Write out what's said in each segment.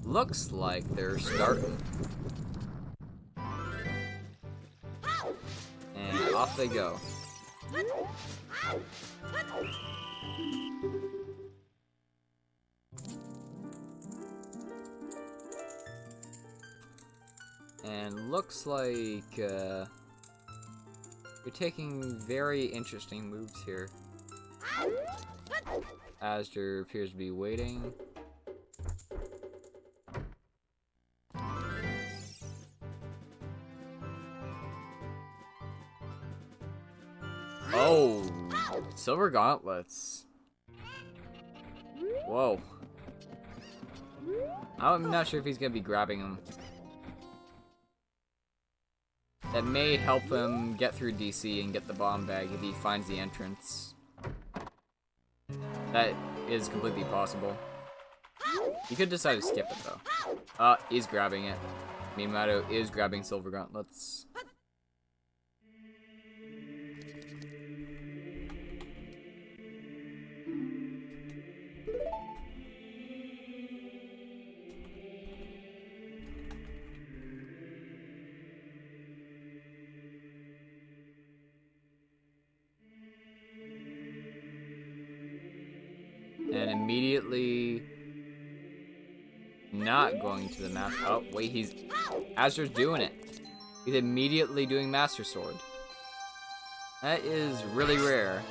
Looks like they're starting. And off they go. And looks like you're taking very interesting moves here. Azder appears to be waiting. Oh, silver gauntlets. Whoa. I'm not sure if he's gonna be grabbing them. That may help him get through DC and get the bomb bag if he finds the entrance. That is completely possible. You could decide to skip it though. He's grabbing it. meanmido is grabbing silver gauntlets. And immediately not going to the master. Oh, wait, Azder's doing it. He's immediately doing Master Sword. That is really rare.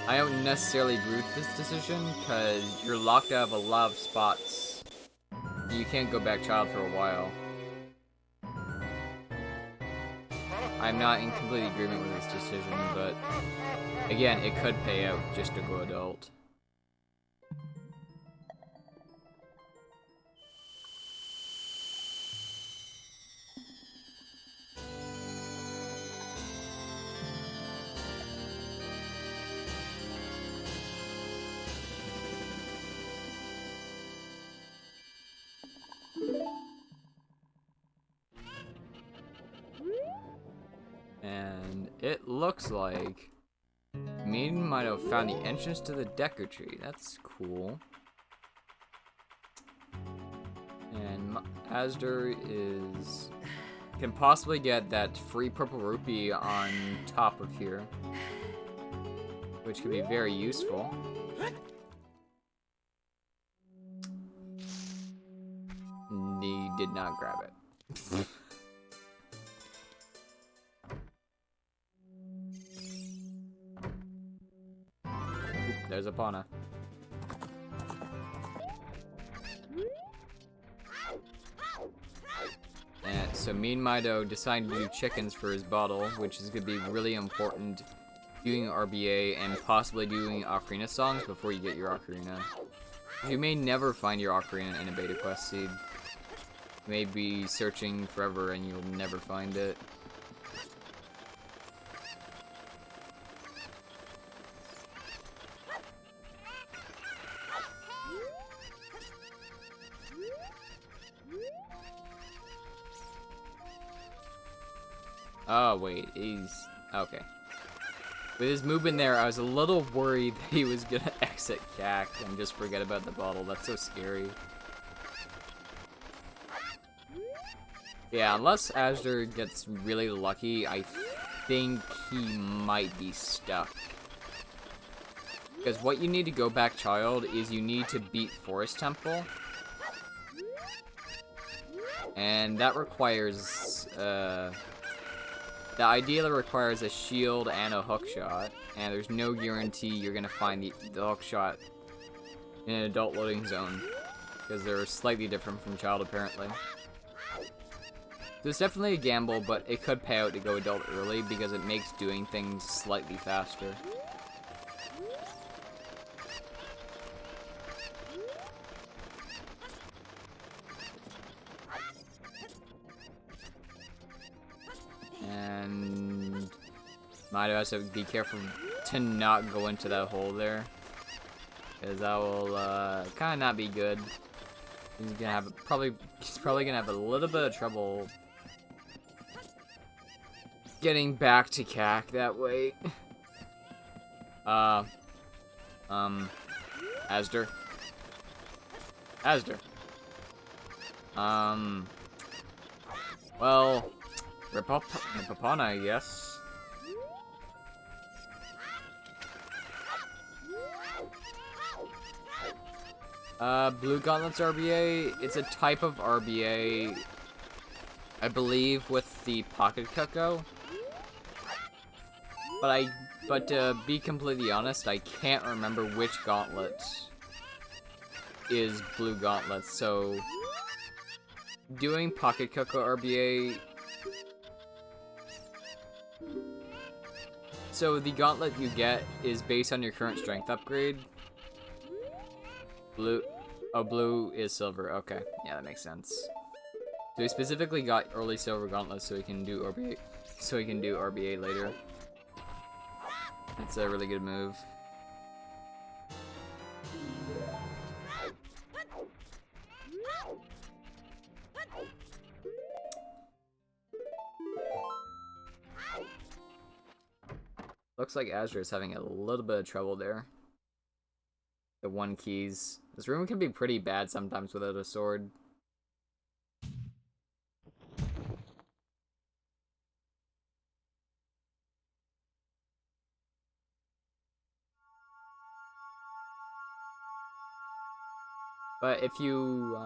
I don't necessarily agree with this decision, because you're locked out of a lot of spots. You can't go back child for a while. I'm not in complete agreement with this decision, but again, it could pay out just to go adult. And it looks like meanmido found the entrance to the Decker Tree. That's cool. And Azder can possibly get that free purple rupee on top of here, which could be very useful. He did not grab it. There's a Pana. And so meanmido decided to do chickens for his bottle, which is going to be really important doing RBA and possibly doing Ocarina songs before you get your Ocarina. You may never find your Ocarina in a Beta Quest seed. You may be searching forever and you'll never find it. Oh, wait, he's... okay. With his movement there, I was a little worried that he was gonna exit CAC and just forget about the bottle. That's so scary. Yeah, unless Azder gets really lucky, I think he might be stuck. Because what you need to go back child is you need to beat Forest Temple. And that requires, that ideally requires a shield and a hook shot, and there's no guarantee you're gonna find the hook shot in an adult loading zone, because they're slightly different from child apparently. So it's definitely a gamble, but it could pay out to go adult early because it makes doing things slightly faster. And meanmido has to be careful to not go into that hole there, because that will kind of not be good. He's gonna have he's probably gonna have a little bit of trouble getting back to CAC that way. Azder. Azder. Well, rip upon, I guess. Blue Gauntlets RBA. It's a type of RBA, I believe, with the Pocket Cucko. But to be completely honest, I can't remember which gauntlet is Blue Gauntlet, so doing Pocket Cucko RBA. So the gauntlet you get is based on your current strength upgrade. Blue, oh, blue is silver. Okay, yeah, that makes sense. So he specifically got early silver gauntlets so he can do RBA. So he can do RBA later. That's a really good move. Looks like Azure is having a little bit of trouble there. The 1 keys. This room can be pretty bad sometimes without a sword. But if you,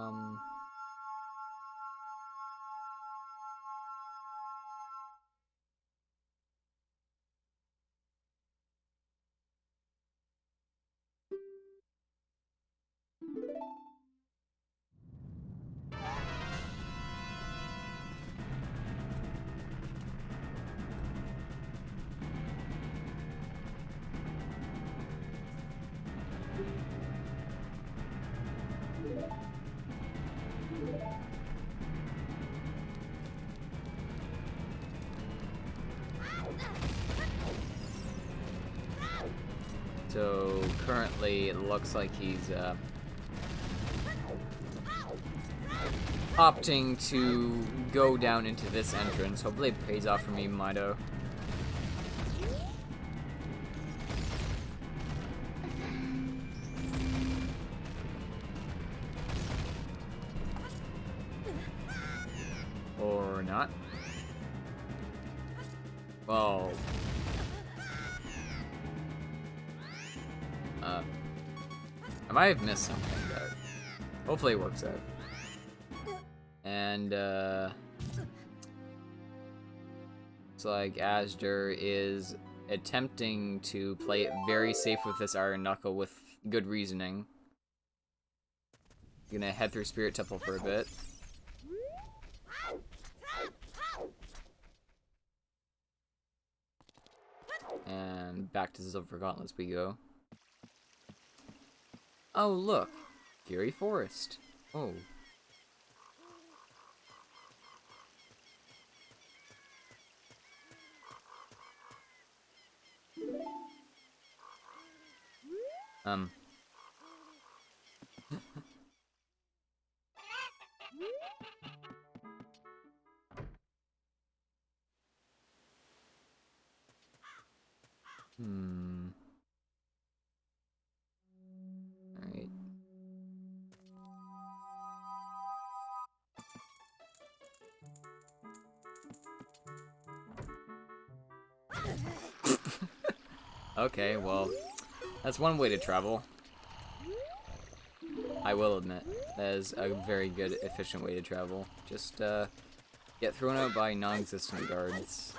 so currently it looks like he's, opting to go down into this entrance. Hopefully it pays off for me, meanmido. Or not. Well, I might have missed something, but hopefully it works out. And, looks like Azder is attempting to play it very safe with this Iron Knuckle with good reasoning. Gonna head through Spirit Temple for a bit. And back to Silver Gauntlets we go. Oh, look! Fury Forest. Oh. Alright. Okay, well, that's one way to travel. I will admit, that is a very good, efficient way to travel. Just, get thrown out by non-existent guards.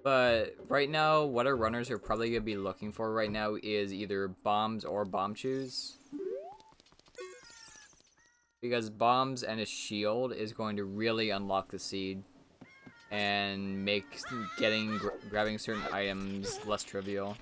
But right now, what our runners are probably going to be looking for right now is either bombs or bomb chews. Because bombs and a shield is going to really unlock the seed and make grabbing certain items less trivial.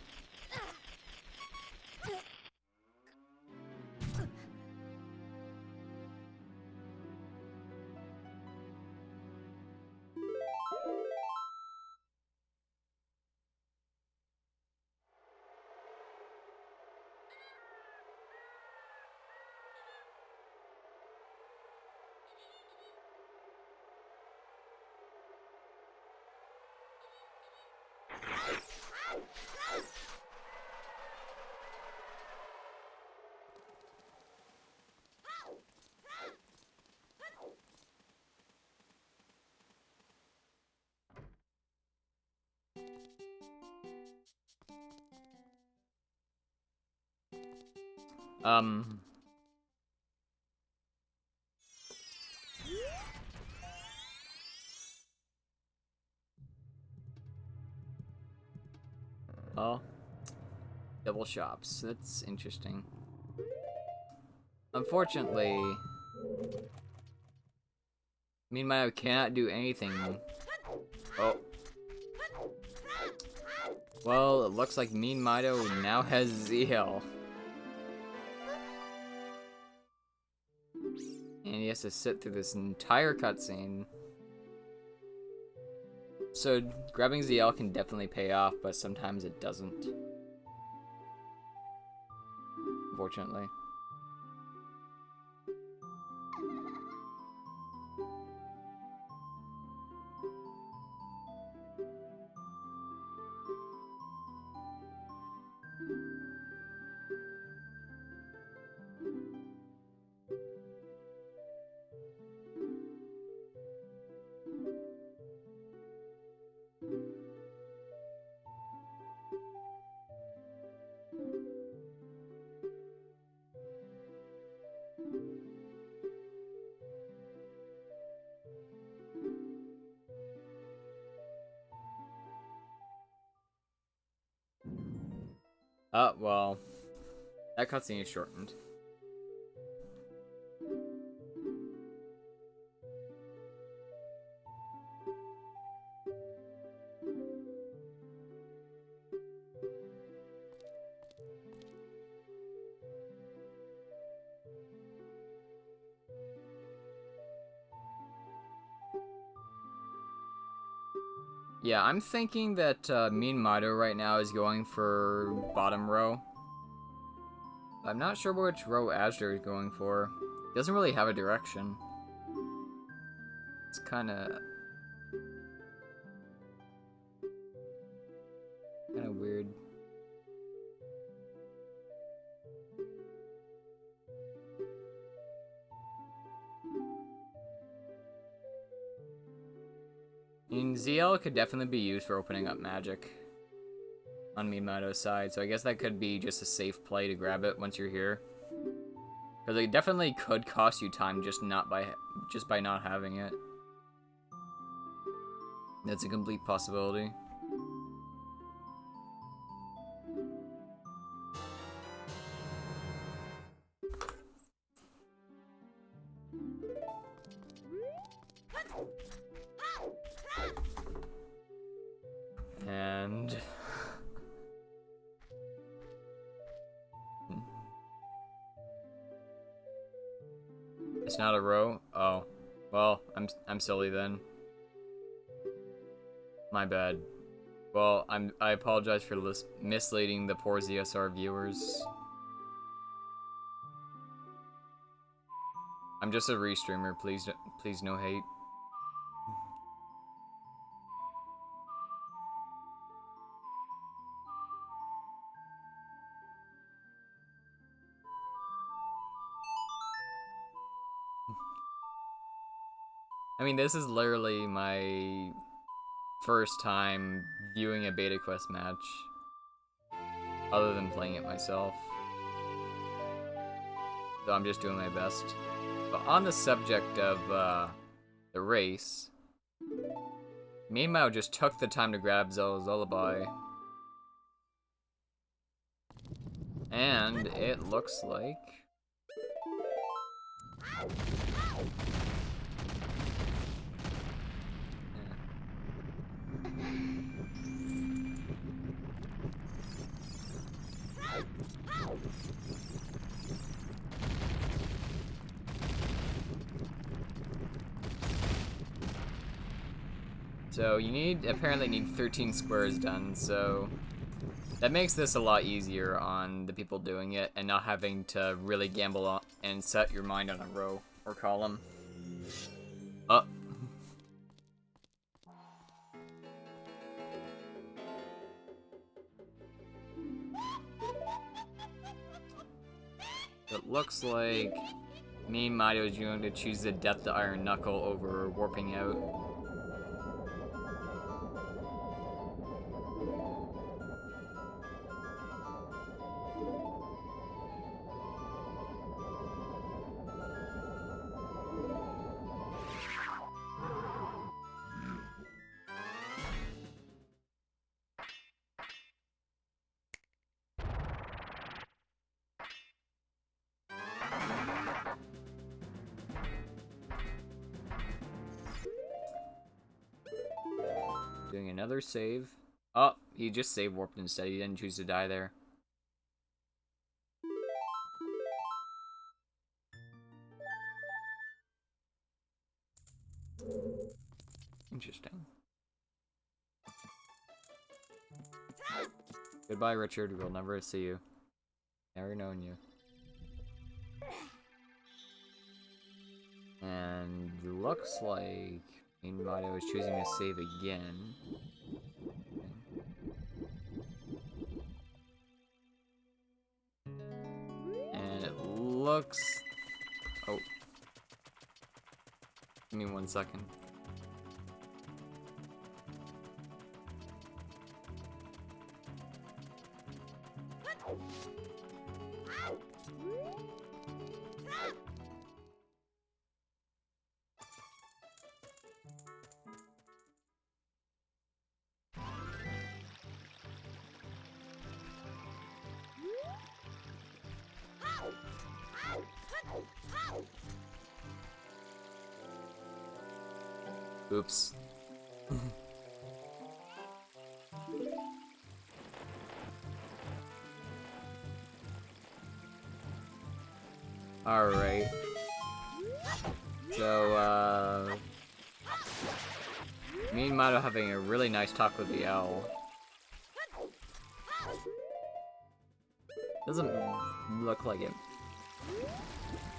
Um... Oh. Double shops. That's interesting. Unfortunately... meanmido cannot do anything. Oh. Well, it looks like meanmido now has ZL. And he has to sit through this entire cutscene. So, grabbing ZL can definitely pay off, but sometimes it doesn't. Unfortunately. Well, that cutscene is shortened. Yeah, I'm thinking that meanmido right now is going for bottom row. I'm not sure which row azder is going for. He doesn't really have a direction. It's kind of weird. And ZL could definitely be used for opening up magic on meanmido's side, so I guess that could be just a safe play to grab it once you're here. Because it definitely could cost you time just by not having it. That's a complete possibility. And it's not a row. Oh, well, I'm silly then. My bad. Well, I apologize for misleading the poor ZSR viewers. I'm just a restreamer. Please no hate. I mean, this is literally my first time viewing a Beta Quest match, other than playing it myself. So I'm just doing my best. But on the subject of the race, meanmido just took the time to grab Zelda's Lullaby. And it looks like... So you apparently need 13 squares done, so that makes this a lot easier on the people doing it and not having to really gamble on and set your mind on a row or column. It looks like meanmido is going to choose the Death to Iron Knuckle over warping out. doing another save. Oh, he just save warped instead. He didn't choose to die there. Interesting. Goodbye, Richard. We'll never see you. Never known you. And looks like meanmido is choosing to save again. And it looks... Oh. Give me 1 second. Oops. Alright. So, me and Mado having a really nice talk with the owl. Doesn't look like it.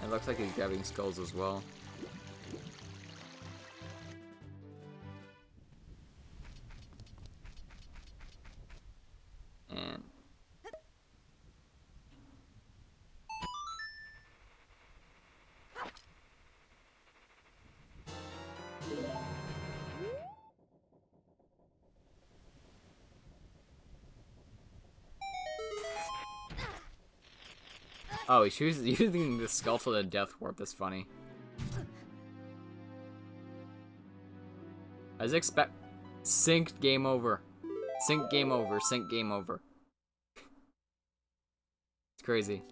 It looks like he's grabbing skulls as well. And oh, he's using the skull to the death warp. That's funny. I was expect synced game over. Sync game over. Sync game over. It's crazy.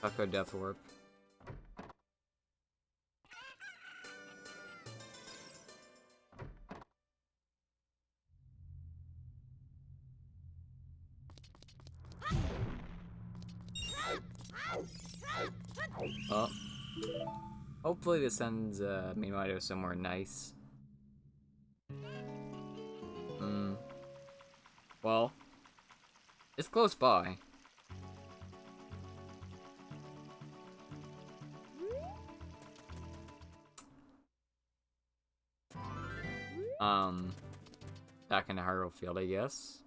Taco death warp. Oh. Hopefully this sends meanmido somewhere nice. Well, it's close by. Back into Hyrule Field, I guess.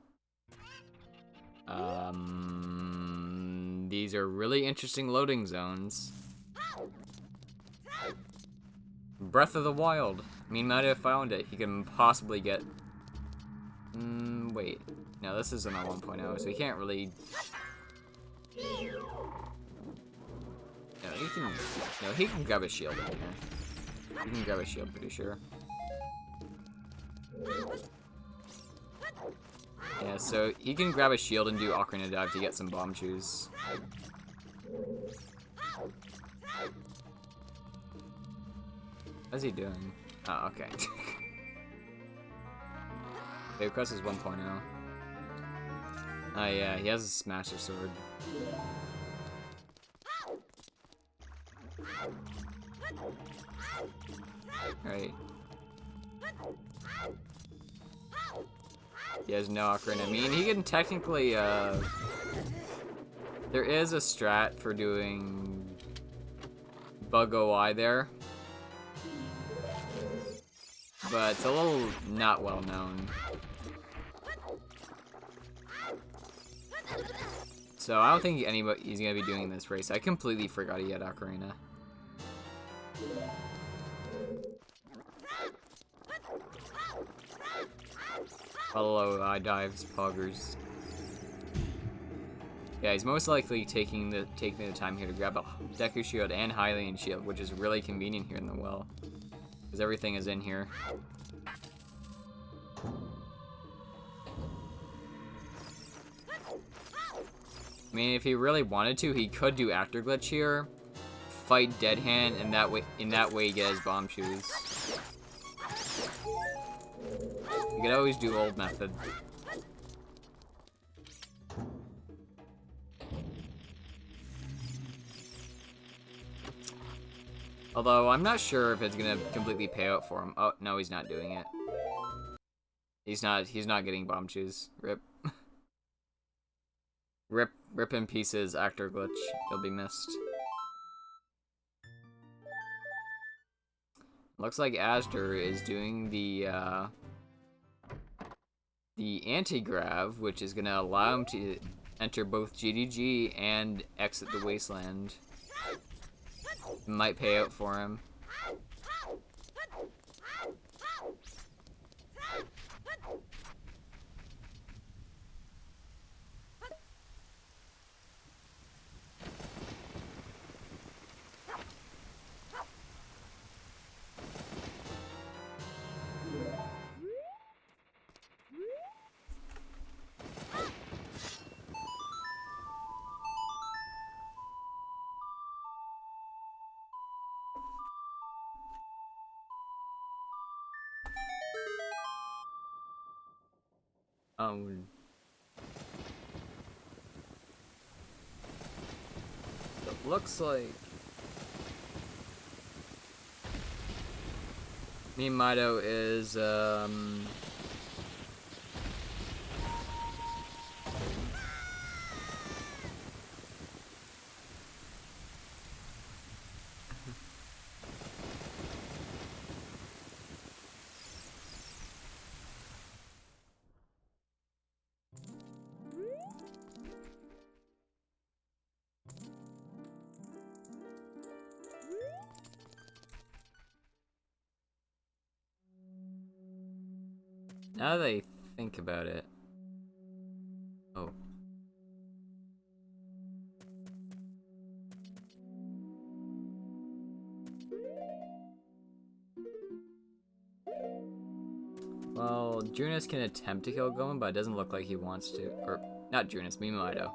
These are really interesting loading zones. Breath of the Wild. meanmido found it. He can possibly get... wait. No, this isn't a 1.0, so he can't really... No, he can grab a shield in here. He can grab a shield, pretty sure. Yeah, so he can grab a shield and do Ocarina Dive to get some bomb chews. What's he doing? Oh, okay. Beta Quest is 1.0. Oh yeah, he has a Smasher Sword. Right. He has no Ocarina. I mean, he can technically, there is a strat for doing Bug OI there. But it's a little not well known. So I don't think he's gonna be doing this race. I completely forgot he had Ocarina. Hello, I dives, poggers. Yeah, he's most likely taking the time here to grab a Deku Shield and Hylian Shield, which is really convenient here in the well. Because everything is in here. I mean, if he really wanted to, he could do Actor Glitch here, fight Dead Hand, and in that way get his bomb shoes. You could always do old method. Although, I'm not sure if it's gonna completely pay out for him. Oh, no, he's not doing it. He's not getting bomb shoes. Rip. Rip in pieces, Actor Glitch. You'll be missed. Looks like azder is doing the anti-grav, which is gonna allow him to enter both GDG and exit the wasteland. Might pay out for him. It looks like meanmido is now that I think about it. Oh. Well, Junus can attempt to kill Goman, but it doesn't look like he wants to. Or, not Junus, meanmido.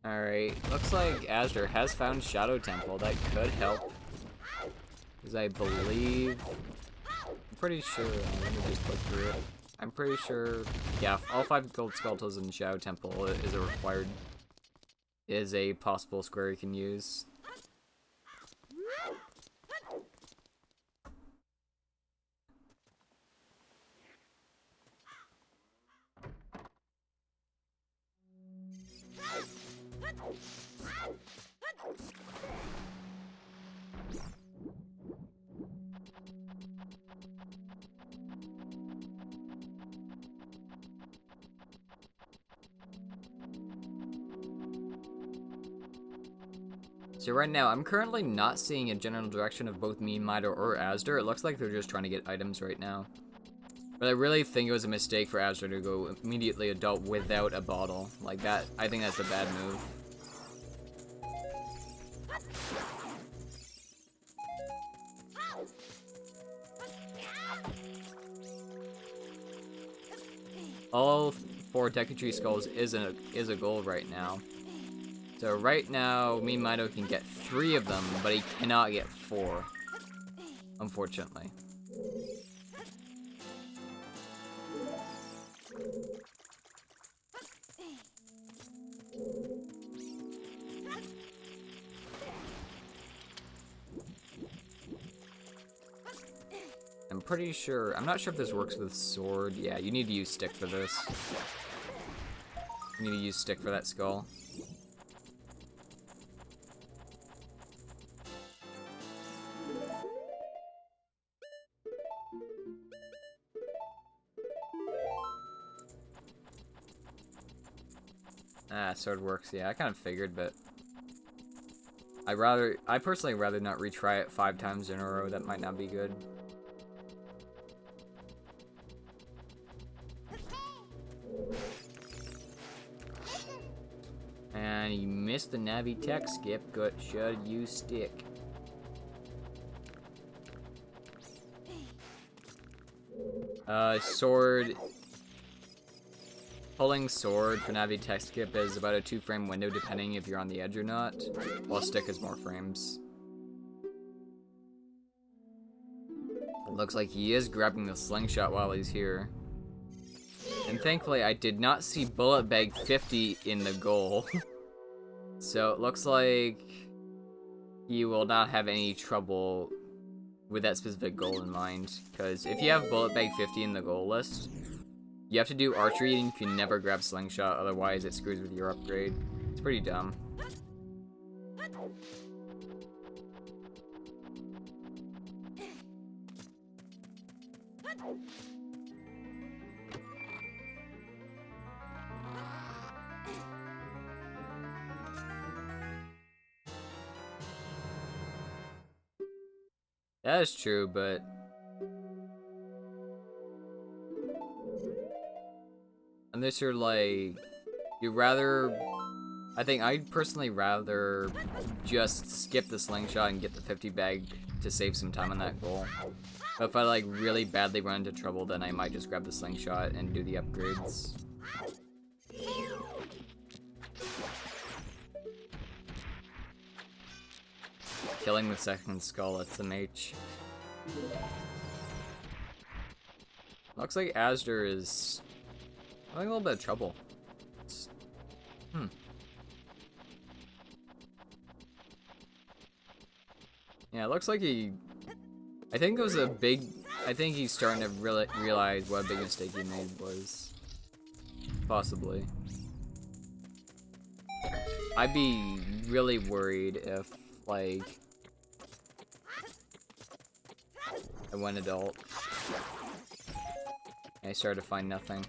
Alright, looks like azder has found Shadow Temple. That could help. Because I believe... I'm pretty sure... let me just look through it. I'm pretty sure... yeah, all 5 gold skeletons in Shadow Temple is a required... is a possible square you can use. So right now, I'm currently not seeing a general direction of both meanmido or azder. It looks like they're just trying to get items right now. But I really think it was a mistake for azder to go immediately adult without a bottle. Like that, I think that's a bad move. All 4 Deku Skulls is a goal right now. So right now, meanmido can get 3 of them, but he cannot get 4. Unfortunately. I'm pretty sure, I'm not sure if this works with sword. Yeah, you need to use stick for this. You need to use stick for that skull. Ah, sword works. Yeah, I kind of figured, but I personally rather not retry it 5 times in a row. That might not be good. And you missed the Navi tech skip. Good, should you stick? Sword. Pulling sword for Navi tech skip is about a 2-frame window depending if you're on the edge or not, while stick is more frames. It looks like he is grabbing the slingshot while he's here. And thankfully I did not see bullet bag 50 in the goal. So it looks like he will not have any trouble with that specific goal in mind. Because if you have bullet bag 50 in the goal list, you have to do archery and you can never grab slingshot, otherwise it screws with your upgrade. It's pretty dumb. That is true, but unless you're like, I think I'd personally rather just skip the slingshot and get the 50 bag to save some time on that goal. But if I like really badly run into trouble, then I might just grab the slingshot and do the upgrades. Killing the second skull, that's the mage. Looks like Azder is having a little bit of trouble. Yeah, it looks like I think it was I think he's starting to really realize what a big mistake he made was. Possibly. I'd be really worried if, like, I went adult and I started to find nothing.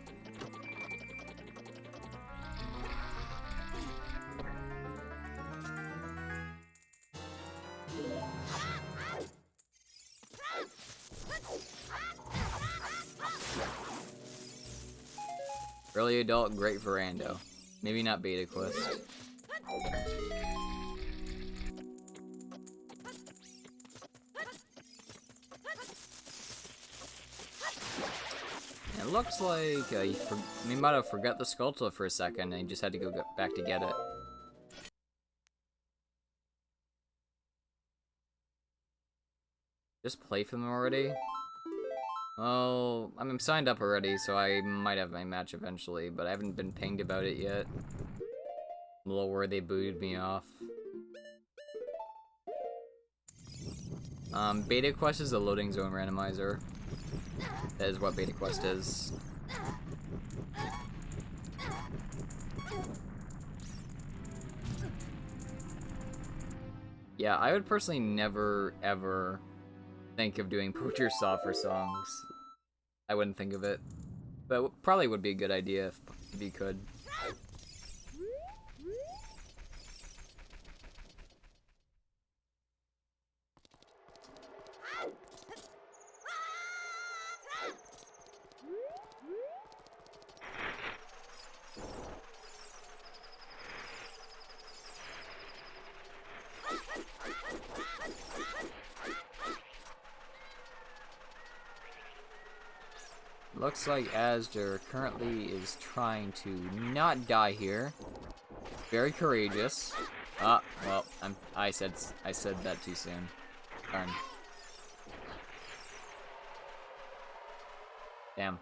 Early adult, great for rando. Maybe not Beta Quest. It looks like he might have forgot the Skulltula for a second and he just had to go back to get it. Just play for them already? Well, I'm signed up already, so I might have my match eventually, but I haven't been pinged about it yet. I'm a little worried they booted me off. Beta Quest is a loading zone randomizer. That is what Beta Quest is. Yeah, I would personally never, ever think of doing poacher saw for songs. I wouldn't think of it. But probably would be a good idea if you could. Looks like Azder currently is trying to not die here. Very courageous. Ah, well, I said that too soon. Darn. Damn.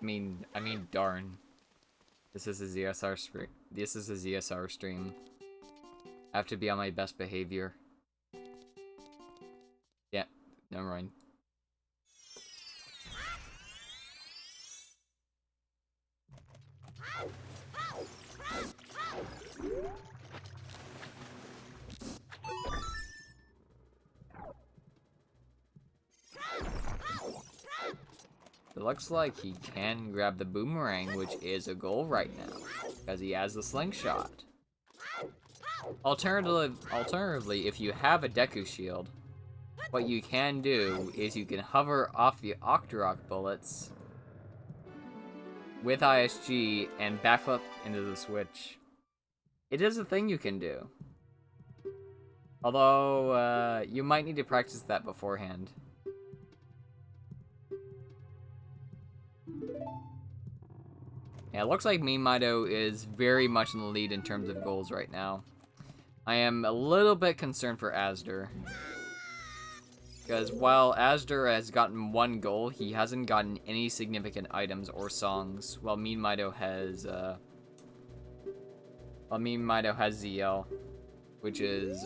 I mean, darn. This is a ZSR stream. This is a ZSR stream. I have to be on my best behavior. Yeah, never mind. It looks like he can grab the boomerang, which is a goal right now, because he has the slingshot. Alternatively, if you have a Deku Shield, what you can do is you can hover off the Octorok bullets with ISG and backflip into the switch. It is a thing you can do. Although, you might need to practice that beforehand. Yeah, it looks like meanmido is very much in the lead in terms of goals right now. I am a little bit concerned for azder. Because while azder has gotten 1 goal, he hasn't gotten any significant items or songs, while meanmido has ZL, which is,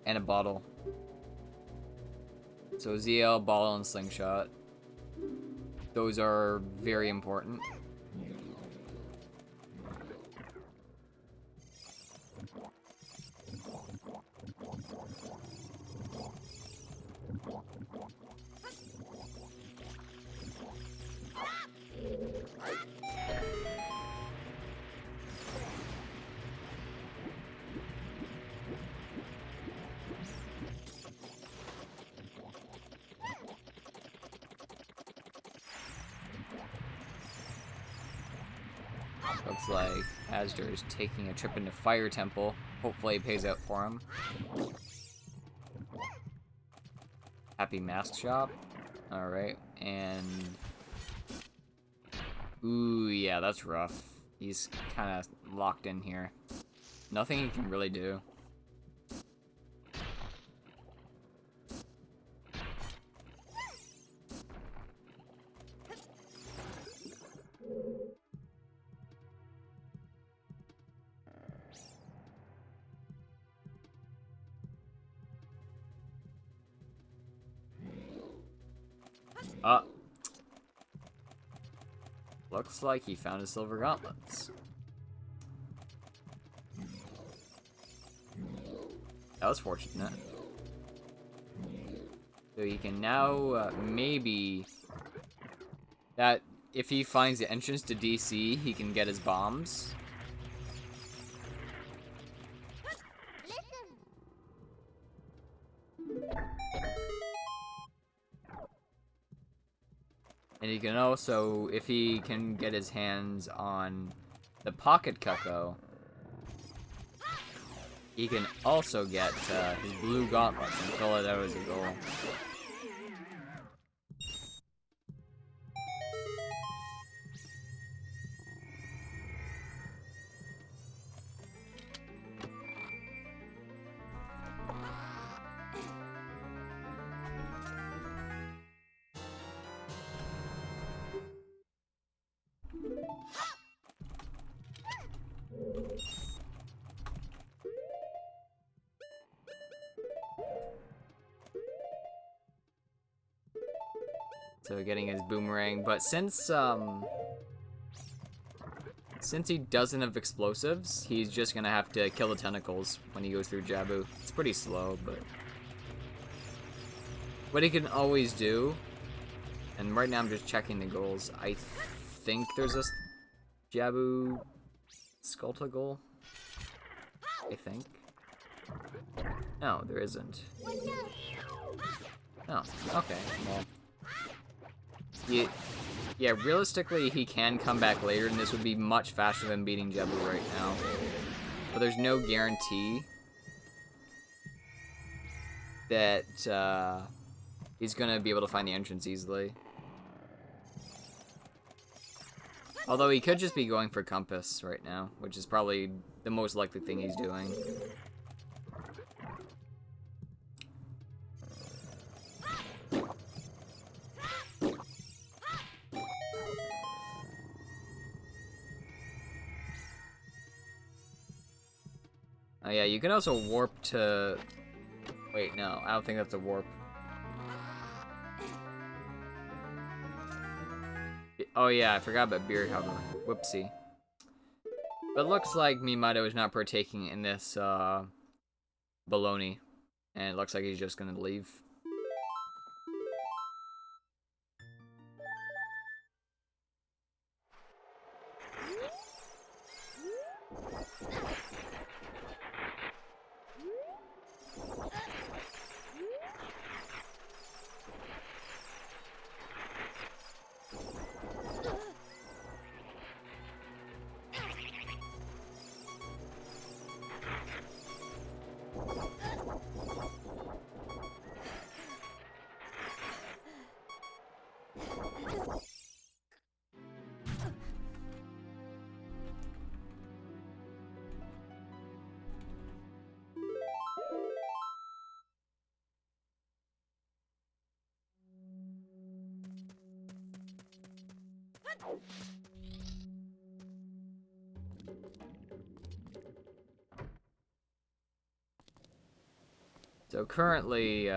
and a bottle. So ZL, bottle, and slingshot. Those are very important. Looks like azder is taking a trip into Fire Temple. Hopefully it pays out for him. Happy Mask Shop. Alright, and... Ooh, yeah, that's rough. He's kind of locked in here. Nothing he can really do. Looks like he found his silver gauntlets. That was fortunate. So he can now, maybe... That, if he finds the entrance to DC, he can get his bombs. And he can also, if he can get his hands on the Pocket Cucko, he can also get his blue gauntlets and fill it out as a goal. So getting his boomerang, but since he doesn't have explosives, he's just gonna have to kill the tentacles when he goes through Jabu. It's pretty slow, but what he can always do, and right now I'm just checking the goals. I think there's a Jabu Skulta goal. I think. No, there isn't. Oh, okay. Well. Yeah, realistically, he can come back later, and this would be much faster than beating Jabu right now. But there's no guarantee that he's gonna be able to find the entrance easily. Although he could just be going for Compass right now, which is probably the most likely thing he's doing. Oh yeah, you can also warp to... Wait, no, I don't think that's a warp. Oh yeah, I forgot about Beer Cover. Whoopsie. But it looks like meanmido is not partaking in this, baloney. And it looks like he's just gonna leave. So currently,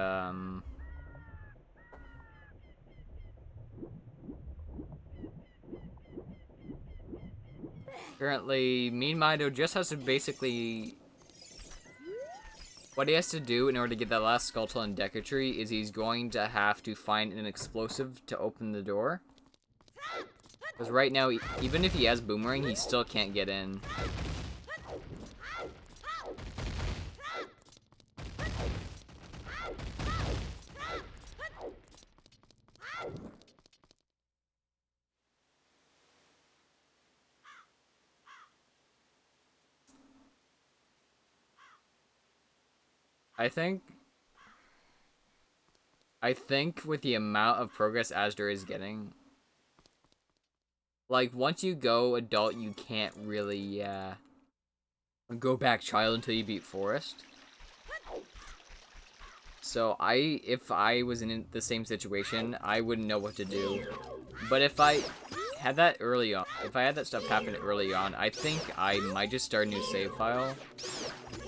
meanmido just has to basically... What he has to do in order to get that last skeletal and Deca Tree is he's going to have to find an explosive to open the door. Because right now, even if he has Boomerang, he still can't get in. I think with the amount of progress azder is getting, like, once you go adult, you can't really, go back child until you beat forest. So if I was in the same situation, I wouldn't know what to do. But if I had that early on, if I had that stuff happen early on, I think I might just start a new save file.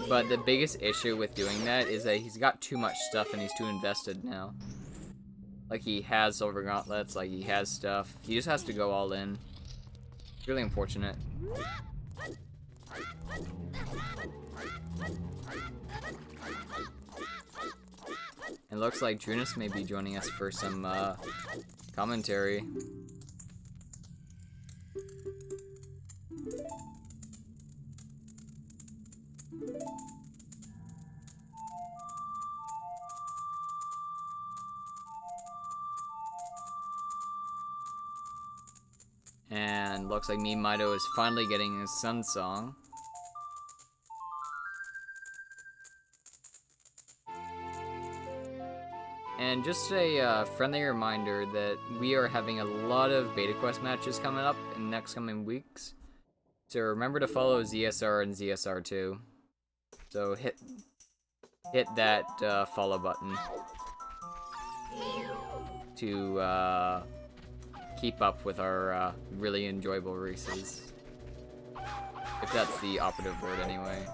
But the biggest issue with doing that is that he's got too much stuff and he's too invested now. Like, he has silver gauntlets, like, he has stuff. He just has to go all in. It's really unfortunate. It looks like Junus may be joining us for some, commentary. And looks like meanmido is finally getting his sun song. And just a friendly reminder that we are having a lot of Beta Quest matches coming up in the next coming weeks. So remember to follow ZSR and ZSR2. So hit that follow button to keep up with our really enjoyable races. If that's the operative word anyway.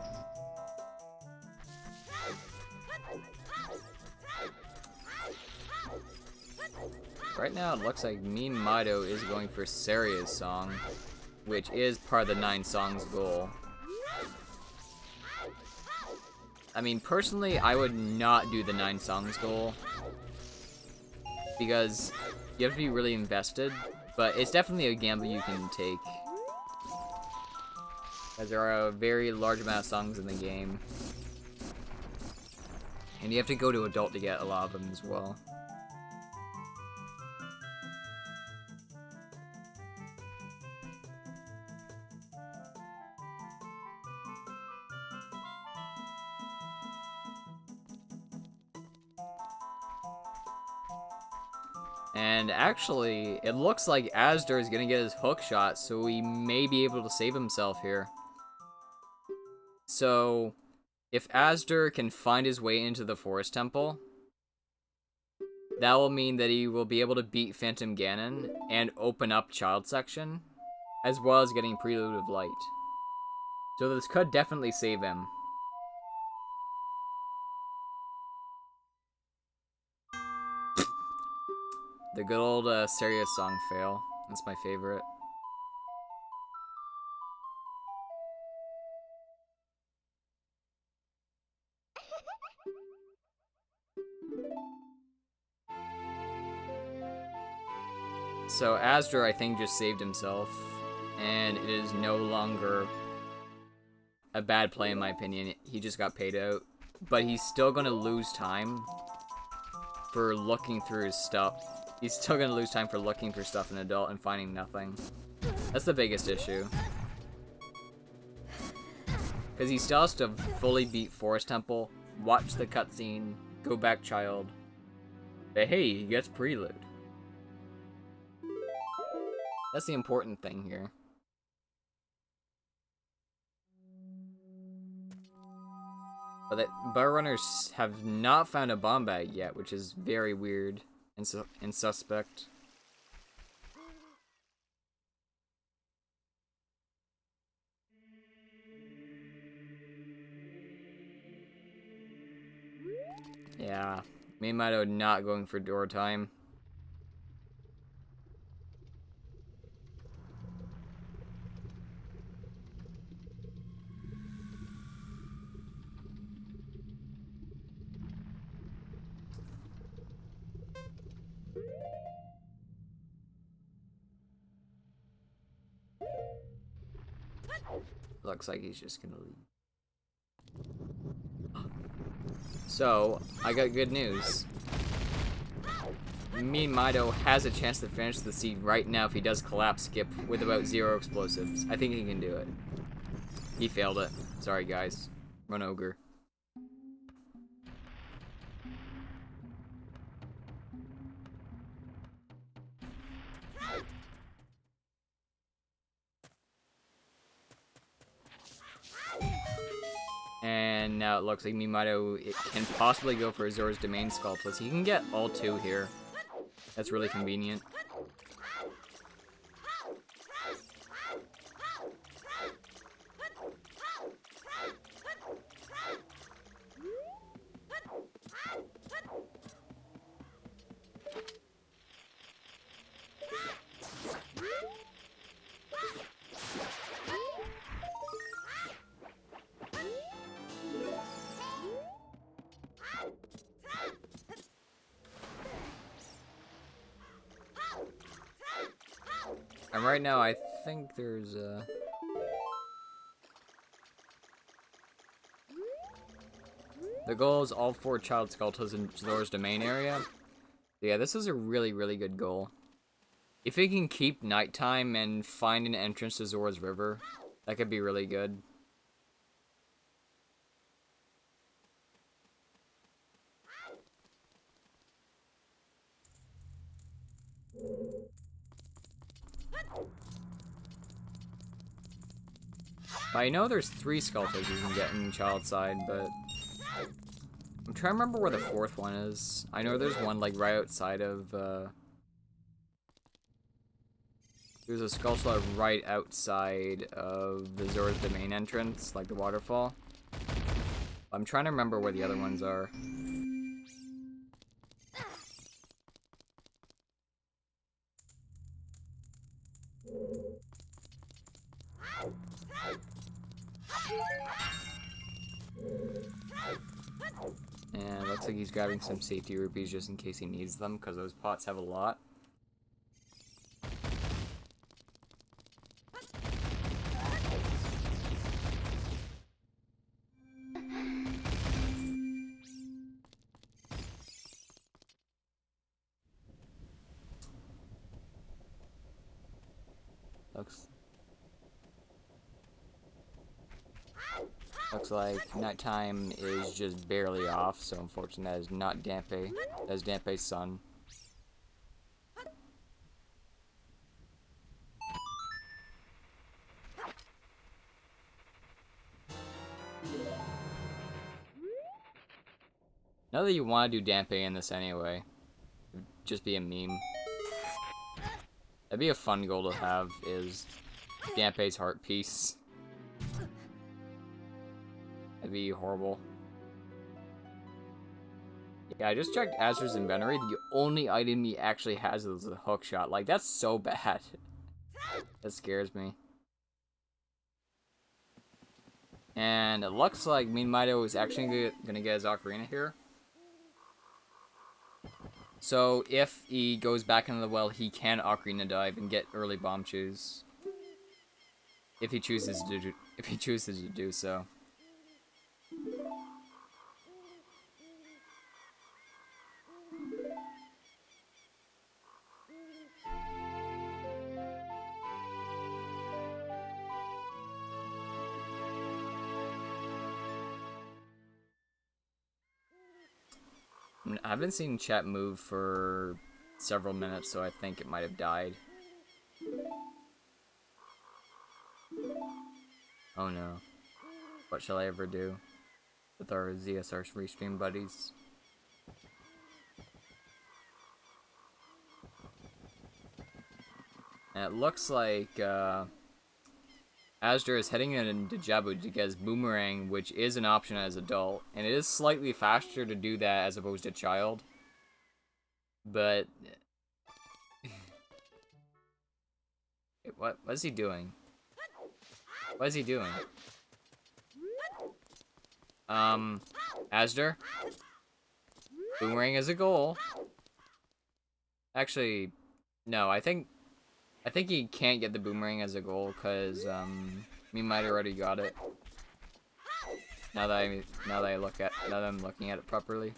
Right now it looks like meanmido is going for Saria's song, which is part of the 9 songs goal. I mean, personally, I would not do the 9 songs goal, because you have to be really invested, but it's definitely a gamble you can take, as there are a very large amount of songs in the game, and you have to go to adult to get a lot of them as well. And actually, it looks like azder is gonna get his hook shot, so he may be able to save himself here. So, if azder can find his way into the forest temple, that will mean that he will be able to beat Phantom Ganon and open up child section, as well as getting Prelude of Light. So this could definitely save him. The good old Saria song fail. That's my favorite. So azder, I think, just saved himself, and it is no longer a bad play in my opinion. He just got paid out, but he's still gonna lose time for looking through his stuff. He's still gonna lose time for looking for stuff in adult and finding nothing. That's the biggest issue. Because he still has to fully beat Forest Temple, watch the cutscene, go back child. But hey, he gets Prelude. That's the important thing here. But the bar runners have not found a bomb bag yet, which is very weird and suspect. Yeah. meanmido not going for door time. Looks like he's just gonna leave. So, I got good news. meanmido has a chance to finish the seed right now if he does collapse skip with about 0 explosives. I think he can do it. He failed it. Sorry, guys. Run ogre. And now it looks like meanmido can possibly go for Azor's Domain Sculptus. He can get all 2 here. That's really convenient. And right now, I think there's the goal is all 4 child sculptors in Azor's domain area. Yeah, this is a really, really good goal. If he can keep nighttime and find an entrance to Azor's River, that could be really good. I know there's 3 sculptors you can get in child side, but I'm trying to remember where the 4th one is. I know there's one like right outside of there's a sculpture right outside of the Azor's domain entrance, like the waterfall. I'm trying to remember where the other ones are. And it looks like he's grabbing some safety rupees just in case he needs them, because those pots have a lot. Looks like nighttime is just barely off, so unfortunately that is not Dampe. That is Dampe's son. Not that you want to do Dampe in this anyway. It'd just be a meme. That'd be a fun goal to have, is Dampe's heart piece. That'd be horrible. Yeah, I just checked Azder's inventory. The only item he actually has is a hook shot. Like, that's so bad. That scares me. And it looks like meanmido is actually gonna get his ocarina here. So if he goes back into the well, he can ocarina dive and get early bomb choose. If he chooses to do so. I haven't seen chat move for several minutes, so I think it might have died. Oh no. What shall I ever do with our ZSR restream buddies? And it looks like Azder is heading into Jabu to get his boomerang, which is an option as adult, and it is slightly faster to do that as opposed to child. But what is he doing? What is he doing? Azder? Boomerang is a goal. Actually, no, I think he can't get the boomerang as a goal because me might already got it. Now that I'm looking at it properly.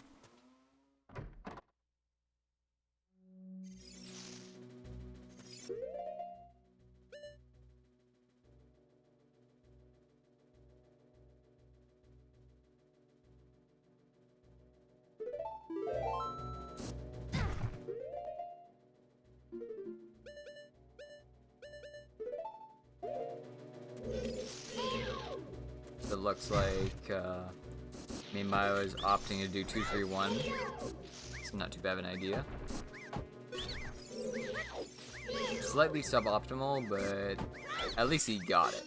It looks like meanmido is opting to do 2-3-1. It's not too bad of an idea. Slightly suboptimal, but at least he got it.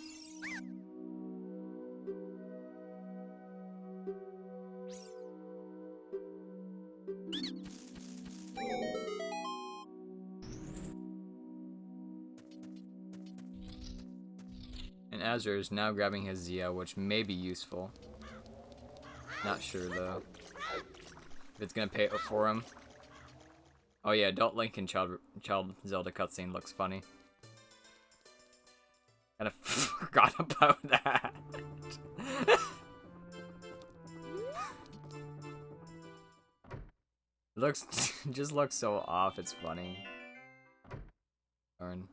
And Azder is now grabbing his ZL, which may be useful. Not sure though. If it's gonna pay for him. Oh yeah, adult Link and Child Zelda cutscene looks funny. Kinda forgot about that. Just looks so off, it's funny. Darn.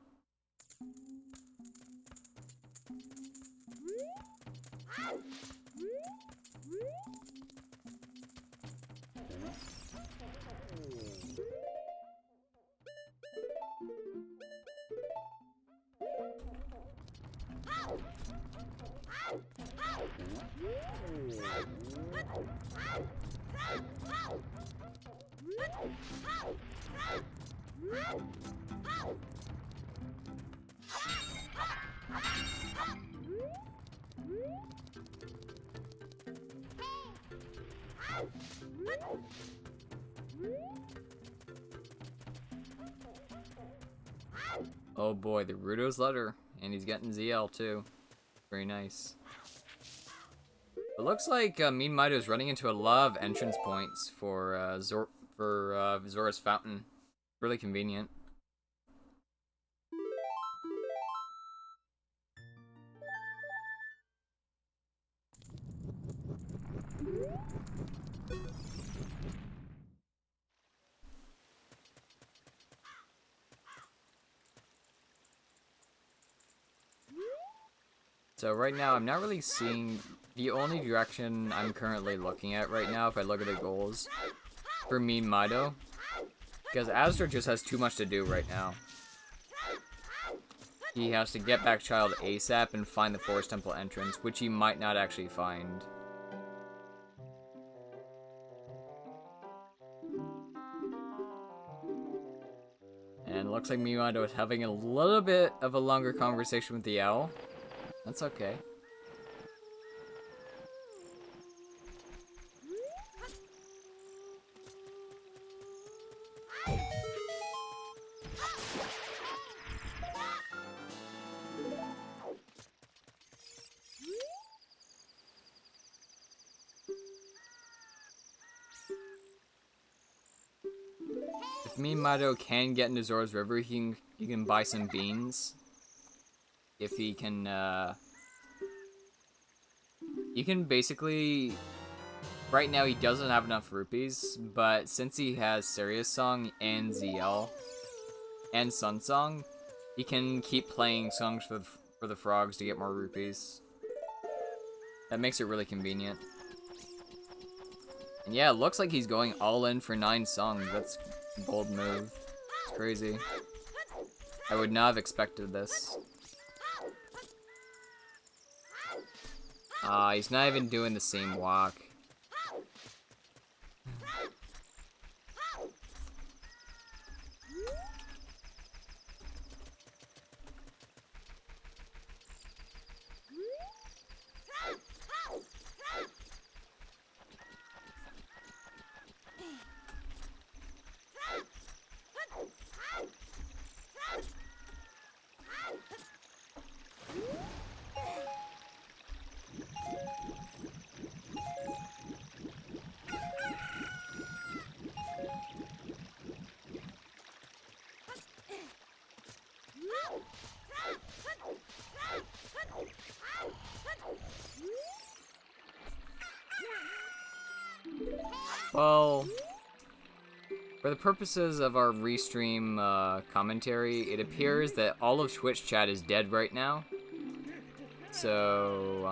Oh boy, the Rudo's letter, and he's getting ZL too. Very nice. It looks like meanmido is running into a lot of entrance points for Zora's Fountain. Really convenient. So right now, I'm not really seeing the only direction I'm currently looking at right now, if I look at the goals, for meanmido, because Azder just has too much to do right now. He has to get back Child ASAP and find the Forest Temple entrance, which he might not actually find. And it looks like meanmido is having a little bit of a longer conversation with the owl. That's okay. If meanmido can get into Zora's River, he can buy some beans. If he can, you can basically, right now he doesn't have enough rupees, but since he has Serious Song and ZL and Sun Song, he can keep playing songs for the frogs to get more rupees. That makes it really convenient. And yeah, it looks like he's going all in for 9 songs. That's a bold move. It's crazy. I would not have expected this. He's not even doing the same walk. Well, for the purposes of our restream commentary, it appears that all of Twitch chat is dead right now. So,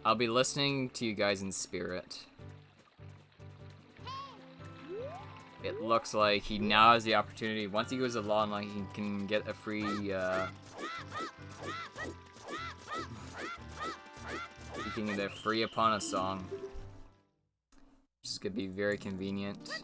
I'll be listening to you guys in spirit. It looks like he now has the opportunity, once he goes to law, like he can get a free, he can get a free upon a song. Which is gonna be very convenient.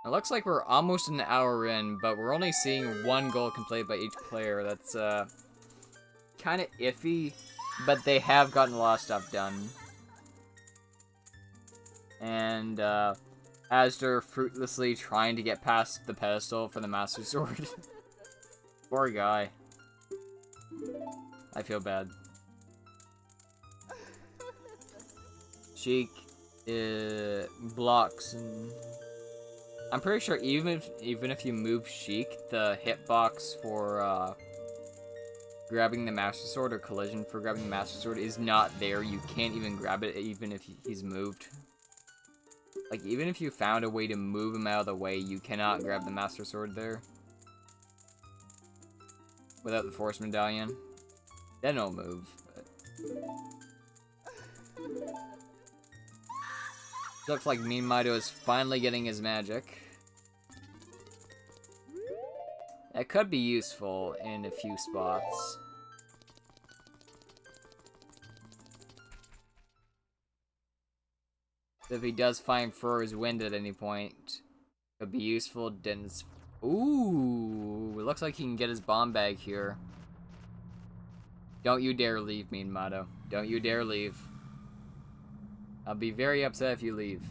It looks like we're almost an hour in, but we're only seeing one goal completed by each player. That's, kind of iffy, but they have gotten a lot of stuff done. And, azder fruitlessly trying to get past the pedestal for the Master Sword. Poor guy. I feel bad. Sheik blocks, and I'm pretty sure even if you move Sheik, the hitbox for grabbing the Master Sword or collision for grabbing the Master Sword is not there. You can't even grab it even if he's moved. Like, even if you found a way to move him out of the way, you cannot grab the Master Sword there. Without the Force Medallion. Then it'll move, but... Looks like meanmido is finally getting his magic. That could be useful in a few spots. If he does find Furor's Wind at any point, could be useful. Ooh, it looks like he can get his bomb bag here. Don't you dare leave, meanmido. Don't you dare leave. I'll be very upset if you leave.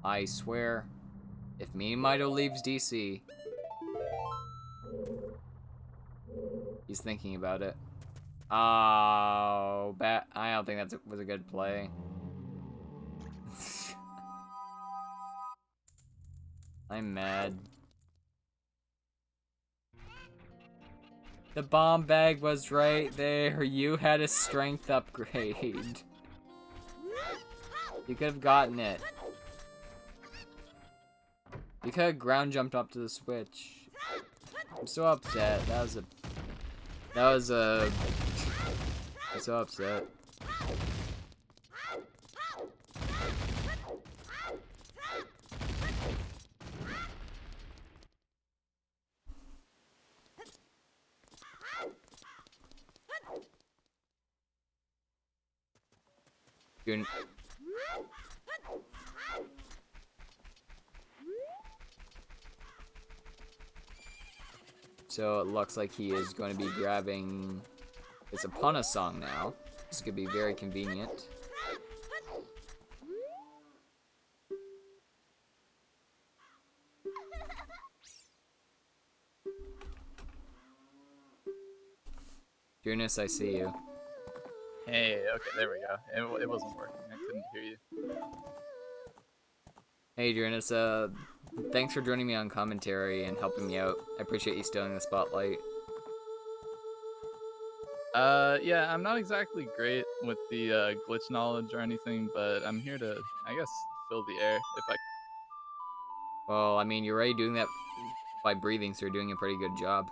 I swear, if meanmido leaves DC, he's thinking about it. Oh, I don't think that was a good play. I'm mad. The bomb bag was right there. You had a strength upgrade. You could have gotten it. You could have ground jumped up to the switch. I'm so upset. I'm so upset. Dude. So it looks like he is going to be grabbing... It's upon a song now. This could be very convenient. Junus, I see you. Hey, okay, there we go. It wasn't working. I couldn't hear you. Hey, Junus, thanks for joining me on commentary and helping me out. I appreciate you stealing the spotlight. Yeah, I'm not exactly great with the glitch knowledge or anything, but I'm here to, I guess, fill the air if I... Well, I mean, you're already doing that by breathing, so you're doing a pretty good job.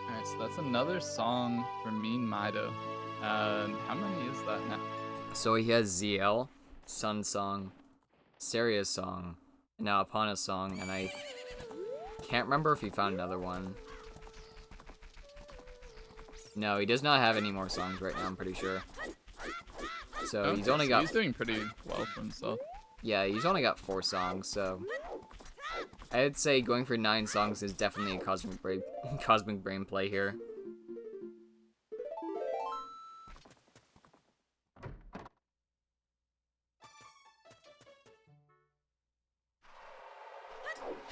Alright, so that's another song for meanmido. How many is that now? So he has ZL, Sun Song, Seria's Song, and now Apana's Song, and I can't remember if he found another one. No, he does not have any more songs right now, I'm pretty sure. So Okay, he's only got... He's doing pretty well for himself. Yeah, he's only got 4 songs, so... I'd say going for 9 songs is definitely a cosmic brain play here.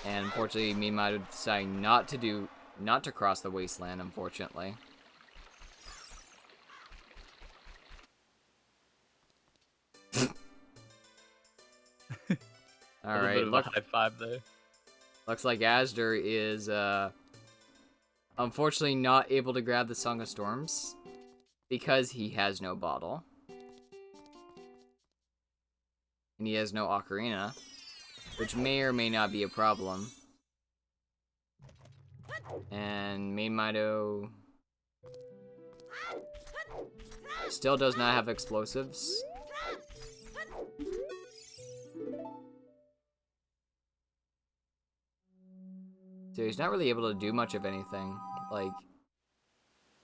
And unfortunately, meanmido decided not to cross the wasteland, unfortunately. A little bit of a high five there. Looks like Azder is unfortunately not able to grab the Song of Storms because he has no bottle. And he has no ocarina, which may or may not be a problem. And meanmido still does not have explosives. So he's not really able to do much of anything. Like,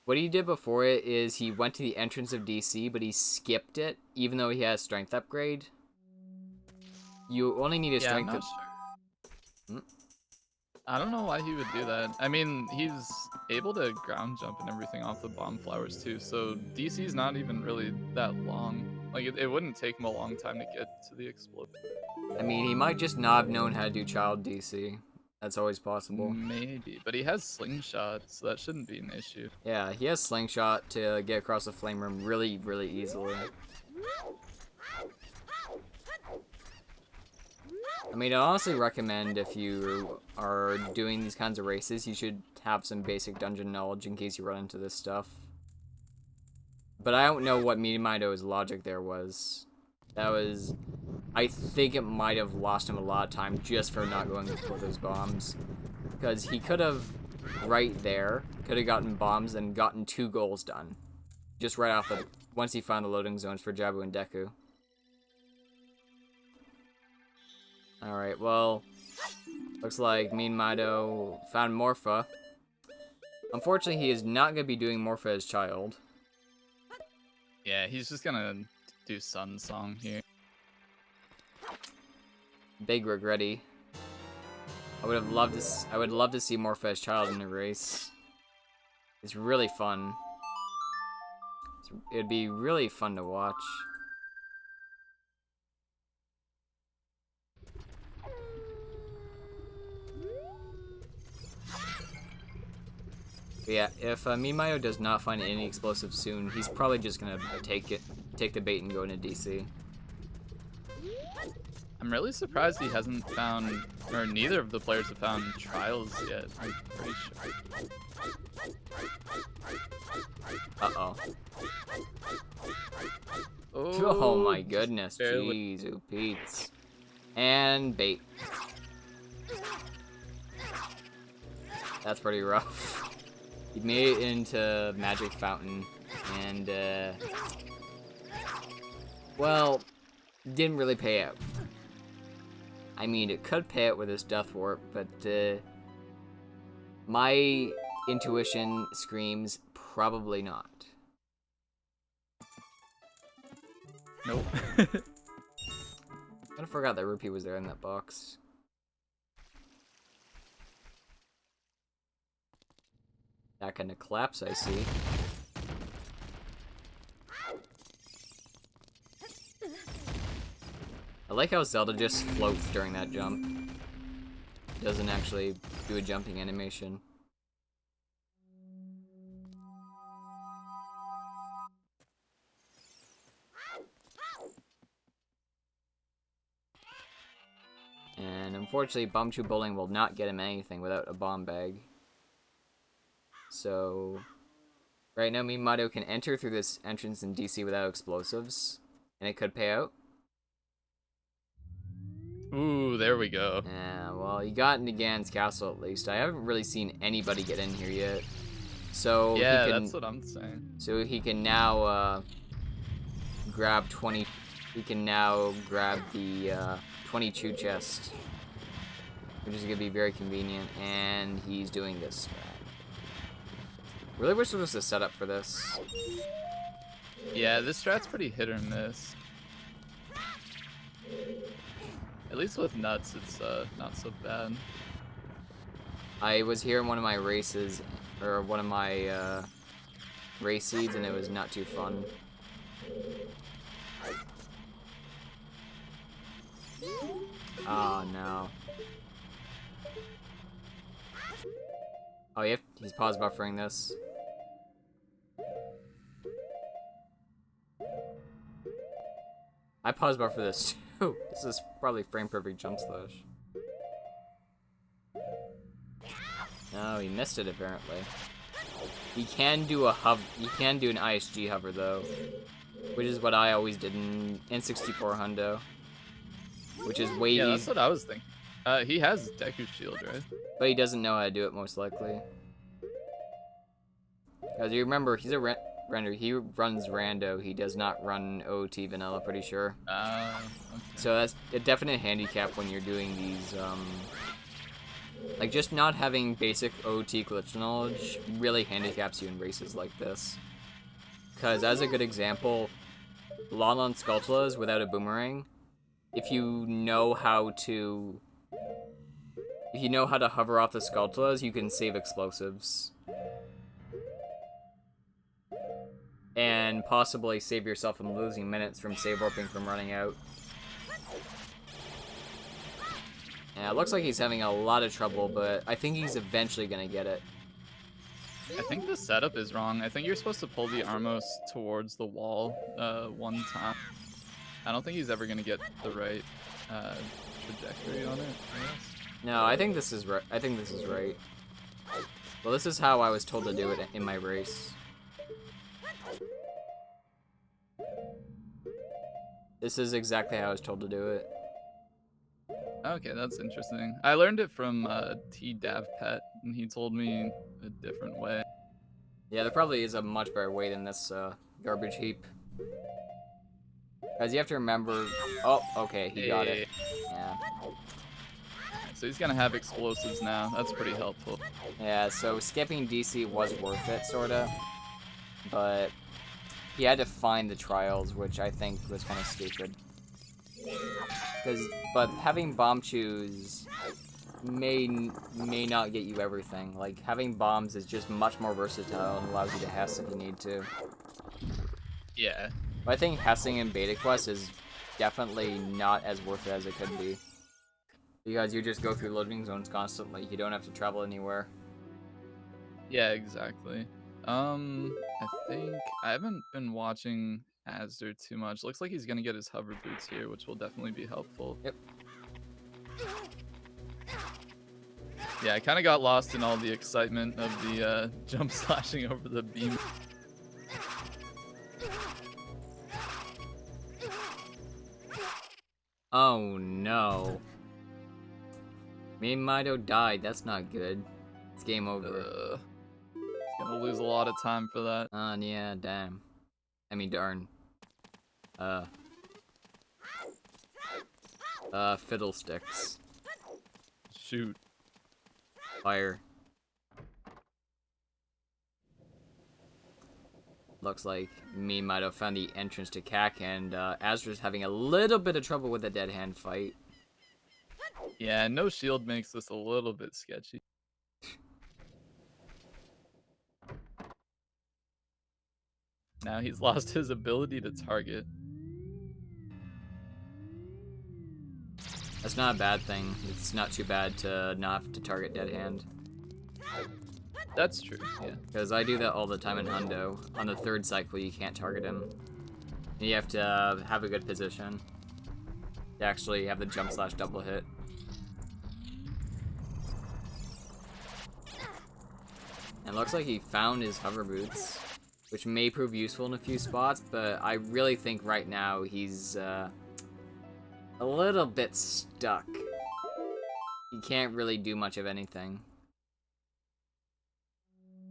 what he did before it is he went to the entrance of DC, but he skipped it, even though he has strength upgrade. You only need a strength I'm not sure. I don't know why he would do that. I mean, he's able to ground jump and everything off the bomb flowers too, so DC's not even really that long. Like, it wouldn't take him a long time to get to the explosion. I mean, he might just not have known how to do child DC. That's always possible. Maybe, but he has slingshot, so that shouldn't be an issue. Yeah, he has slingshot to get across the flame room really, really easily. I mean, I honestly recommend if you are doing these kinds of races, you should have some basic dungeon knowledge in case you run into this stuff. But I don't know what meanmido's logic there was. That was... I think it might have lost him a lot of time just for not going for those bombs. Because he could have, right there, could have gotten bombs and gotten 2 goals done. Just right off the... once he found the loading zones for Jabu and Deku. Alright, well, looks like meanmido found Morpha. Unfortunately, he is not going to be doing Morpha as child. Yeah, he's just gonna do Sun Song here. Big regretty. I would love to see Morpha as child in a race. It's really fun. It'd be really fun to watch. But yeah, if meanmido does not find any explosives soon, he's probably just gonna take the bait and go into DC. I'm really surprised he hasn't found, or neither of the players have found trials yet. I'm pretty sure. Uh-oh. Oh my goodness, barely. jeez, Pete's. And bait. That's pretty rough. He made it into Magic Fountain, and, well, didn't really pay out. I mean, it could pay out with his Death Warp, but, my intuition screams probably not. Nope. I forgot that Rupee was there in that box. That kind of collapse, I see. I like how Zelda just floats during that jump. Doesn't actually do a jumping animation. And unfortunately, Bombchu Bowling will not get him anything without a bomb bag. So, right now, meanmido can enter through this entrance in DC without explosives, and it could pay out. Ooh, there we go. Yeah, well, he got into Ganon's castle at least. I haven't really seen anybody get in here yet. So yeah, he can, that's what I'm saying. So he can now grab 20. He can now grab the 20 chew chest, which is gonna be very convenient. And he's doing this strat. Really wish there was a setup for this. Yeah, this strat's pretty hit or miss. At least with nuts, it's not so bad. I was here in one of my races, or one of my race seeds, and it was not too fun. Oh no. Oh, yeah, he's pause buffering this. I pause buffer this too. This is probably frame perfect jump slash. No, he missed it apparently. He can do a he can do an ISG hover though, which is what I always did in N64 Hundo, which is way Yeah, that's easy. what I was thinking. He has Deku Shield, right? But he doesn't know how to do it most likely. As you remember, he's a render. He runs rando. He does not run OoT vanilla. Pretty sure. Okay. So that's a definite handicap when you're doing these. Like just not having basic OoT glitch knowledge really handicaps you in races like this. Because as a good example, Lon Skulltulas without a boomerang, if you know how to hover off the Skulltulas, you can save explosives. And possibly save yourself from losing minutes from save warping from running out. Yeah, it looks like he's having a lot of trouble, but I think he's eventually gonna get it. I think the setup is wrong. I think you're supposed to pull the Armos towards the wall one time. I don't think he's ever gonna get the right trajectory on it, I guess. No, I think this is right. I think this is right. Well, this is how I was told to do it in my race. This is exactly how I was told to do it. Okay, that's interesting. I learned it from T-Dav Pet, and he told me a different way. Yeah, there probably is a much better way than this garbage heap. Because you have to remember... Oh, okay, he got it. Yeah. So he's gonna have explosives now. That's pretty helpful. Yeah, so skipping DC was worth it, sorta. But he had to find the trials, which I think was kind of stupid. But having bomb choose may not get you everything. Like, having bombs is just much more versatile and allows you to Hess if you need to. Yeah. But I think Hessing in Beta Quest is definitely not as worth it as it could be. Because you just go through loading zones constantly. You don't have to travel anywhere. Yeah, exactly. I think I haven't been watching azder too much. Looks like he's gonna get his hover boots here, which will definitely be helpful. Yep. Yeah, I kind of got lost in all the excitement of the jump slashing over the beam. Oh no. meanmido died. That's not good. It's game over. He's gonna lose a lot of time for that. Yeah, damn. I mean, darn. Fiddlesticks. Shoot. Fire. Looks like me might have found the entrance to CAC, and Azra's having a little bit of trouble with the dead hand fight. Yeah, no shield makes this a little bit sketchy. Now he's lost his ability to target. That's not a bad thing. It's not too bad to not have to target dead hand. That's true, yeah. Because I do that all the time in Hundo. On the third cycle, you can't target him. And you have to have a good position to actually have the jump slash double hit. And it looks like he found his hover boots, which may prove useful in a few spots, but I really think right now he's a little bit stuck. He can't really do much of anything.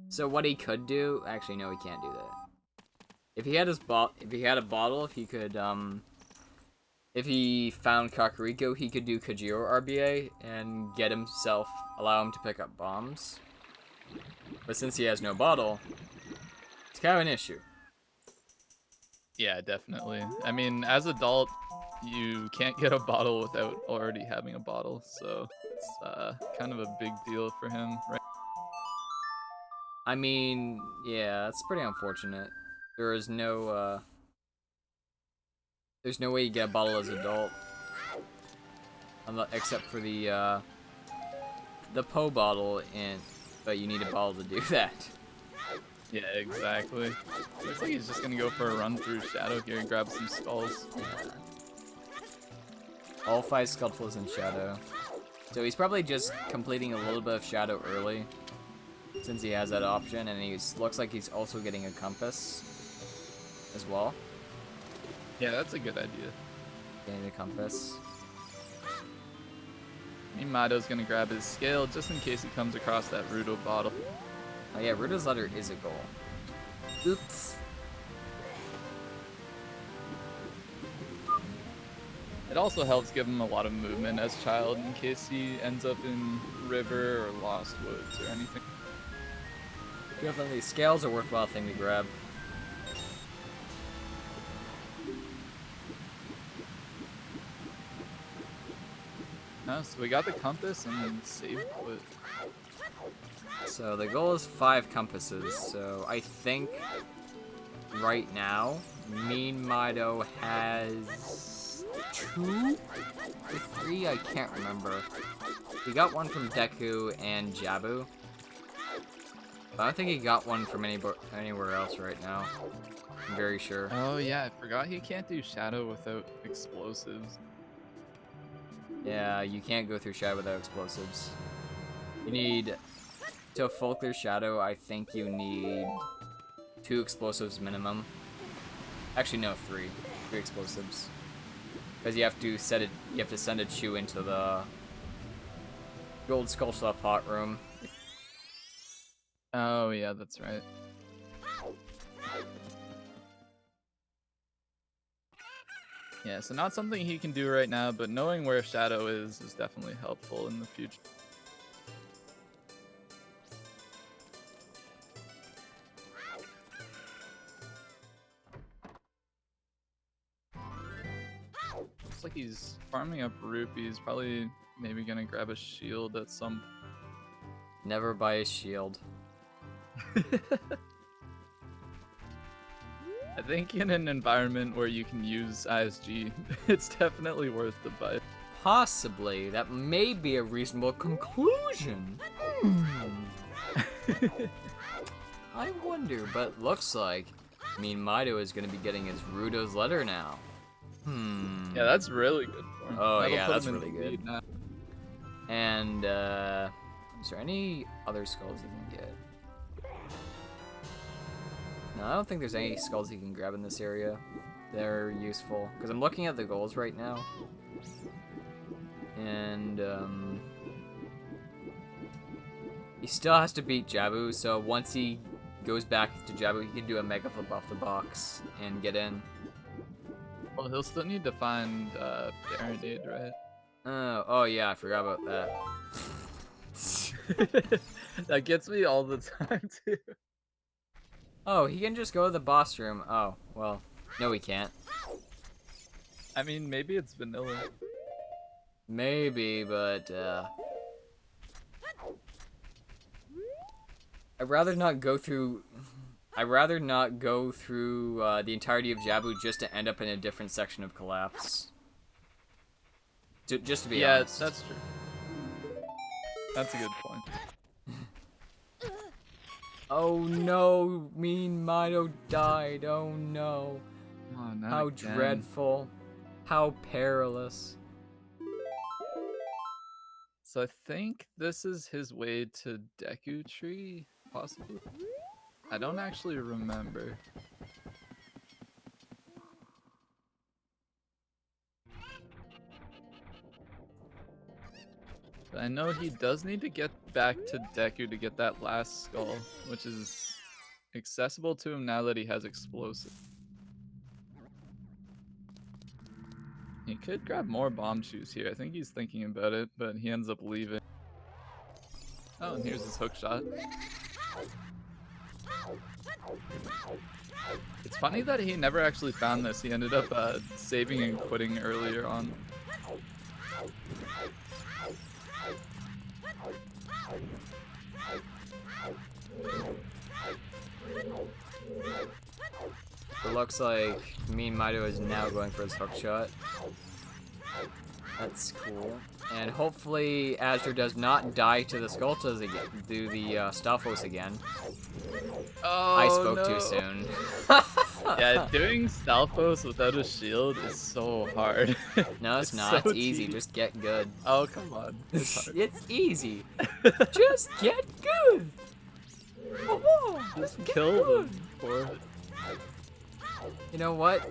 So what he could do, actually no, he can't do that. If he had his a bottle, if he could if he found Kakariko, he could do Kajiro RBA and get himself, allow him to pick up bombs. But since he has no bottle, it's kind of an issue. Yeah, definitely. I mean, as adult, you can't get a bottle without already having a bottle, so it's kind of a big deal for him, right? I mean, yeah, it's pretty unfortunate. There is no, there's no way you get a bottle as an adult. Except for the, the Po bottle in, but you need a bottle to do that. Yeah, exactly. Looks like he's just gonna go for a run through Shadow here and grab some skulls. Yeah. All 5 Skullfuls in Shadow. So he's probably just completing a little bit of Shadow early, since he has that option, and he looks like he's also getting a compass as well. Yeah, that's a good idea. Getting the compass. meanmido's gonna grab his scale just in case he comes across that Rudo bottle. Oh yeah, Rudo's letter is a goal. Oops. It also helps give him a lot of movement as child in case he ends up in river or lost woods or anything. Definitely, scales are a worthwhile thing to grab. So we got the compass and saved wood. So the goal is 5 compasses, so I think right now, meanmido has 2 or 3, I can't remember. He got one from Deku and Jabu. But I don't think he got one from anywhere else right now. I'm very sure. Oh yeah, I forgot he can't do Shadow without explosives. Yeah, you can't go through Shadow without explosives. You need... To full clear Shadow, I think you need 2 explosives minimum. Actually, no, 3. 3 explosives. Because you have to set it. You have to send a Chew into the gold skullshot pot room. Oh yeah, that's right. Yeah, so not something he can do right now, but knowing where Shadow is definitely helpful in the future. Looks like he's farming up rupees, probably maybe gonna grab a shield at some. Never buy a shield. I think in an environment where you can use ISG, it's definitely worth the buy. Possibly. That may be a reasonable conclusion. I wonder, but looks like meanmido is going to be getting his Rudo's letter now. Yeah, that's really good for him. Oh, That'll yeah, put that's him in really the good. lead now. And, is there any other skulls he can get? No, I don't think there's any skulls he can grab in this area. They're useful. Because I'm looking at the goals right now. And, he still has to beat Jabu, so once he goes back to Jabu, he can do a Mega Flip off the box and get in. Well, he'll still need to find Baronade, right? Oh yeah, I forgot about that. That gets me all the time, too. Oh, he can just go to the boss room. Oh, well, no he can't. I mean, maybe it's vanilla. Maybe, but, I'd rather not go through the entirety of Jabu just to end up in a different section of Collapse. Just to be honest. Yeah, that's true. That's a good point. Oh no, meanmido died. Oh no. Oh, not How again. dreadful. How perilous. So I think this is his way to Deku Tree, possibly? I don't actually remember. But I know he does need to get back to Deku to get that last skull, which is accessible to him now that he has explosive. He could grab more bomb shoes here. I think he's thinking about it, but he ends up leaving. Oh, and here's his hook shot. It's funny that he never actually found this. He ended up saving and quitting earlier on. It looks like meanmido is now going for his hook shot. That's cool. And hopefully Azder does not die to the Skulltulas again, do the Stalfos again. Oh, I spoke no. too soon. Yeah, doing Stalfos without a shield is so hard. No, it's not. So It's easy. tedious. Just get good. Oh, come on. It's hard. It's easy. Just get good. Just kill them. Poor. You know what?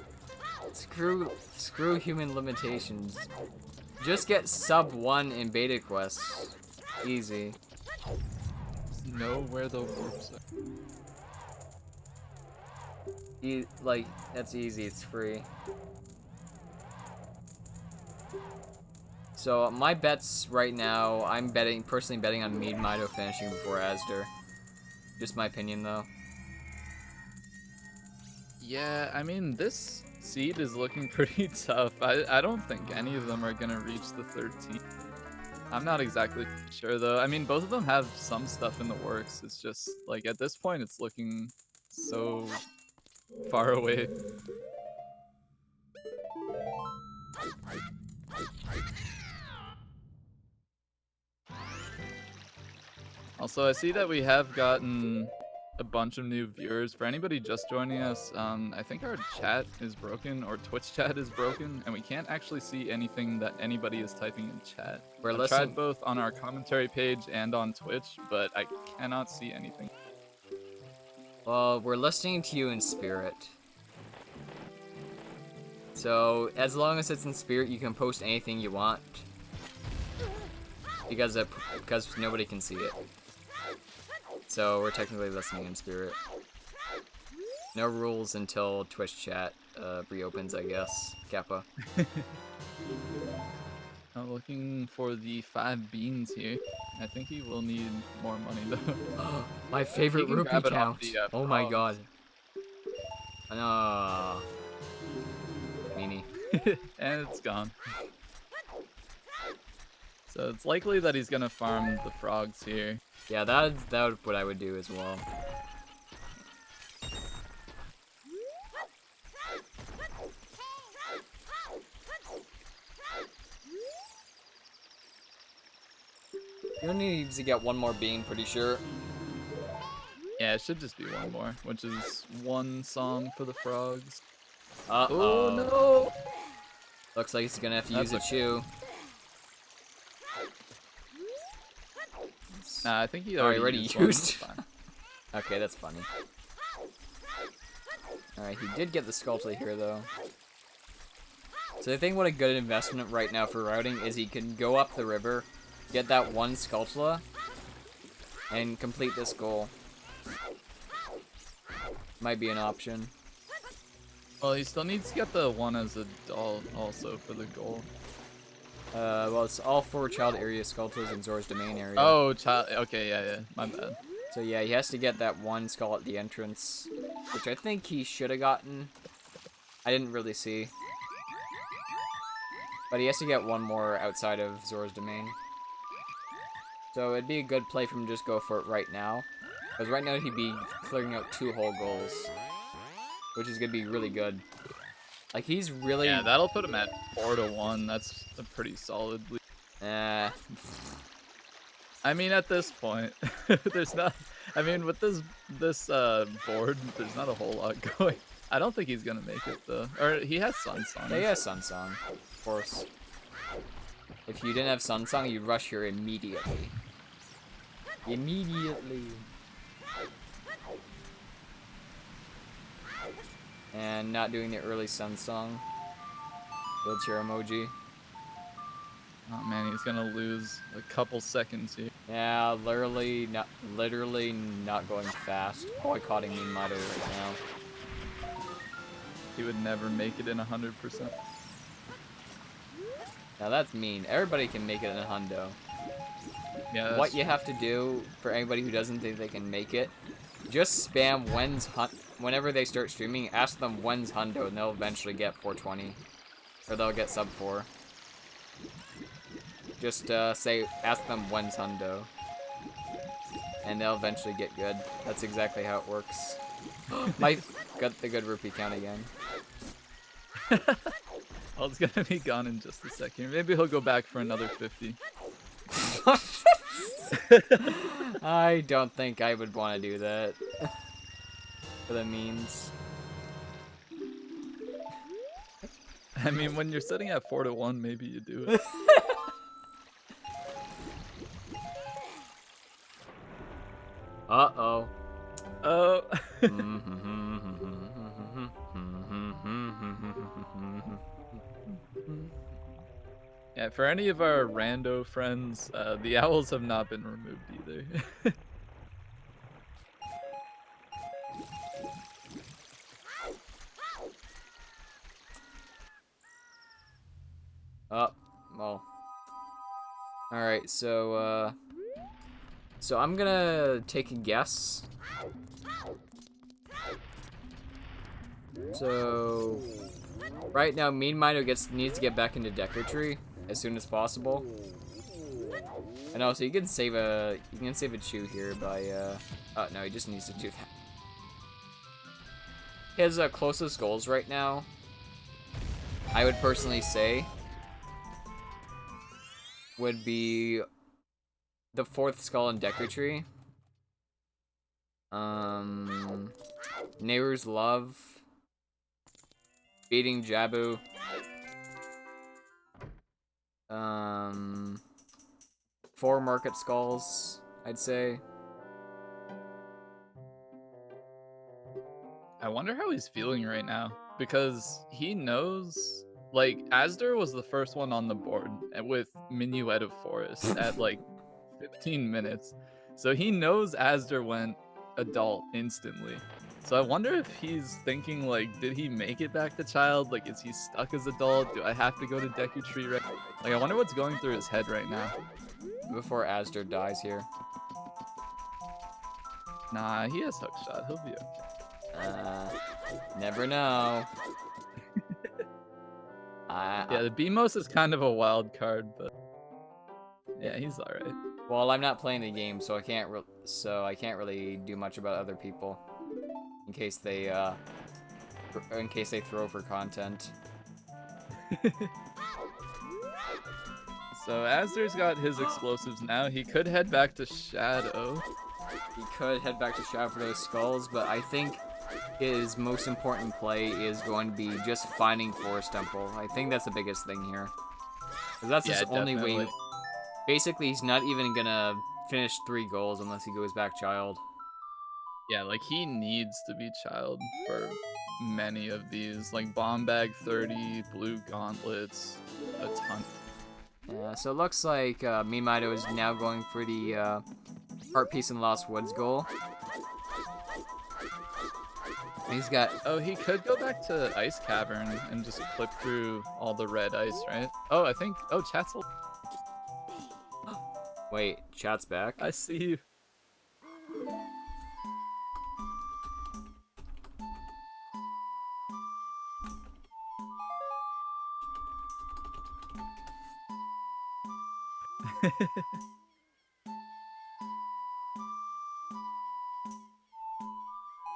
Screw human limitations. Just get sub 1 in Beta Quest. Easy. Just know where the warps are. Like, that's easy. It's free. So my bets right now, I'm personally betting on meanmido finishing before azder. Just my opinion though. Yeah, I mean, this seed is looking pretty tough. I don't think any of them are gonna reach the 13. I'm not exactly sure though. I mean, both of them have some stuff in the works. It's just like at this point, it's looking so far away. Also, I see that we have gotten a bunch of new viewers. For anybody just joining us, I think our chat is broken, or Twitch chat is broken, and we can't actually see anything that anybody is typing in chat. I've tried both on our commentary page and on Twitch, but I cannot see anything. Well, we're listening to you in spirit. So, as long as it's in spirit, you can post anything you want. Because nobody can see it. So, we're technically listening in spirit. No rules until Twitch chat reopens, I guess. Kappa. I'm looking for the 5 beans here. I think he will need more money though. My favorite rupee count. Oh my god. Frogs. No. Meanie. And it's gone. So it's likely that he's gonna farm the frogs here. Yeah, that's what I would do as well. You only need to get one more bean, pretty sure. Yeah, it should just be one more, which is one song for the frogs. Uh-oh. Oh no! Looks like he's gonna have to use a chew. Nah, I think he already used. One. Okay, that's funny. Alright, he did get the Skulltula here, though. So I think what a good investment right now for routing is he can go up the river, get that one Skulltula, and complete this goal. Might be an option. Well, he still needs to get the one as a doll also for the goal. Well, it's all 4 child area Skulltulas in Zora's domain area. Oh, child. Okay, yeah, my bad. So yeah, he has to get that one skull at the entrance, which I think he should have gotten. I didn't really see. But he has to get one more outside of Zora's domain. So it'd be a good play for him to just go for it right now. Because right now he'd be clearing out 2 whole goals. Which is going to be really good. Like, he's really... Yeah, that'll put him at 4-1. That's a pretty solid lead. I mean, at this point, there's not... I mean, with this board, there's not a whole lot going. I don't think he's gonna make it, though. Or, he has Sun Song. Yeah, he has Sun Song. Of course. If you didn't have Sun Song, you'd rush here immediately. Immediately. And not doing the early Sun Song. Wheelchair emoji. Oh man, he's gonna lose a couple seconds here. Yeah, literally not going fast. Boycotting meanmido right now. He would never make it in 100%. Now that's mean. Everybody can make it in a hundo. Yeah. What you have to do for anybody who doesn't think they can make it, just spam whenever they start streaming, ask them when's hundo and they'll eventually get 420. Or they'll get sub 4. Just ask them when's hundo. And they'll eventually get good. That's exactly how it works. Got the good rupee count again. Well, it's gonna be gone in just a second. Maybe he'll go back for another 50. I don't think I would want to do that. For the means. I mean, when you're sitting at 4-1, maybe you do it. Uh-oh. Oh. Yeah, for any of our rando friends, the owls have not been removed either. Oh, well. Alright, so I'm gonna take a guess. So, right now, meanmido needs to get back into Decker Tree as soon as possible. And also, you can save a chew here by oh no, he just needs to do that. His closest goals right now, I would personally say, would be the 4th skull in Decker Tree. Neighbor's Love. Beating Jabu. 4 Market Skulls, I'd say. I wonder how he's feeling right now, because he knows, like, azder was the first one on the board with Minuet of Forest at like 15 minutes. So he knows azder went adult instantly. So I wonder if he's thinking, like, did he make it back to child? Like, is he stuck as adult? Do I have to go to Deku Tree right? Like, I wonder what's going through his head right now. Before azder dies here. Nah, he has hookshot. He'll be okay. Never know. Yeah, the BMOS is kind of a wild card, but yeah, he's all right. Well, I'm not playing the game, so I can't really do much about other people in case they throw for content. So azder's got his explosives now. He could head back to Shadow. He could head back to Shadow for those skulls, but I think his most important play is going to be just finding Forest Temple. I think that's the biggest thing here. Because that's his only way. Basically, he's not even gonna finish 3 goals unless he goes back child. Yeah, like, he needs to be child for many of these. Like, Bomb Bag 30, Blue Gauntlets, a ton. Yeah, so it looks like meanmido is now going for the Heart Piece in Lost Woods goal. He's got... Oh, he could go back to Ice Cavern and just clip through all the red ice, right? Oh, I think... Oh, chat's... Wait, chat's back? I see you.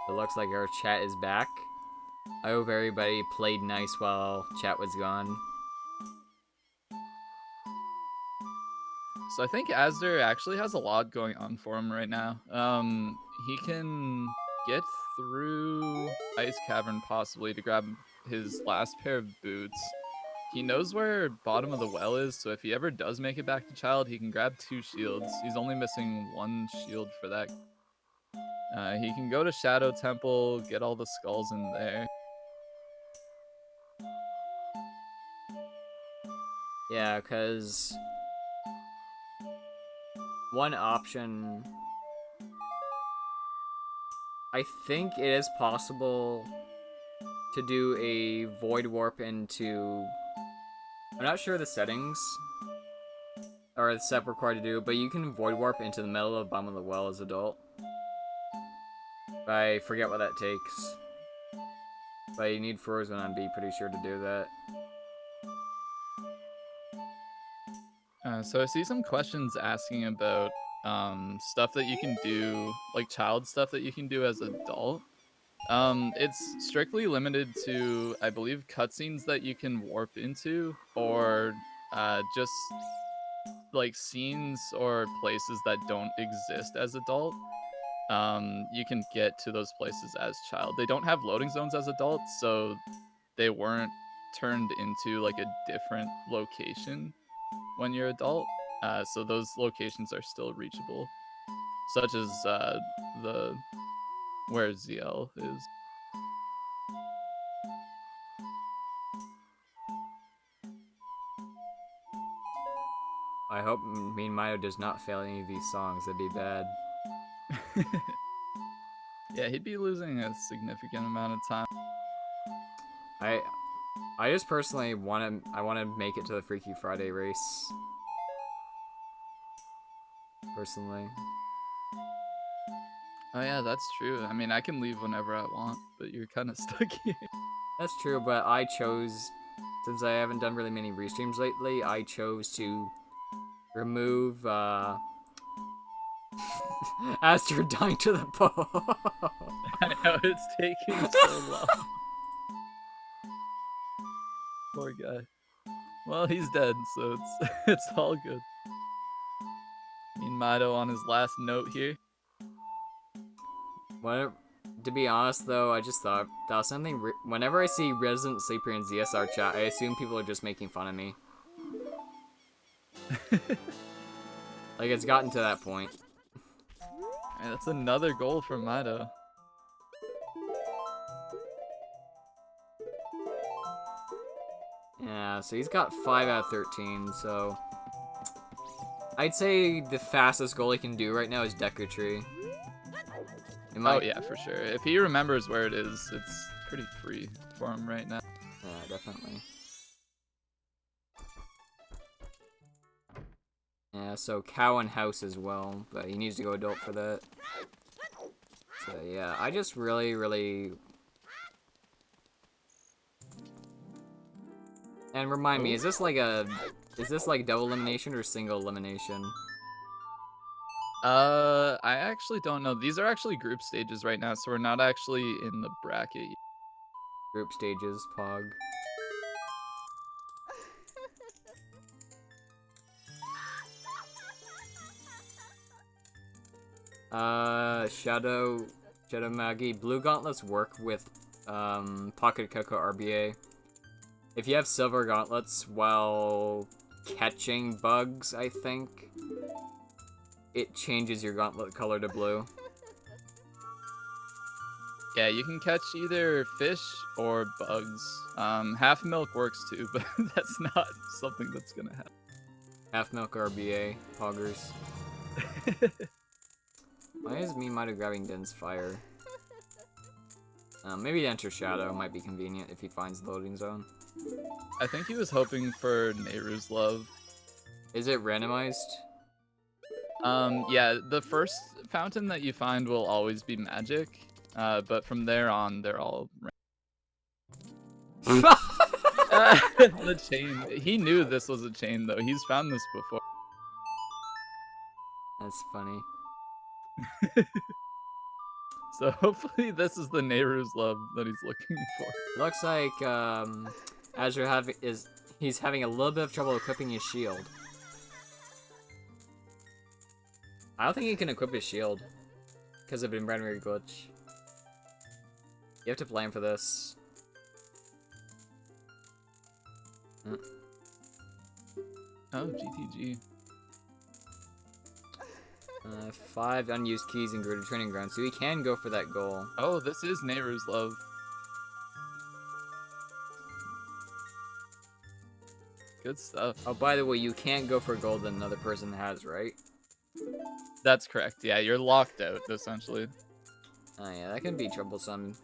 It looks like our chat is back. I hope everybody played nice while chat was gone. So I think azder actually has a lot going on for him right now. He can get through Ice Cavern possibly to grab his last pair of boots. He knows where bottom of the well is, so if he ever does make it back to child, he can grab 2 shields. He's only missing 1 shield for that. He can go to Shadow Temple, get all the skulls in there. Yeah, because one option... I think it is possible to do a Void Warp into... I'm not sure the settings or the step required to do, but you can Void Warp into the middle of bottom of the well as adult. I forget what that takes. But you need Frozen on B, pretty sure to do that. So I see some questions asking about stuff that you can do, like child stuff that you can do as adult. It's strictly limited to, I believe, cutscenes that you can warp into, or just like scenes or places that don't exist as adult. You can get to those places as child. They don't have loading zones as adults, so they weren't turned into like a different location when you're adult. So those locations are still reachable, such as the where ZL is. I hope meanmido does not fail any of these songs. That'd be bad. Yeah, he'd be losing a significant amount of time. I just personally want to make it to the Freaky Friday race. Personally. Oh yeah, that's true. I mean, I can leave whenever I want, but you're kind of stuck here. That's true, but I chose, since I haven't done really many restreams lately, I chose to remove azder dying to the pole. I know it's taking so long. Poor guy. Well, he's dead, so it's it's all good. meanmido on his last note here. To be honest, though, I just thought that was something. Whenever I see Resident Sleeper in ZSR chat, I assume people are just making fun of me. Like, it's gotten to that point. Alright, that's another goal for Mido. Yeah, so he's got 5 out of 13, so... I'd say the fastest goal he can do right now is Deku Tree. Oh yeah, for sure. If he remembers where it is, it's pretty free for him right now. Yeah, definitely. Yeah, so cow and house as well, but he needs to go adult for that. So yeah, I just really... And remind me, is this like double elimination or single elimination? I actually don't know. These are actually group stages right now, so we're not actually in the bracket yet. Group stages, Pog. Shadow Maggie. Blue gauntlets work with Pocket Coco RBA. If you have silver gauntlets while catching bugs, I think it changes your gauntlet color to blue. Yeah, you can catch either fish or bugs. Half milk works too, but that's not something that's gonna happen. Half milk RBA, poggers. Why is meanmido grabbing Den's fire? Maybe to enter Shadow might be convenient if he finds the loading zone. I think he was hoping for Nehru's love. Is it randomized? Yeah, the first fountain that you find will always be magic, but from there on, they're all the chain. He knew this was a chain, though. He's found this before. That's funny. So hopefully this is the Nehru's love that he's looking for. Looks like azder he's having a little bit of trouble equipping his shield. I don't think he can equip his shield because of an binary glitch. You have to play him for this. Oh, GTG. 5 unused keys in Greater Training Ground, so he can go for that goal. Oh, this is Nehru's love. Good stuff. Oh, by the way, you can't go for gold that another person has, right? That's correct. Yeah, you're locked out, essentially. Oh yeah, that can be troublesome.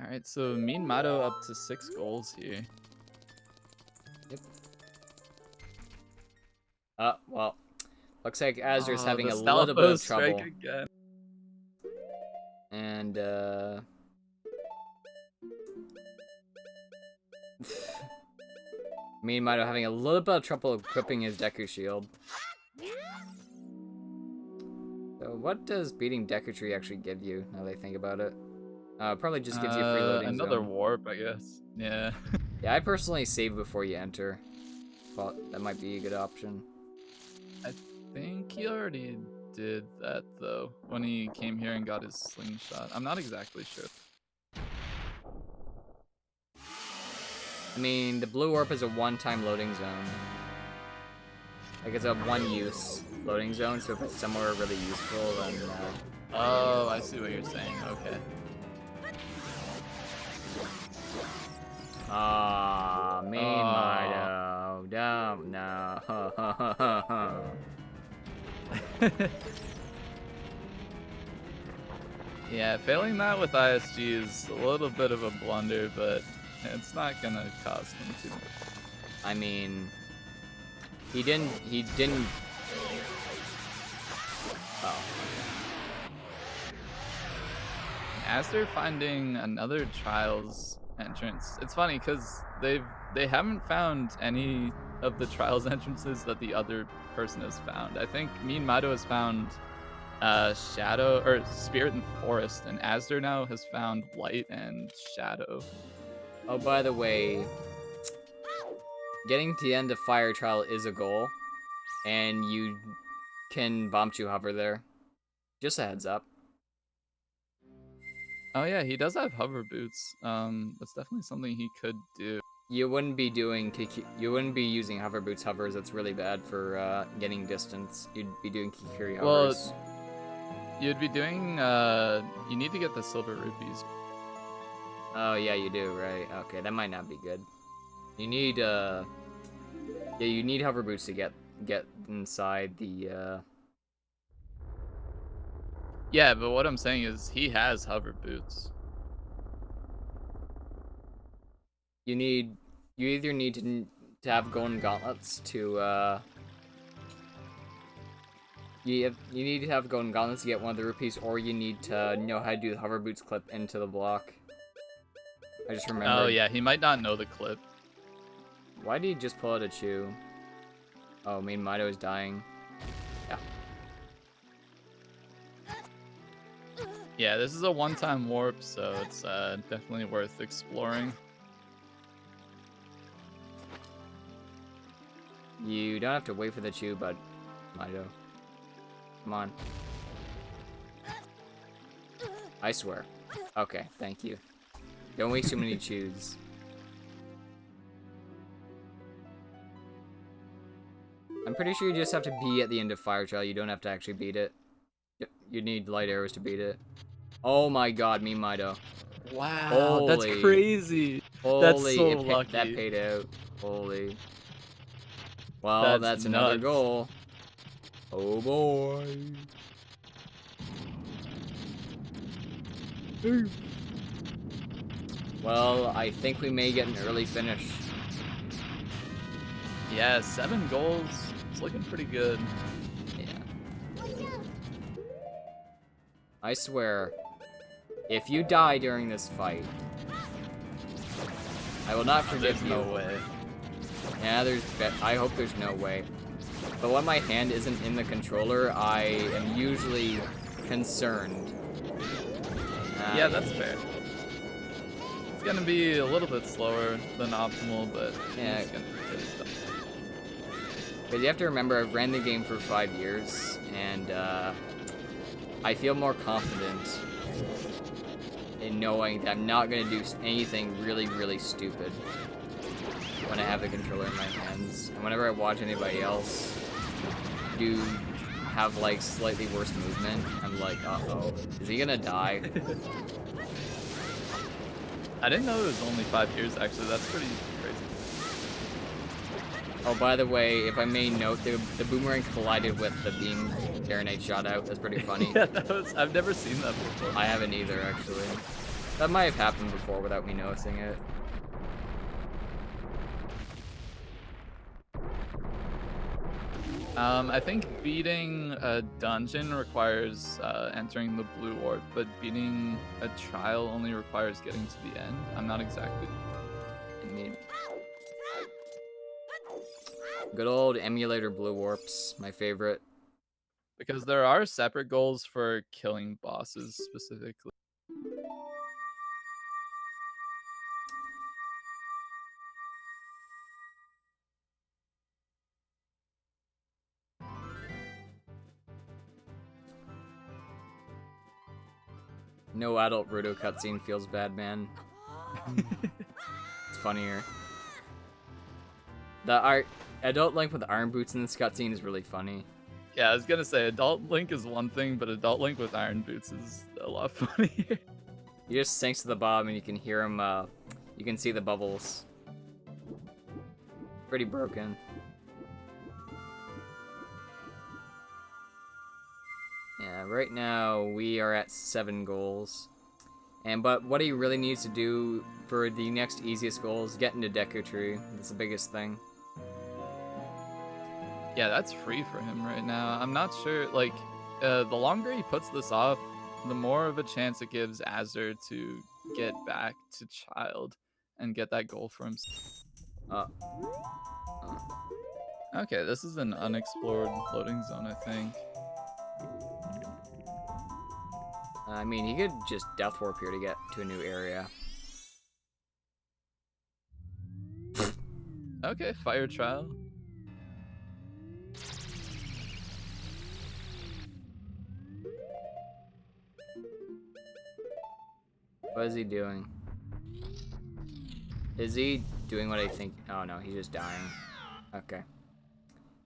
Alright, so meanmido up to 6 goals here. Yep. Well, looks like azder's having a little bit of trouble. Again. And, meanmido having a little bit of trouble equipping his Deku shield. What does beating Deku Tree actually give you, now that I think about it? Probably just gives you a free loading another zone. warp, I guess. Yeah. Yeah, I personally save before you enter. Well, that might be a good option. I think he already did that, though, when he came here and got his slingshot. I'm not exactly sure. I mean, the blue warp is a one-time loading zone. Like, it's a one-use loading zone, so if it's somewhere really useful, then... Oh, I see what you're saying. Okay. Aw, meanmido. Don't know. Yeah, failing that with ISG is a little bit of a blunder, but it's not gonna cost him too much. I mean, he didn't. Oh. As they're finding another Trials entrance, it's funny because they haven't found any of the Trials entrances that the other person has found. I think meanmido has found Shadow or Spirit and Forest, and Azder now has found Light and Shadow. Oh, by the way, getting to the end of Fire Trial is a goal, and you can Bombchu hover there. Just a heads up. Oh yeah, he does have hover boots. That's definitely something he could do. You wouldn't be using hover boots hovers. That's really bad for getting distance. You'd be doing Kikiri hovers. Well, you'd be doing. You need to get the silver rupees. Oh yeah, you do, right? Okay, that might not be good. You need yeah, you need hover boots to get inside the. Yeah, but what I'm saying is he has hover boots. You either need to have golden gauntlets to you need to have golden gauntlets to get one of the rupees, or you need to know how to do the hover boots clip into the block. I just remembered. Oh yeah, he might not know the clip. Why did he just pull out a chew? Oh, meanmido is dying. Yeah. Yeah, this is a one-time warp, so it's definitely worth exploring. You don't have to wait for the chew, but Mido. Come on. I swear. Okay, thank you. Don't waste too many chews. I'm pretty sure you just have to be at the end of Fire Trial. You don't have to actually beat it. You need light arrows to beat it. Oh my god, meanmido. Wow, Holy. that's crazy. Holy, That's so lucky. That paid out. Holy. Well, that's another goal. Oh boy. Well, I think we may get an early finish. Yeah, 7 goals. It's looking pretty good. Yeah. I swear, if you die during this fight, I will not forgive you. There's no way. Yeah, I hope there's no way. But when my hand isn't in the controller, I am usually concerned. Yeah, that's fair. It's gonna be a little bit slower than optimal, but yeah, it's gonna be good. But you have to remember, I've ran the game for 5 years, and I feel more confident in knowing that I'm not gonna do anything really, really stupid when I have the controller in my hands. And whenever I watch anybody else do have like slightly worse movement, I'm like, uh-oh, is he gonna die? I didn't know it was only 5 years, actually. That's pretty crazy. Oh, by the way, if I may note, the boomerang collided with the beam Knight shot out. That's pretty funny. Yeah, I've never seen that before. I haven't either, actually. That might have happened before without me noticing it. I think beating a dungeon requires entering the blue orb, but beating a trial only requires getting to the end. I'm not exactly. Good old emulator blue warps, my favorite. Because there are separate goals for killing bosses specifically. No adult Rudo cutscene feels bad, man. It's funnier. The adult Link with iron boots in this cutscene is really funny. Yeah, I was gonna say adult Link is one thing, but adult Link with iron boots is a lot funnier. He just sinks to the bottom and you can hear him, you can see the bubbles. Pretty broken. Yeah, right now we are at 7 goals. But what he really needs to do for the next easiest goal is get into Deku Tree. That's the biggest thing. Yeah, that's free for him right now. I'm not sure, like, the longer he puts this off, the more of a chance it gives Azder to get back to Child and get that goal for himself. Okay, this is an unexplored loading zone, I think. I mean, he could just Death Warp here to get to a new area. Okay, Fire Trial. What is he doing? Is he doing what I think? Oh no, he's just dying. Okay.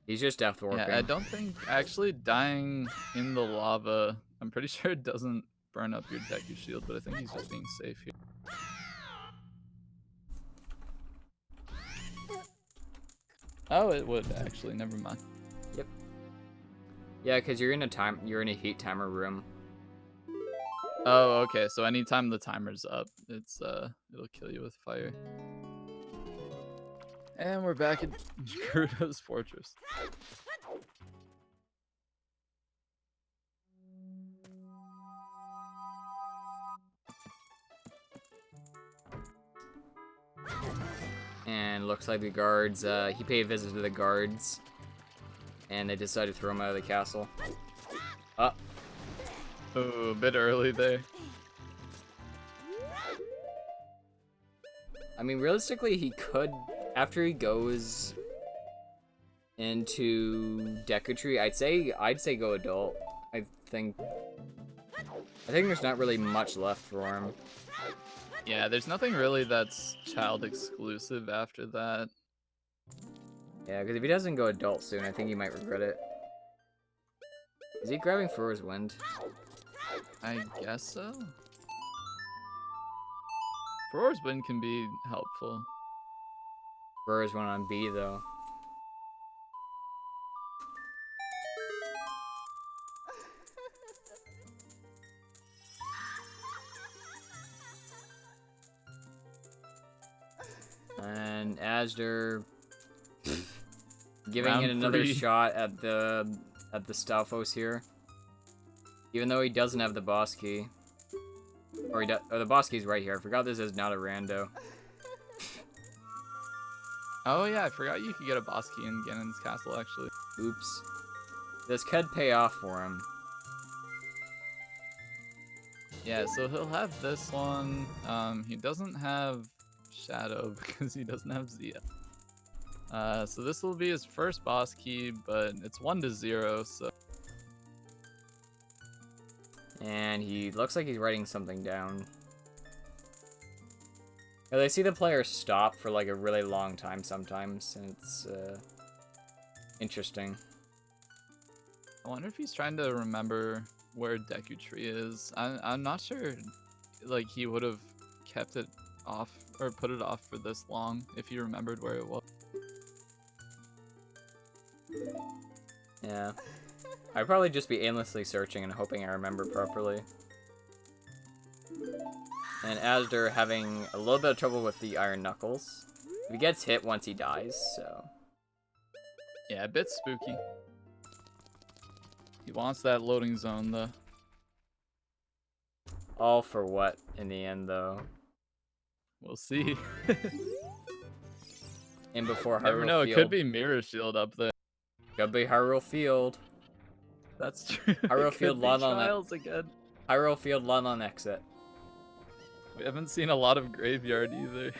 He's just Death Warping. Yeah, I don't think actually dying in the lava, I'm pretty sure it doesn't burn up your Deku shield, but I think he's just being safe here. Oh, it would actually, never mind. Yep. Yeah, because you're in a heat timer room. Oh, okay. So anytime the timer's up, it's it'll kill you with fire. And we're back in Gerudo's fortress. And looks like the guards, he paid a visit to the guards. And they decided to throw him out of the castle. Oh. Oh, a bit early there. I mean, realistically, he could, after he goes into Deku Tree, I'd say go adult. I think there's not really much left for him. Yeah, there's nothing really that's child exclusive after that. Yeah, because if he doesn't go adult soon, I think he might regret it. Is he grabbing Furor's Wind? I guess so. Furor's Wind can be helpful. Furor's Wind on B, though. And Azder giving Round it another 3. shot at the Stalfos here. Even though he doesn't have the boss key. Or the boss key's right here. I forgot this is not a rando. Oh yeah, I forgot you could get a boss key in Ganon's castle actually. Oops. This could pay off for him. Yeah, so he'll have this one. He doesn't have Shadow because he doesn't have Zia. So this will be his first boss key, but it's 1-0, so. And he looks like he's writing something down. I see the player stop for like a really long time sometimes, and it's interesting. I wonder if he's trying to remember where Deku Tree is. I'm not sure, like, he would have kept it off or put it off for this long if he remembered where it was. Yeah. I'd probably just be aimlessly searching and hoping I remember properly. And Azder having a little bit of trouble with the Iron Knuckles. He gets hit once he dies, so. Yeah, a bit spooky. He wants that loading zone, though. All for what in the end, though? We'll see. And before Hyrule Never know, Field. it could be Mirror Shield up there. Could be Hyrule Field. That's true. Hyrule Field Lon on trials again. Hyrule Field Lon on exit. We haven't seen a lot of graveyard either.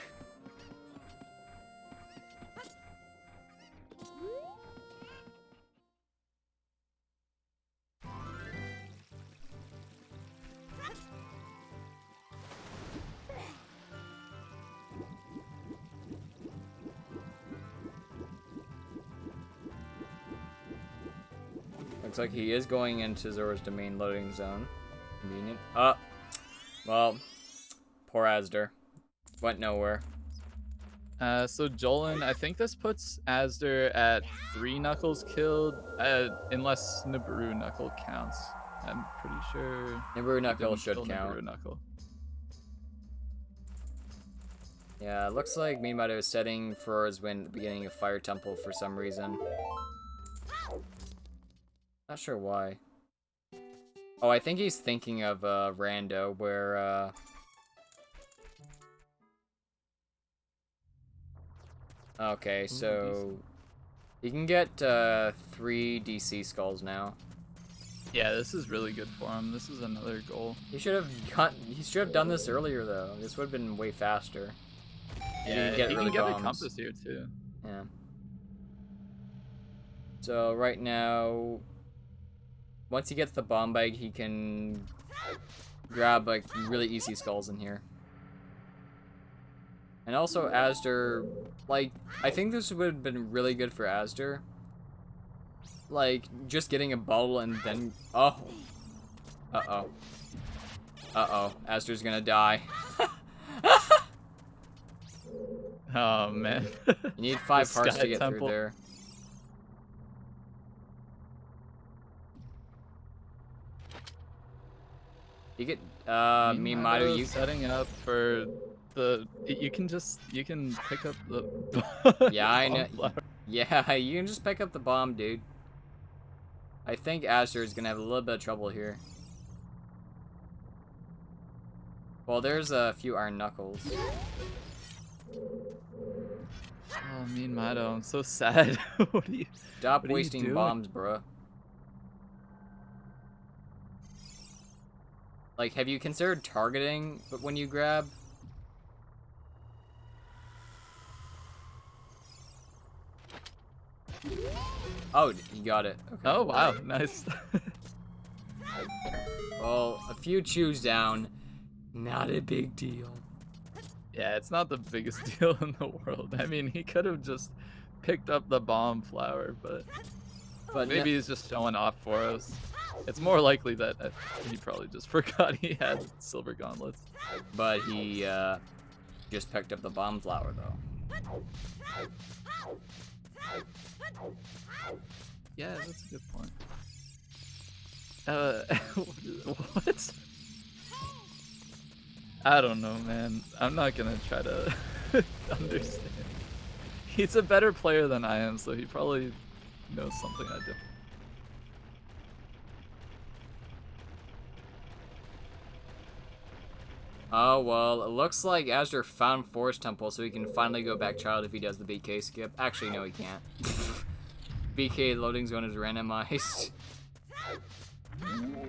Looks like he is going into Zora's Domain loading zone. Convenient. Well, poor Azder. Went nowhere. So Jolin, I think this puts Azder at 3 Knuckles killed, unless Nibiru Knuckle counts. I'm pretty sure. Nibiru Knuckle should kill count. Nibiru Knuckle. Yeah, it looks like meanmido is setting for his win at the beginning of Fire Temple for some reason. Not sure why. Oh, I think he's thinking of Rando, where okay, so you can get 3 DC skulls now. Yeah, this is really good for him. This is another goal. He should have done this earlier though. This would have been way faster. Yeah, he can get a compass here too. Yeah. So right now, once he gets the bomb bag, he can grab like really easy skulls in here. And also Azder, like, I think this would have been really good for Azder. Like, just getting a bubble and then, oh. Uh-oh. Uh-oh, Azder's gonna die. Oh, man. You need 5 hearts Sky to get Temple. through there. You get, meanmido, you setting up for the, you can pick up the yeah, I know. flower. Yeah, you can just pick up the bomb, dude. I think Azder is gonna have a little bit of trouble here. Well, there's a few Iron Knuckles. Oh, meanmido, I'm so sad. What are you? Stop what are you wasting doing? bombs, bruh. Like, have you considered targeting when you grab? Oh, you got it. Okay. Oh wow, nice. Well, a few chews down, not a big deal. Yeah, it's not the biggest deal in the world. I mean, he could have just picked up the bomb flower, but maybe he's just showing off for us. It's more likely that he probably just forgot he had silver gauntlets. But he just picked up the bomb flower, though. Yeah, that's a good point. What? I don't know, man. I'm not gonna try to understand. He's a better player than I am, so he probably knows something I do. Oh, well, it looks like Azder found Forest Temple, so he can finally go back child if he does the BK skip. Actually, no, he can't. BK loading zone is randomized.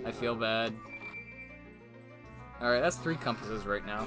I feel bad. Alright, that's 3 compasses right now.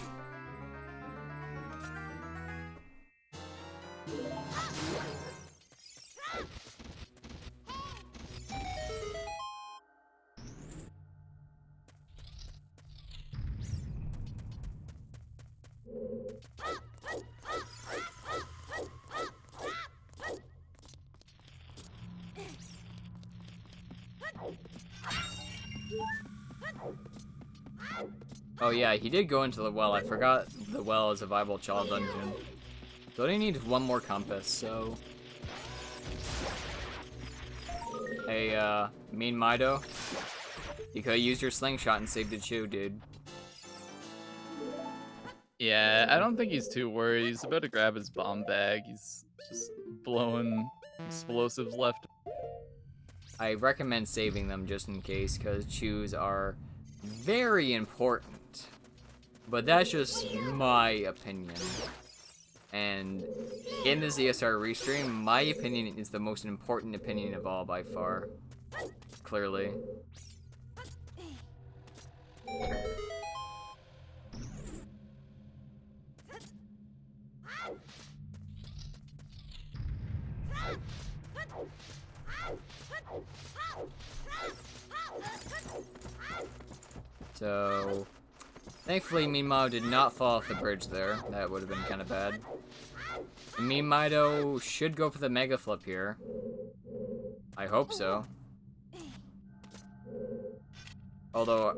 Oh yeah, he did go into the well. I forgot the well is a viable child dungeon. So he needs 1 more compass, so... Hey, meanmido, you could've used your slingshot and saved the chew, dude. Yeah, I don't think he's too worried. He's about to grab his bomb bag. He's just blowing explosives left. I recommend saving them just in case, because chews are very important. But that's just my opinion. And in the ZSR restream, my opinion is the most important opinion of all by far. Clearly. So, thankfully meanmido did not fall off the bridge there. That would have been kind of bad. And meanmido should go for the mega flip here. I hope so. Although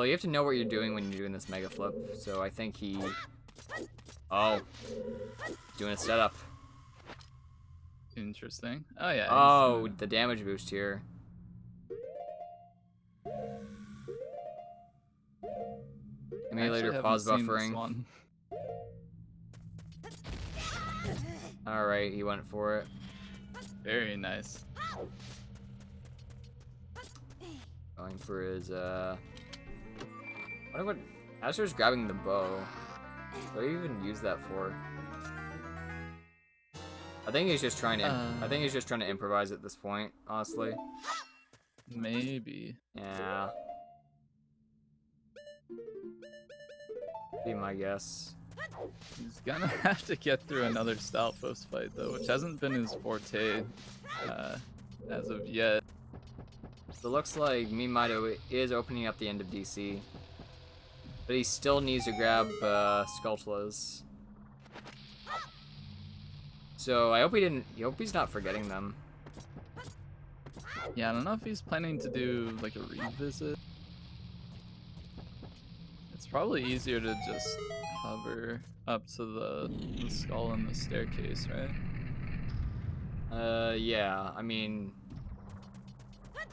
you have to know what you're doing when you're doing this mega flip. So I think he... Oh. Doing a setup. Interesting. Oh, yeah. Oh, the damage boost here. Emulator pause buffering. Alright, he went for it. Very nice. Going for his, I wonder what... Azder's grabbing the bow. What do you even use that for? I think he's just trying to... I think he's just trying to improvise at this point, honestly. Maybe. Yeah. Be my guess. He's gonna have to get through another Stalfos fight, though, which hasn't been his forte as of yet. So it looks like meanmido is opening up the end of DC. But he still needs to grab Skulltulas. So I hope he's not forgetting them. Yeah, I don't know if he's planning to do like a revisit. It's probably easier to just hover up to the skull and the staircase, right? Yeah, I mean...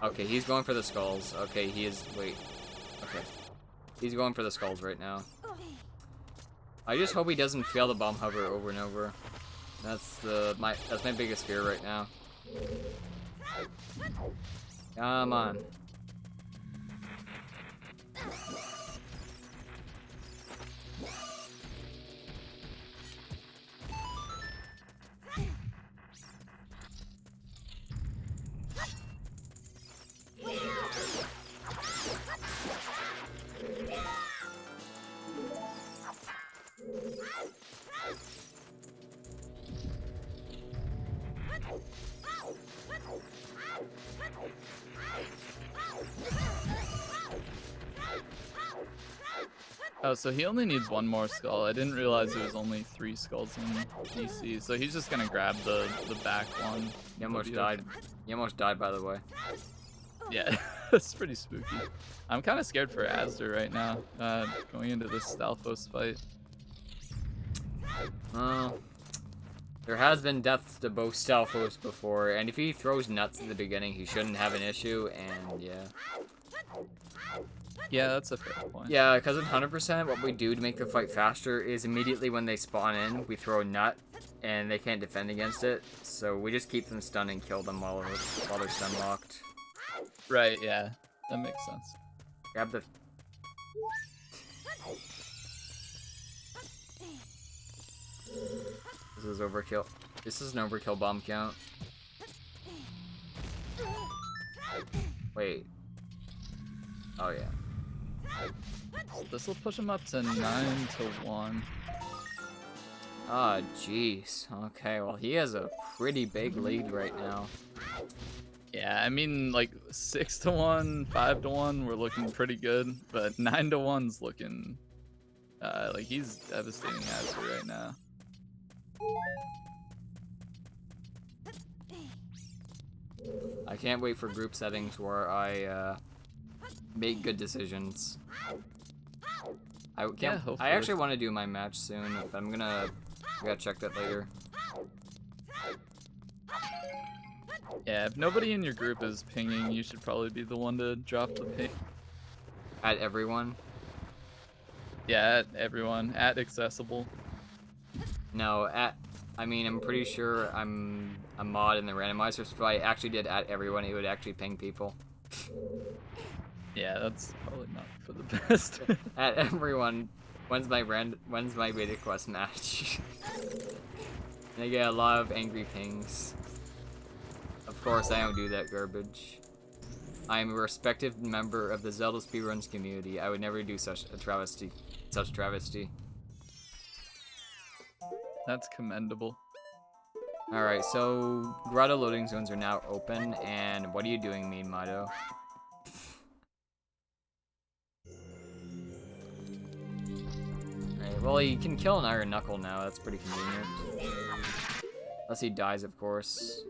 Okay, he's going for the skulls. Okay, he is... Wait. Okay. He's going for the skulls right now. I just hope he doesn't fail the bomb hover over and over. That's my biggest fear right now. Come on. Oh, so he only needs one more skull. I didn't realize it was only 3 skulls in DC, so he's just gonna grab the back one. He almost died. He almost died, by the way. Yeah, that's pretty spooky. I'm kind of scared for Azder right now, going into this Stalfos fight. There has been deaths to both Stalfos before, and if he throws nuts at the beginning, he shouldn't have an issue, and yeah. Yeah, that's a fair point. Yeah, because in 100%, what we do to make the fight faster is immediately when they spawn in, we throw a nut, and they can't defend against it. So we just keep them stunned and kill them while they're stun locked. Right, yeah. That makes sense. Grab the... This is overkill. This is an overkill bomb count. Wait. Oh, yeah. This will push him up to 9-1. Ah, jeez. Okay, well, he has a pretty big lead right now. Yeah, I mean, like 6-1, 5-1, we're looking pretty good, but 9-1's looking like he's devastating Azder right now. I can't wait for group settings where I make good decisions. I actually want to do my match soon, but I gotta check that later. Yeah, if nobody in your group is pinging, you should probably be the one to drop the ping. At everyone? Yeah, at everyone. At accessible. No, I'm pretty sure I'm a mod in the randomizer, so if I actually did at everyone, it would actually ping people. Yeah, that's probably not for the best. At everyone, when's my Beta Quest match? And I get a lot of angry pings. Of course, I don't do that garbage. I am a respected member of the Zelda speedruns community. I would never do such a travesty. Such travesty. That's commendable. Alright, so grotto loading zones are now open, and what are you doing, meanmido? Alright, well, he can kill an iron knuckle now. That's pretty convenient. Unless he dies, of course.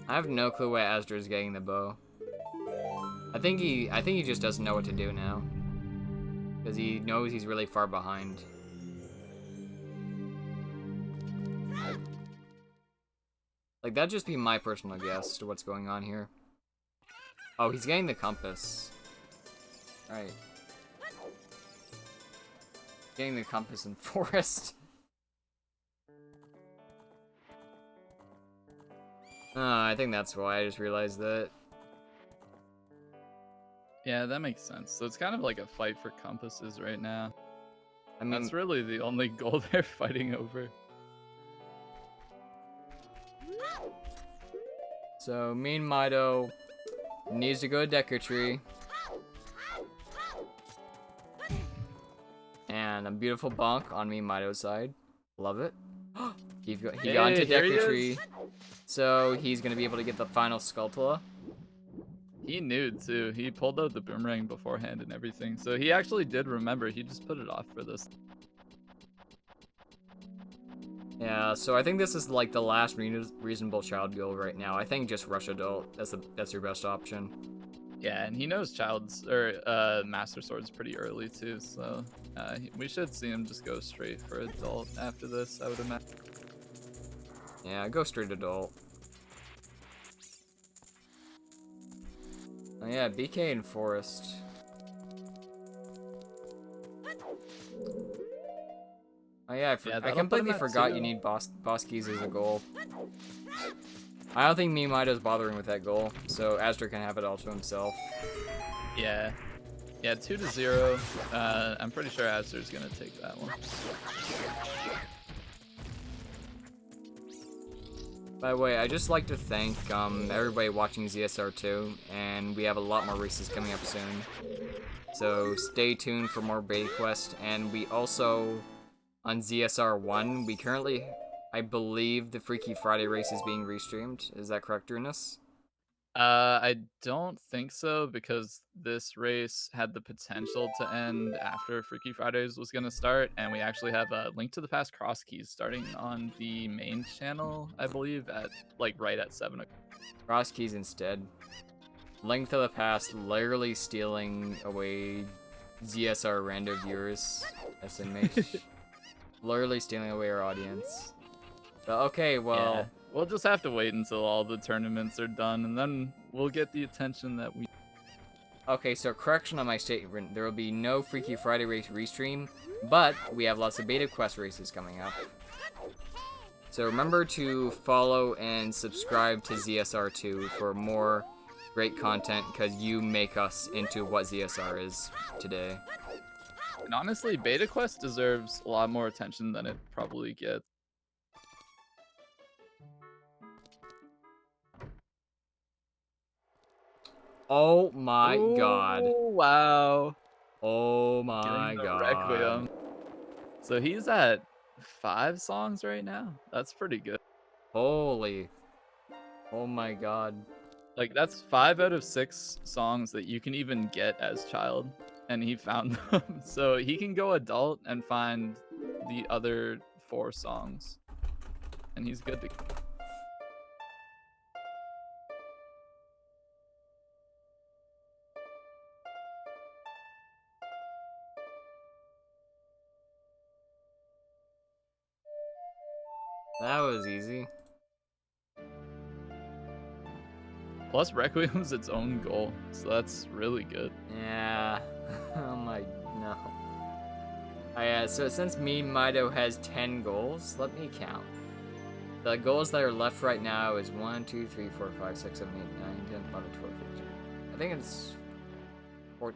I have no clue why azder is getting the bow. I think he just doesn't know what to do now. Because he knows he's really far behind. Like, that'd just be my personal guess to what's going on here. Oh, he's getting the compass. Right. Getting the compass in forest. I think that's why. I just realized that. Yeah, that makes sense. So it's kind of like a fight for compasses right now. I mean, that's really the only goal they're fighting over. So, meanmido needs to go to Decker Tree. And a beautiful bonk on meanmido's side. Love it. he got into Decker Tree. So he's gonna be able to get the final Skulltula. He knew too. He pulled out the boomerang beforehand and everything. So he actually did remember. He just put it off for this. Yeah, so I think this is like the last reasonable child goal right now. I think just rush adult. That's your best option. Yeah, and he knows Master Sword's pretty early too. So we should see him just go straight for adult after this, I would imagine. Yeah, go straight adult. Oh yeah, BK in forest. Oh yeah, I completely forgot you need boss keys as a goal. I don't think meanmido's bothering with that goal, so azder can have it all to himself. Yeah. Yeah, 2-0. I'm pretty sure azder's gonna take that one. By the way, I just like to thank everybody watching ZSR2, and we have a lot more races coming up soon. So stay tuned for more Beta Quest, and we also, on ZSR1, we currently, I believe the Freaky Friday race is being restreamed. Is that correct, Runas? I don't think so, because this race had the potential to end after Freaky Fridays was going to start, and we actually have a Link to the Past cross keys starting on the main channel, I believe, at right at 7 o'clock. Cross keys instead. Link to the Past literally stealing away ZSR rando viewers, SMH. Literally stealing away our audience. But okay, well... Yeah. We'll just have to wait until all the tournaments are done, and then we'll get the attention that we... Okay, so correction on my statement. There will be no Freaky Friday race restream, but we have lots of Beta Quest races coming up. So remember to follow and subscribe to ZSR2 for more great content, because you make us into what ZSR is today. And honestly, Beta Quest deserves a lot more attention than it probably gets. Oh my god. Wow. Oh my god. Requiem. So he's at 5 songs right now. That's pretty good. Holy. Oh my god. That's 5 out of 6 songs that you can even get as child. And he found them. So he can go adult and find the other 4 songs. And he's good to go. That was easy. Plus, Requiem's its own goal, so that's really good. Yeah. Oh my, no. So since meanmido has 10 goals, let me count. The goals that are left right now is 1, 2, 3, 4, 5, 6, 7, 8, 9, 10, 11, 12, 13. I think it's 4.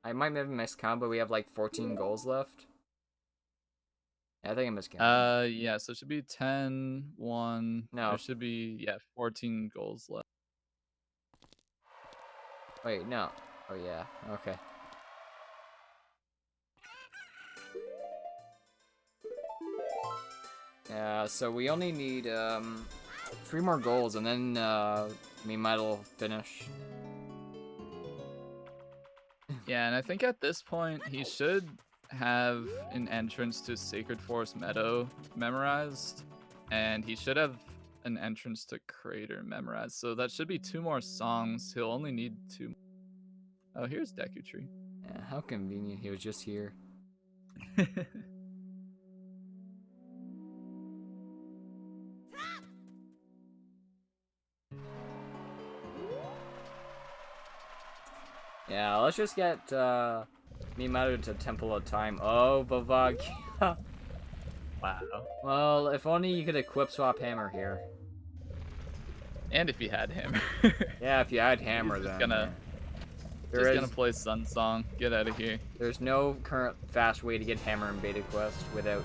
I might have miscounted, but we have like 14 goals left. Yeah, I think I miscounted. Yeah, so it should be 10, 1. No. There should be, 14 goals left. Wait, no. Oh, yeah. Okay. Yeah, so we only need 3 more goals, and then meanmido will finish. Yeah, and I think at this point he should have an entrance to Sacred Forest Meadow memorized, and he should have an entrance to Crater memorized. So that should be 2 more songs. He'll only need 2. Oh, here's Deku Tree. Yeah, how convenient. He was just here. Yeah, let's just get meanmido to Temple of Time. Oh, Bavag. Wow. Well, if only you could equip swap hammer here. And if he had Hammer. Yeah, if you had hammer, He's just then. gonna play Sun Song. Get out of here. There's no current fast way to get hammer in Beta Quest without.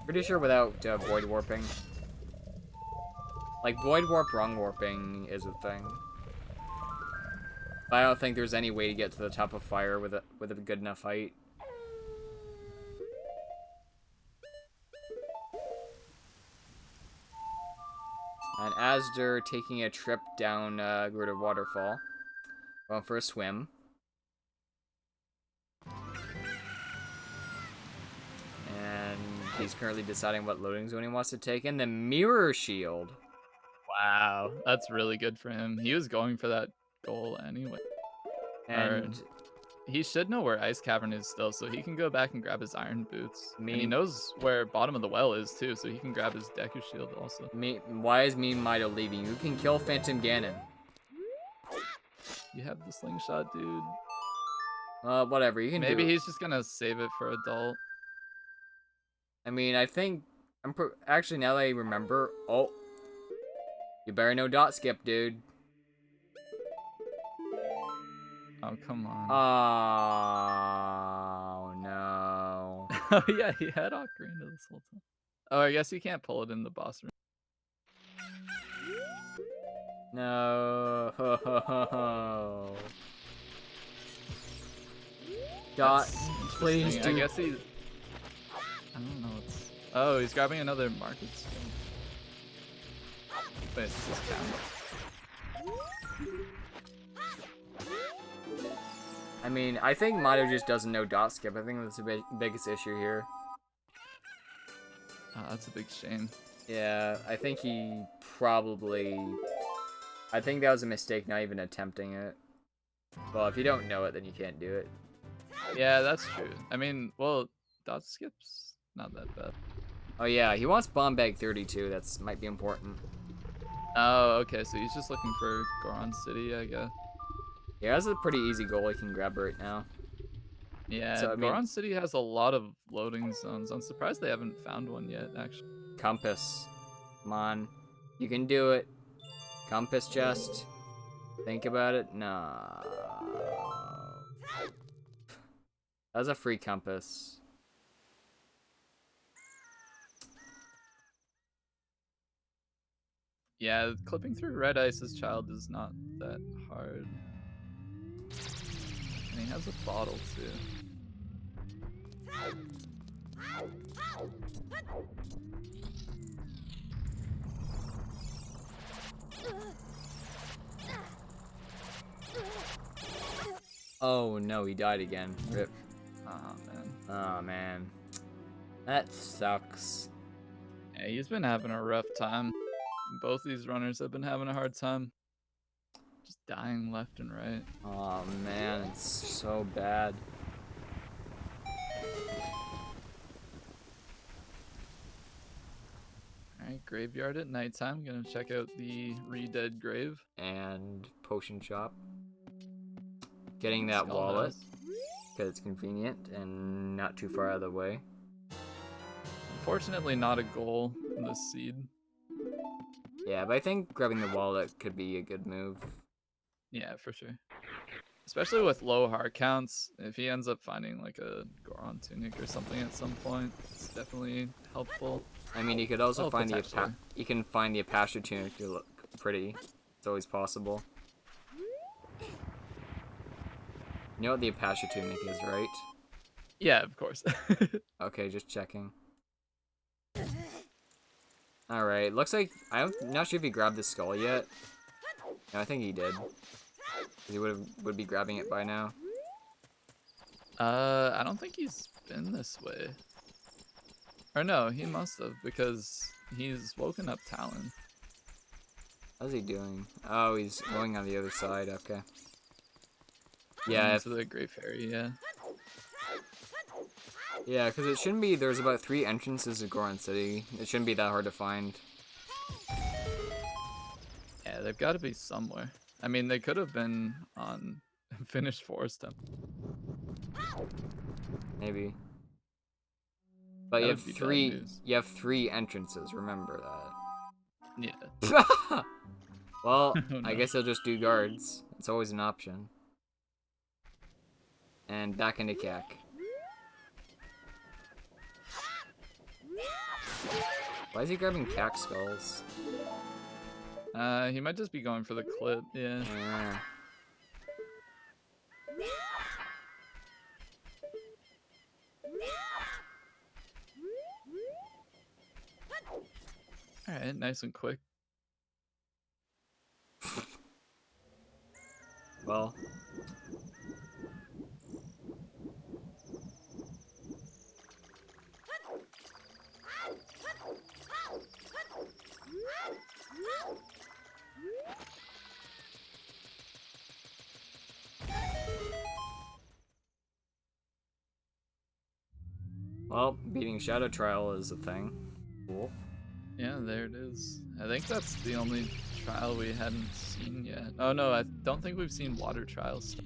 Pretty sure without void warping. Like void warp, wrong warping is a thing. But I don't think there's any way to get to the top of fire with a good enough height. And Azder taking a trip down Gruta Waterfall. Going for a swim. And he's currently deciding what loading zone he wants to take. And the Mirror Shield. Wow, that's really good for him. He was going for that goal anyway. And he should know where Ice Cavern is still, so he can go back and grab his Iron Boots. And he knows where Bottom of the Well is too, so he can grab his Deku Shield also. Why is meanmido leaving? You can kill Phantom Ganon. You have the slingshot, dude. Whatever, you can Maybe he's just gonna save it for Adult. I mean, I think... Actually, now that I remember... Oh. You better know dot skip, dude. Oh, come on. Oh, no. Oh, yeah, he had Ocarina this whole time. Oh, I guess you can't pull it in the boss room. No. Dot, please do. I guess he's... I don't know. Oh, he's grabbing another market skill. Wait, does this count? I mean, I think Mido just doesn't know dot skip. I think that's the biggest issue here. Oh, that's a big shame. Yeah, I think he probably... I think that was a mistake not even attempting it. Well, if you don't know it, then you can't do it. Yeah, that's true. I mean, well, dot skip's not that bad. Oh yeah, he wants Bomb Bag 32. That's might be important. Oh, okay, so he's just looking for Goron City, I guess. Yeah, that's a pretty easy goal he can grab right now. Yeah, so, Goron City has a lot of loading zones. I'm surprised they haven't found one yet, actually. Compass. Come on. You can do it. Compass chest. Think about it. No. That's a free compass. Yeah, clipping through Red Ice's child is not that hard. And he has a bottle too. Oh no, he died again. Rip. Oh man. Oh man. That sucks. Yeah, he's been having a rough time. Both these runners have been having a hard time. Just dying left and right. Oh man, it's so bad. Alright, graveyard at nighttime. Gonna check out the re-dead grave. And potion shop. Getting that wallet. because it's convenient and not too far out of the way. Unfortunately, not a goal in this seed. Yeah, but I think grabbing the wallet could be a good move. Yeah, for sure. Especially with low heart counts, if he ends up finding like a Goron tunic or something at some point, it's definitely helpful. I mean, you could also find potentially. you can find the Apache tunic to look pretty. It's always possible. You know what the Apache tunic is, right? Yeah, of course. Okay, just checking. Alright, looks like... I'm not sure if he grabbed the skull yet. No, I think he did. He would be grabbing it by now. I don't think he's been this way. Or no, he must have, because he's woken up Talon. How's he doing? Oh, he's going on the other side, okay. Yeah, Into the Great Fairy, yeah. Yeah, because it shouldn't be... There's about 3 entrances to Goron City. It shouldn't be that hard to find. Yeah, they've got to be somewhere. I mean, they could have been on Finished Forest Temple. Maybe. But That you would have be bad 3... news. You have 3 entrances, remember that. Yeah. Well, Oh, no. I guess he'll just do guards. It's always an option. And back into Kak. Why is he grabbing Kak skulls? He might just be going for the clip, yeah. Alright, nice and quick. Well. Well, beating Shadow Trial is a thing. Cool. Yeah, there it is. I think that's the only trial we hadn't seen yet. Oh no, I don't think we've seen water trials.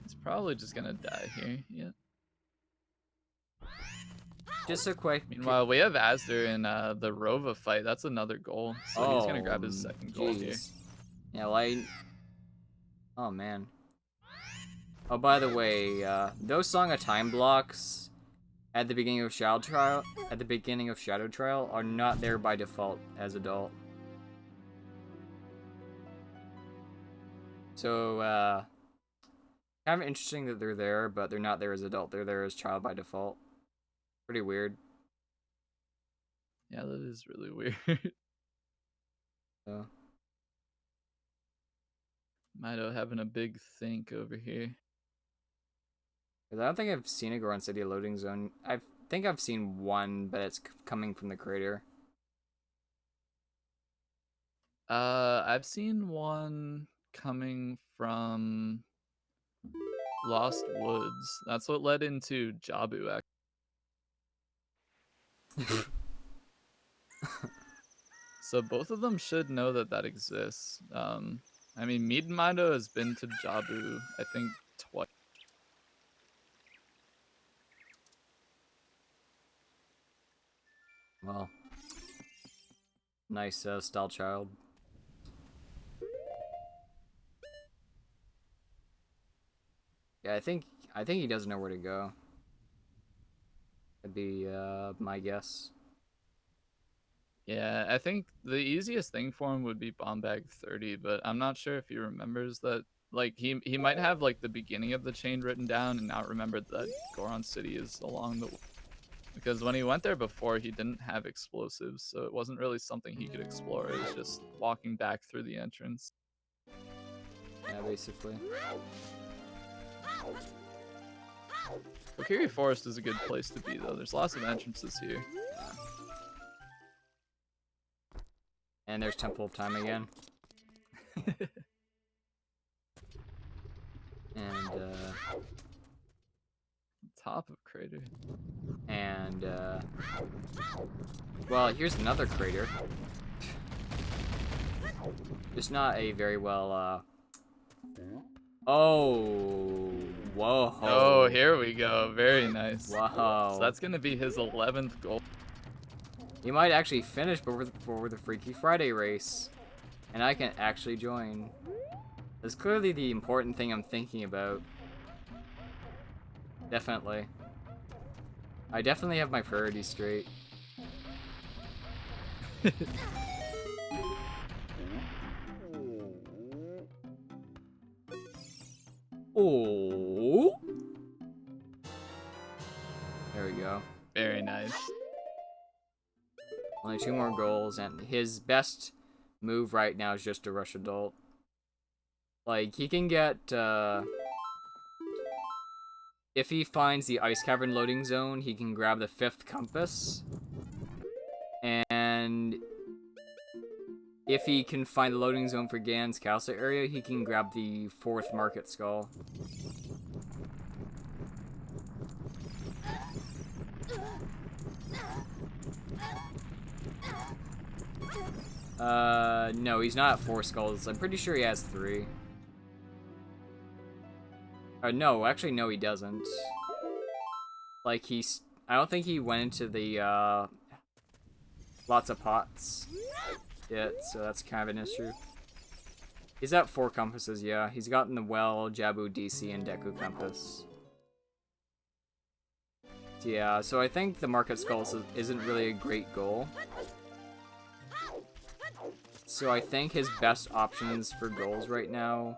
It's probably just gonna die here, yeah. Just a quick... Meanwhile, we have azder in the Rova fight. That's another goal. So he's gonna grab his second goal here. Yeah, like... Oh, man. Oh, by the way, those Song of Time blocks at the beginning of Shadow Trial, are not there by default as adult. So, kind of interesting that they're there, but they're not there as adult. They're there as child by default. Pretty weird. Yeah, that is really weird. So. Mido having a big think over here. Because I don't think I've seen a Goron City loading zone. I think I've seen one, but it's coming from the crater. I've seen one coming from Lost Woods. That's what led into Jabu, actually. So both of them should know that that exists. I mean, meanmido has been to Jabu, I think, twice. Well, nice style child. Yeah, I think he doesn't know where to go. That'd be my guess. Yeah, I think the easiest thing for him would be bomb bag 30, but I'm not sure if he remembers that. Like, he might have like the beginning of the chain written down and not remember that Goron City is along the way. Because when he went there before, he didn't have explosives, so it wasn't really something he could explore. It was just walking back through the entrance. Yeah, basically. Kokiri Forest is a good place to be, though. There's lots of entrances here. Yeah. And there's Temple of Time again. And, Top of crater. And, well, here's another crater. Just not a very well, oh, Whoa. Oh, here we go. Very nice. Wow. So that's gonna be his 11th goal. He might actually finish for the Freaky Friday race. And I can actually join. That's clearly the important thing I'm thinking about. Definitely. I definitely have my priorities straight. Oh. There we go. Very nice. Only 2 more goals, and his best move right now is just to rush adult. Like, he can get, if he finds the ice cavern loading zone, he can grab the 5th compass. And if he can find the loading zone for Gan's castle area, he can grab the 4th market skull. No, he's not at 4 skulls. I'm pretty sure he has 3. No, actually, no, he doesn't. Like, I don't think he went into the, lots of pots yet, so that's kind of an issue. He's at 4 compasses, yeah. He's gotten the Well, Jabu, DC, and Deku compass. Yeah, so I think the Market Skulls isn't really a great goal. So I think his best options for goals right now,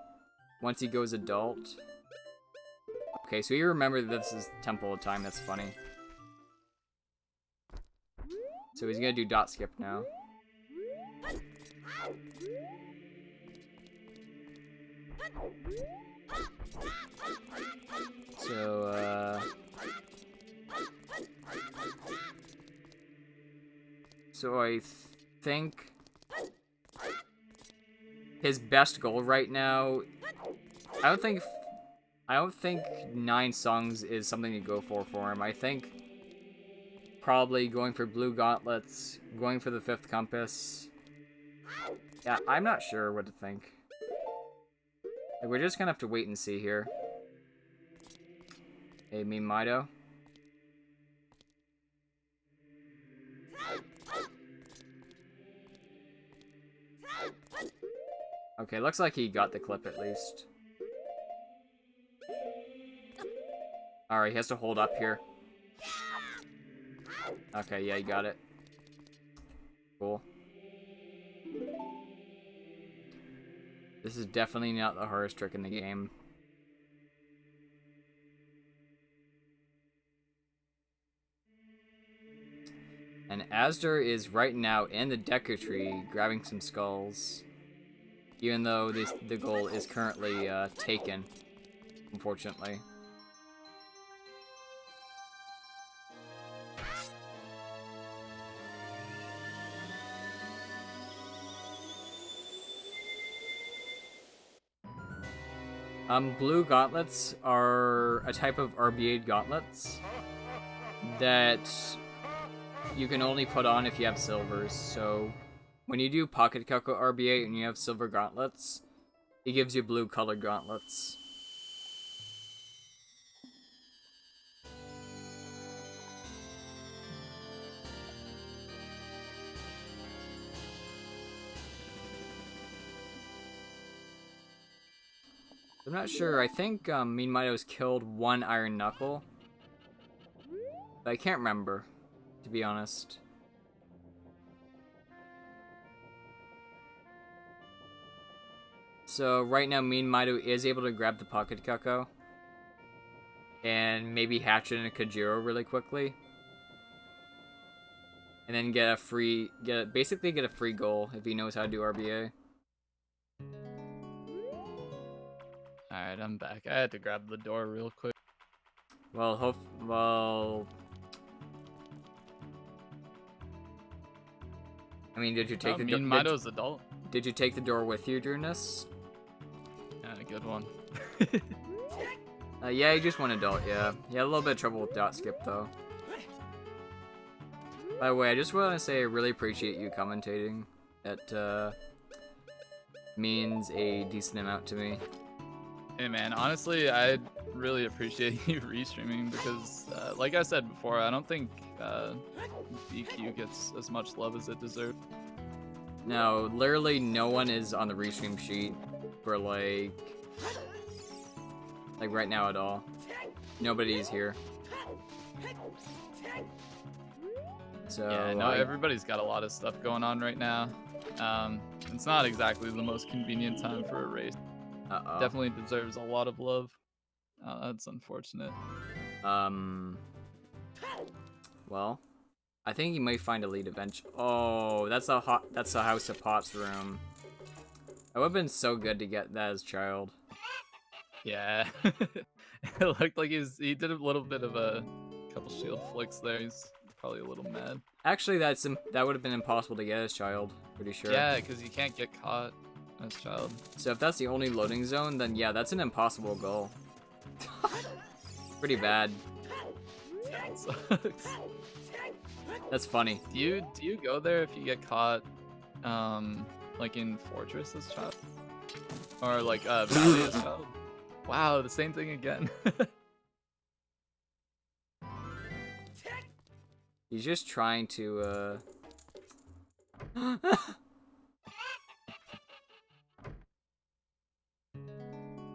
once he goes adult... Okay, so you remember that this is Temple of Time, that's funny. So he's gonna do dot skip now. So I think his best goal right now, I don't think 9 songs is something to go for him. I think probably going for blue gauntlets, going for the 5th compass. Yeah, I'm not sure what to think. Like, we're just gonna have to wait and see here. Hey, meanmido. Okay, looks like he got the clip at least. Alright, he has to hold up here. Okay, yeah, he got it. Cool. This is definitely not the hardest trick in the game. And Azder is right now in the Deku tree, grabbing some skulls. Even though the goal is currently taken, unfortunately. Blue gauntlets are a type of RBA gauntlets that you can only put on if you have silvers. So when you do Pocket Coco RBA and you have silver gauntlets, it gives you blue colored gauntlets. I'm not sure. I think meanmido's killed 1 Iron Knuckle. But I can't remember, to be honest. So right now meanmido is able to grab the Pocket Cucko. And maybe hatch it in a Kajiro really quickly. And then basically get a free goal if he knows how to do RBA. Alright, I'm back. I had to grab the door real quick. Well, I mean, did you take the door? meanmido's adult. Did you take the door with you during this? Yeah, good one. Yeah, you just went adult, yeah. You had a little bit of trouble with dot skip, though. By the way, I just want to say I really appreciate you commentating. That means a decent amount to me. Hey man, honestly, I really appreciate you restreaming because, like I said before, I don't think BQ gets as much love as it deserves. No, literally no one is on the restream sheet for like right now at all. Nobody's here. So Yeah, no, everybody's got a lot of stuff going on right now. It's not exactly the most convenient time for a race. Definitely deserves a lot of love. That's unfortunate. Well, I think you might find a lead eventually. Oh, that's a House of Pots room. It would have been so good to get that as a child. Yeah, it looked like he did a little bit of a couple shield flicks there. He's probably a little mad. Actually, that would have been impossible to get as a child. Pretty sure. Yeah, because you can't get caught as a child. So if that's the only loading zone, then yeah, that's an impossible goal. Pretty bad. Yeah, it sucks. That's funny. Do you go there if you get caught, like in Fortress as child, or like Valley as child? Wow, the same thing again. He's just trying to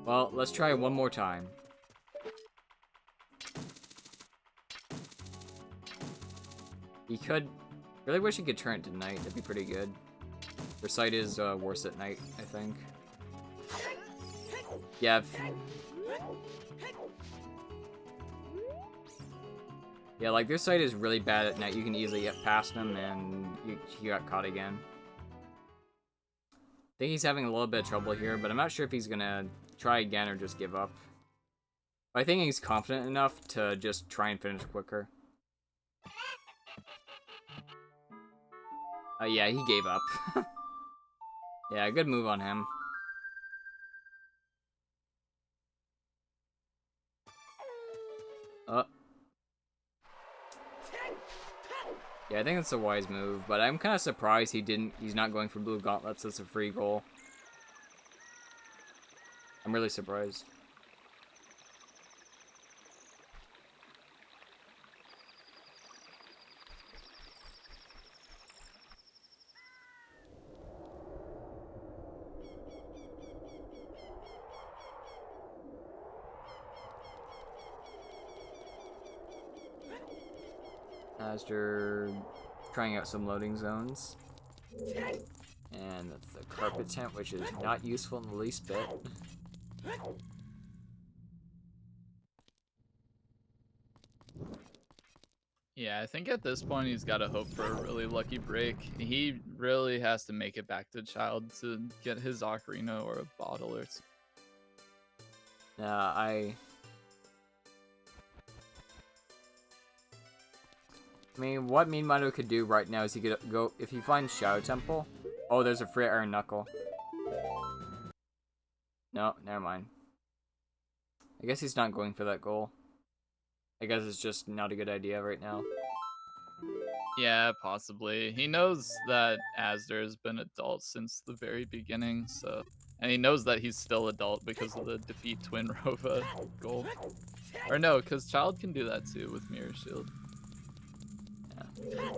Well, let's try one more time. He could... Really wish he could turn it to night. That'd be pretty good. Their sight is worse at night, I think. Yeah. Yeah, like their sight is really bad at night. You can easily get past them and you got caught again. I think he's having a little bit of trouble here, but I'm not sure if he's gonna try again or just give up. But I think he's confident enough to just try and finish quicker. Yeah, he gave up. Yeah, good move on him. Yeah, I think that's a wise move, but I'm kind of surprised he's not going for blue gauntlets as a free goal. I'm really surprised. Azder trying out some loading zones. And that's the carpet tent, which is not useful in the least bit. Yeah, I think at this point he's got to hope for a really lucky break. He really has to make it back to child to get his ocarina or a bottle or something. I mean, what meanmido could do right now is he could go, if he finds Shadow Temple. Oh, there's a free Iron Knuckle. No, never mind. I guess he's not going for that goal. I guess it's just not a good idea right now. Yeah, possibly. He knows that Azder has been adult since the very beginning, so... And he knows that he's still adult because of the defeat Twin Rova goal. Or no, because Child can do that too with Mirror Shield. Yeah.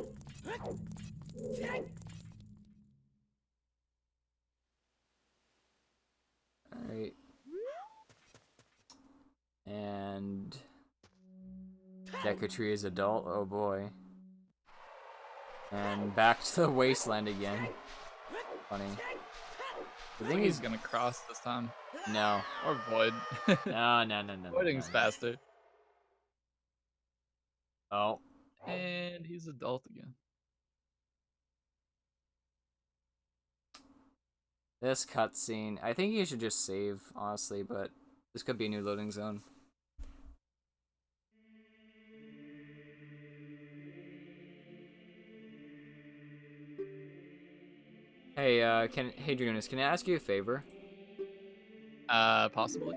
Alright. And... Decatry is adult, oh boy. And back to the wasteland again. Funny. I think he's gonna cross this time. No. Or Void. No. Voiding's faster. Oh. And he's adult again. This cutscene. I think you should just save, honestly, but this could be a new loading zone. Hey, hey, Dragonis, can I ask you a favor? Possibly.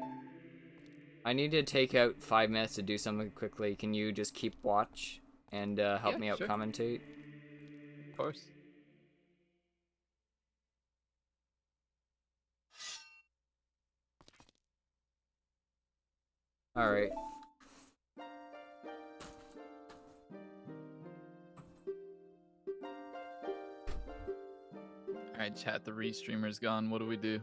I need to take out 5 minutes to do something quickly. Can you just keep watch and help me out sure. commentate? Of course. Alright. Alright, chat, the restreamer's gone. What do we do?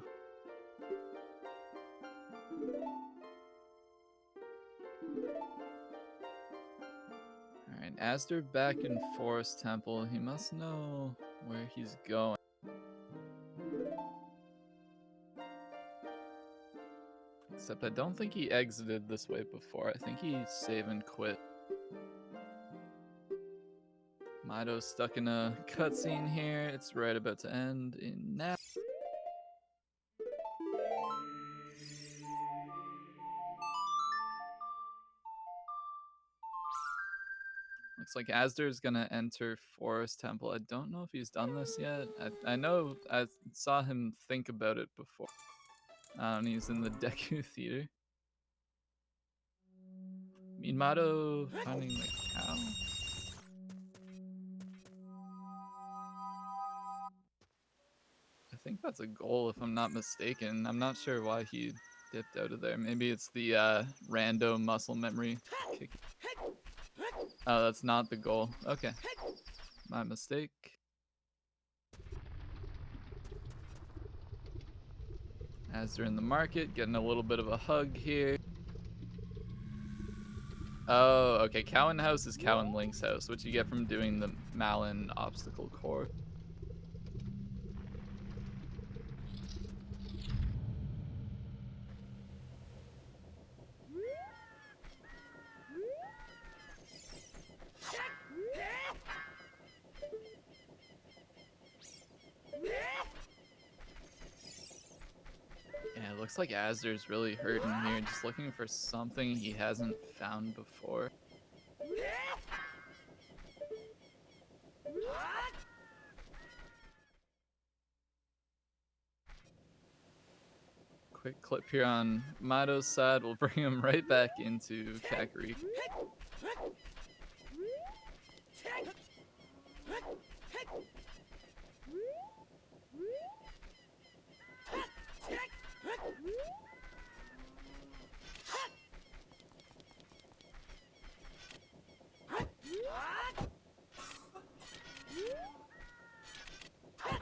Alright, Azder back in Forest Temple. He must know where he's going. Except I don't think he exited this way before. I think he save and quit. Mido's stuck in a cutscene here. It's right about to end in now. Looks like Azder's gonna enter Forest Temple. I don't know if he's done this yet. I know I saw him think about it before. And he's in the Deku Theater. meanmido finding the cow. I think that's a goal if I'm not mistaken. I'm not sure why he dipped out of there. Maybe it's the rando muscle memory kick. Oh, that's not the goal. Okay. My mistake. As they're in the market, getting a little bit of a hug here. Oh, okay. Cowan House is Cowan Link's house, which you get from doing the Malin obstacle course. Yeah, it looks like Azder's really hurting here, just looking for something he hasn't found before. Quick clip here on Mido's side will bring him right back into Kakariko.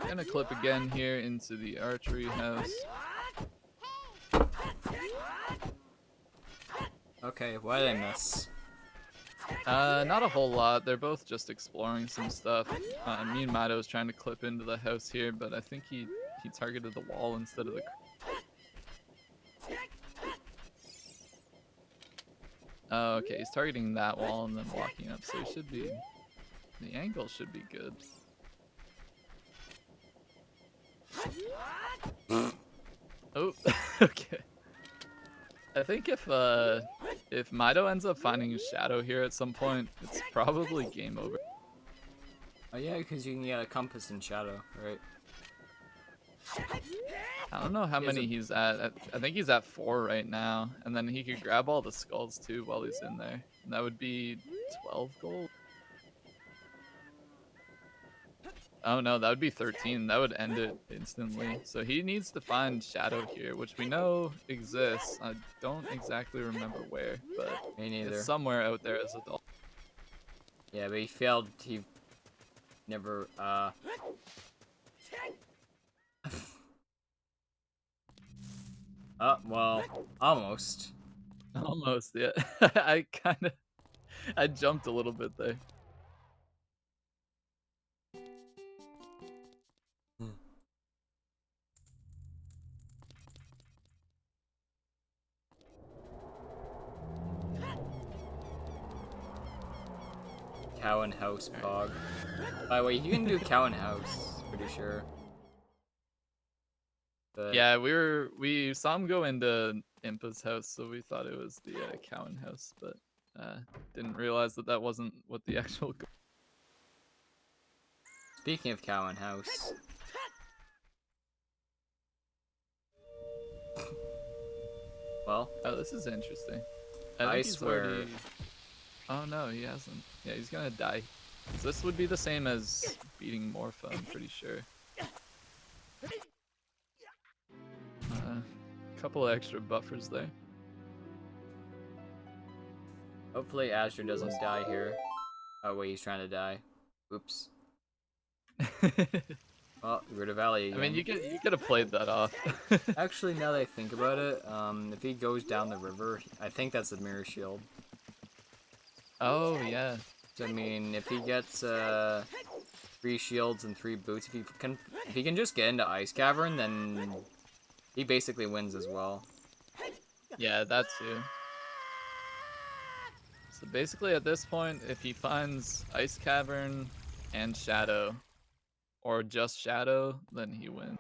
Gonna clip again here into the archery house. Okay, what did I miss? Not a whole lot. They're both just exploring some stuff. Me and Mido was trying to clip into the house here, but I think he targeted the wall instead of the. Oh, okay, he's targeting that wall and then walking up, so he should be. The angle should be good. Oh, okay. I think if Mido ends up finding a shadow here at some point, it's probably game over. Oh yeah, because you can get a compass in shadow, right? I don't know how many he's at. I think he's at 4 right now, and then he could grab all the skulls too while he's in there. And that would be 12 gold. Oh no, that would be 13. That would end it instantly. So he needs to find shadow here, which we know exists. I don't exactly remember where, but Me neither. it's somewhere out there as a doll. Yeah, but he failed. He never. Well, almost. Almost, yeah. I jumped a little bit there. Cowan House Pog. By the way, you can do Cowan House, pretty sure. But Yeah, we saw him go into Impa's house, so we thought it was the Cowan house, but didn't realize that wasn't what the actual. Speaking of Cowan House. Well. Oh, this is interesting. I think swear. Already... Oh no, he hasn't. Yeah, he's gonna die. So this would be the same as beating Morpha, I'm pretty sure. Couple of extra buffers there. Hopefully Azder doesn't die here. Oh wait, he's trying to die. Oops. Well, we're to Valley again. I mean, you could have played that off. Actually, now that I think about it, if he goes down the river, I think that's a mirror shield. Oh yeah. So, I mean, if he gets 3 shields and 3 boots, if he can just get into Ice Cavern, then he basically wins as well. Yeah, that too. So basically, at this point, if he finds Ice Cavern and Shadow, or just Shadow, then he wins.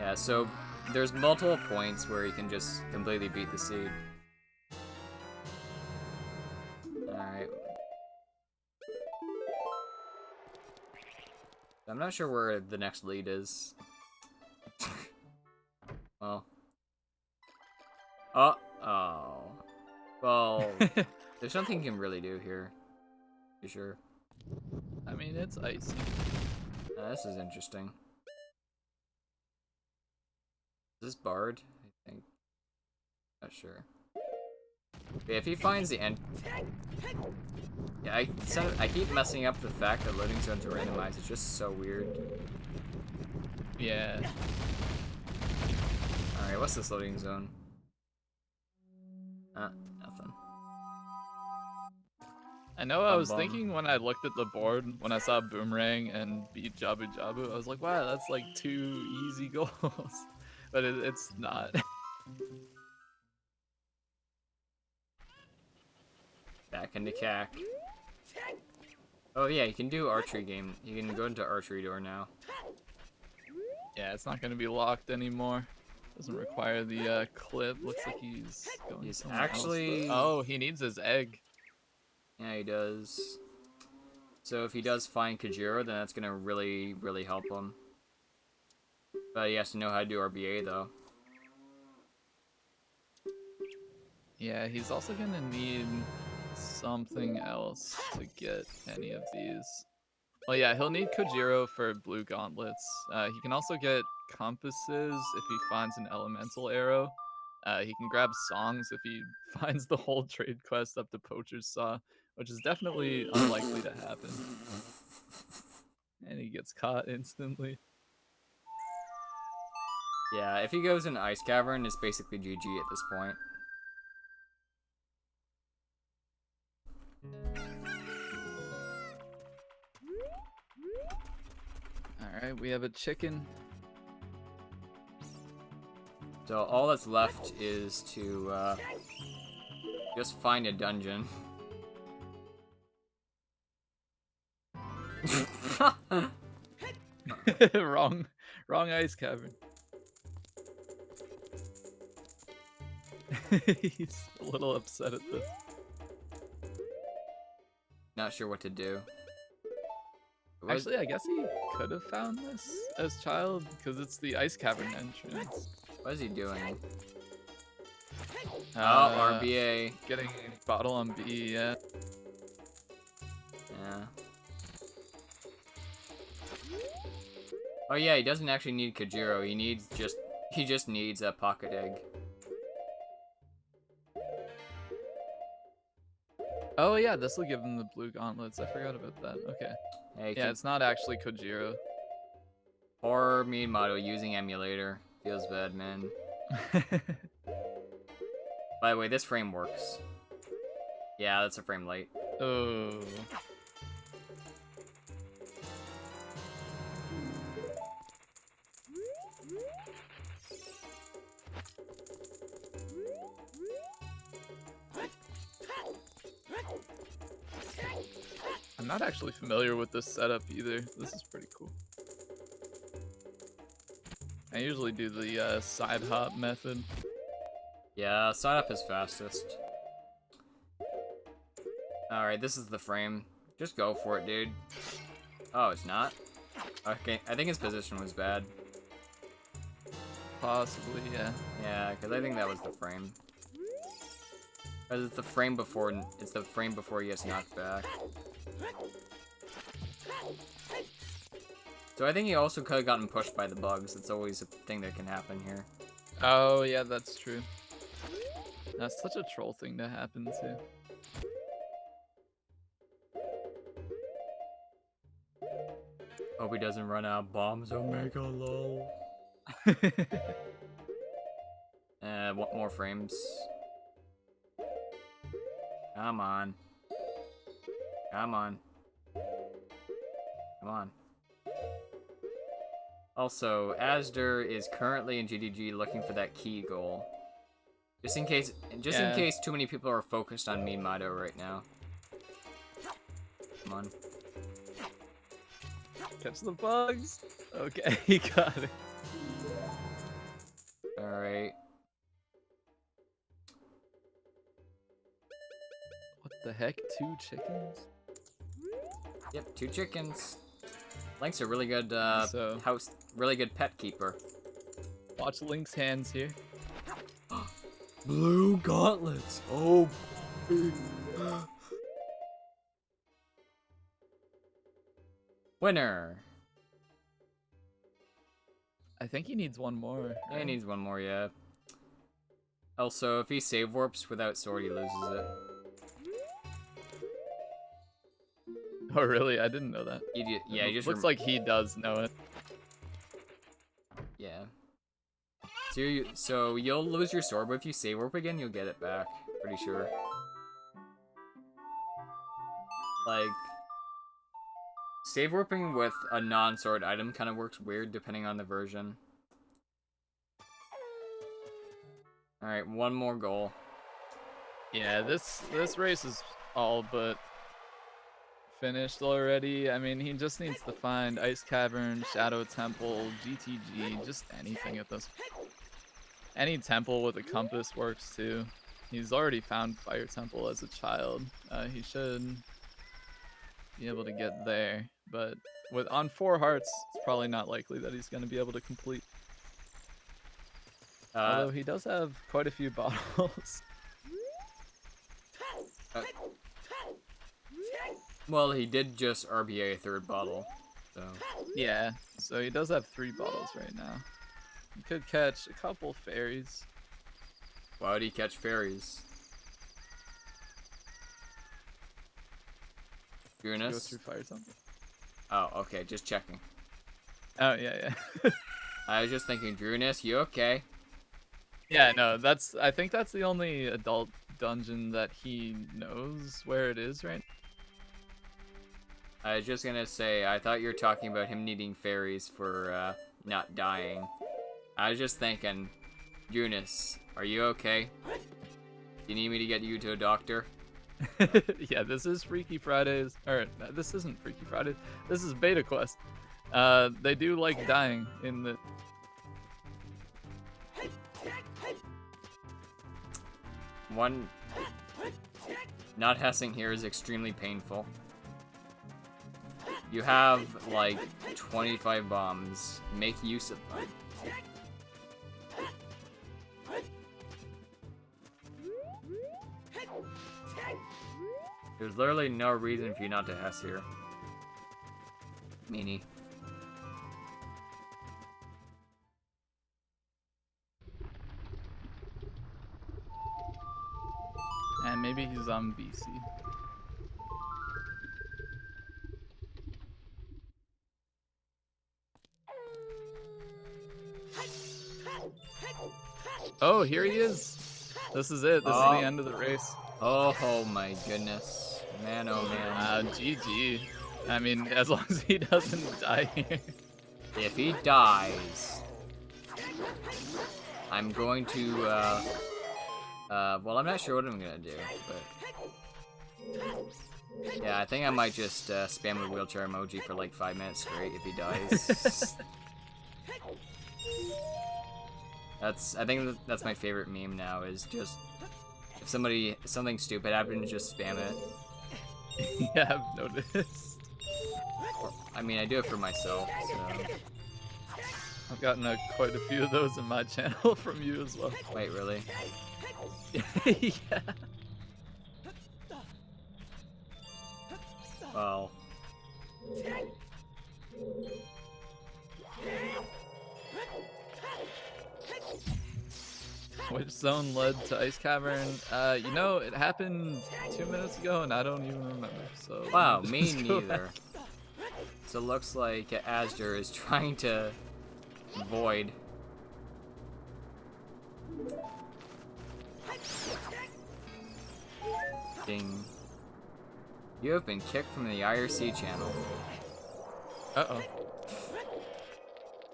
Yeah, so there's multiple points where he can just completely beat the seed. Alright. I'm not sure where the next lead is. Well. Uh-oh. Well, there's nothing you can really do here. You sure? I mean, it's icy. This is interesting. Is this Bard? I think. Not sure. Okay, if he finds the end... Yeah, I keep messing up the fact that loading zones are randomized. It's just so weird. Yeah. Alright, what's this loading zone? Nothing. I know I was thinking when I looked at the board, when I saw Boomerang and beat Jabu Jabu, I was like, wow, that's like 2 easy goals. But it's not. Back into CAC. Oh yeah, you can do archery game. You can go into archery door now. Yeah, it's not going to be locked anymore. Doesn't require the clip. Looks like he's going He's somewhere actually... else, oh, he needs his egg. Yeah, he does. So if he does find Kajiro, then that's gonna really, really help him. But he has to know how to do RBA, though. Yeah, he's also gonna need something else to get any of these. Well, yeah, he'll need Kojiro for blue gauntlets. He can also get compasses if he finds an elemental arrow. He can grab songs if he finds the whole trade quest up to Poacher's Saw, which is definitely unlikely to happen. And he gets caught instantly. Yeah, if he goes in Ice Cavern, it's basically GG at this point. Alright, we have a chicken. So all that's left is to just find a dungeon. Wrong Ice Cavern. He's a little upset at this. Not sure what to do. Actually, I guess he could have found this as child, because it's the Ice Cavern entrance. What is he doing? Uh, RBA. Getting a bottle on B, yeah. Yeah. Oh yeah, he doesn't actually need Kajiro. He just needs a pocket egg. Oh yeah, this will give him the blue gauntlets. I forgot about that. Okay. Hey, Yeah, it's not actually Kojiro. Or meanmido using emulator. Feels bad, man. By the way, this frame works. Yeah, that's a frame light. Oh. I'm not actually familiar with this setup either. This is pretty cool. I usually do the side hop method. Yeah, side up is fastest. Alright, this is the frame. Just go for it, dude. Oh, it's not? Okay, I think his position was bad. Possibly, yeah. Yeah, because I think that was the frame. Because it's the frame before he gets knocked back. So I think he also could have gotten pushed by the bugs. It's always a thing that can happen here. Oh, yeah, that's true. That's such a troll thing to happen too. Hope he doesn't run out of bombs. Omega lol. What more frames? Come on. Come on. Come on. Also, azder is currently in GDG looking for that key goal. Just in case too many people are focused on meanmido right now. Come on. Catch the bugs. Okay, he got it. Alright. What the heck? 2 chickens? Yep, 2 chickens. Link's a really good really good pet keeper. Watch Link's hands here. Blue gauntlets. Oh. Winner. I think he needs one more. Right? Yeah, he needs one more, yeah. Also, if he save warps without sword, he loses it. Oh, really? I didn't know that. Yeah, he just looks like he does know it. Yeah. So you'll lose your sword, but if you save warp again, you'll get it back. Pretty sure. Like, save warping with a non-sword item kind of works weird depending on the version. Alright, one more goal. Yeah, this race is all but finished already. I mean, he just needs to find Ice Cavern, Shadow Temple, GTG, just anything at this. Any temple with a compass works too. He's already found Fire Temple as a child. He should be able to get there, but on 4 hearts, it's probably not likely that he's going to be able to complete. Although he does have quite a few bottles. Well, he did just RBA a 3rd bottle, so. Yeah, so he does have 3 bottles right now. He could catch a couple fairies. Why would he catch fairies? Go through Fire Temple. Oh, okay, just checking. Oh, yeah. I was just thinking, Drewiness, you okay? Yeah, no, I think that's the only adult dungeon that he knows where it is right now. I was just gonna say, I thought you were talking about him needing fairies for, not dying. I was just thinking, Eunice, are you okay? Do you need me to get you to a doctor? Yeah, this is Freaky Fridays. Or, this isn't Freaky Fridays. This is Beta Quest. They do like dying in the... Not hessing here is extremely painful. You have, like, 25 bombs. Make use of them. There's literally no reason for you not to hess here. Meanie. And maybe he's on VC. Oh, here he is. This is it. This is the end of the race. Oh my goodness. Man, oh man. GG. I mean, as long as he doesn't die here. If he dies, I'm going to, well, I'm not sure what I'm gonna do, but... Yeah, I think I might just spam the wheelchair emoji for like 5 minutes straight if he dies. I think that's my favorite meme now, is just, if something stupid happens, just spam it. Yeah, I've noticed. I mean, I do it for myself, so... I've gotten quite a few of those in my channel from you as well. Wait, really? Yeah. Well... Which zone led to Ice Cavern? You know, it happened 2 minutes ago, and I don't even remember. So Wow, let me just go neither. back. So it looks like azder is trying to void. Ding. You have been kicked from the IRC channel. Uh-oh.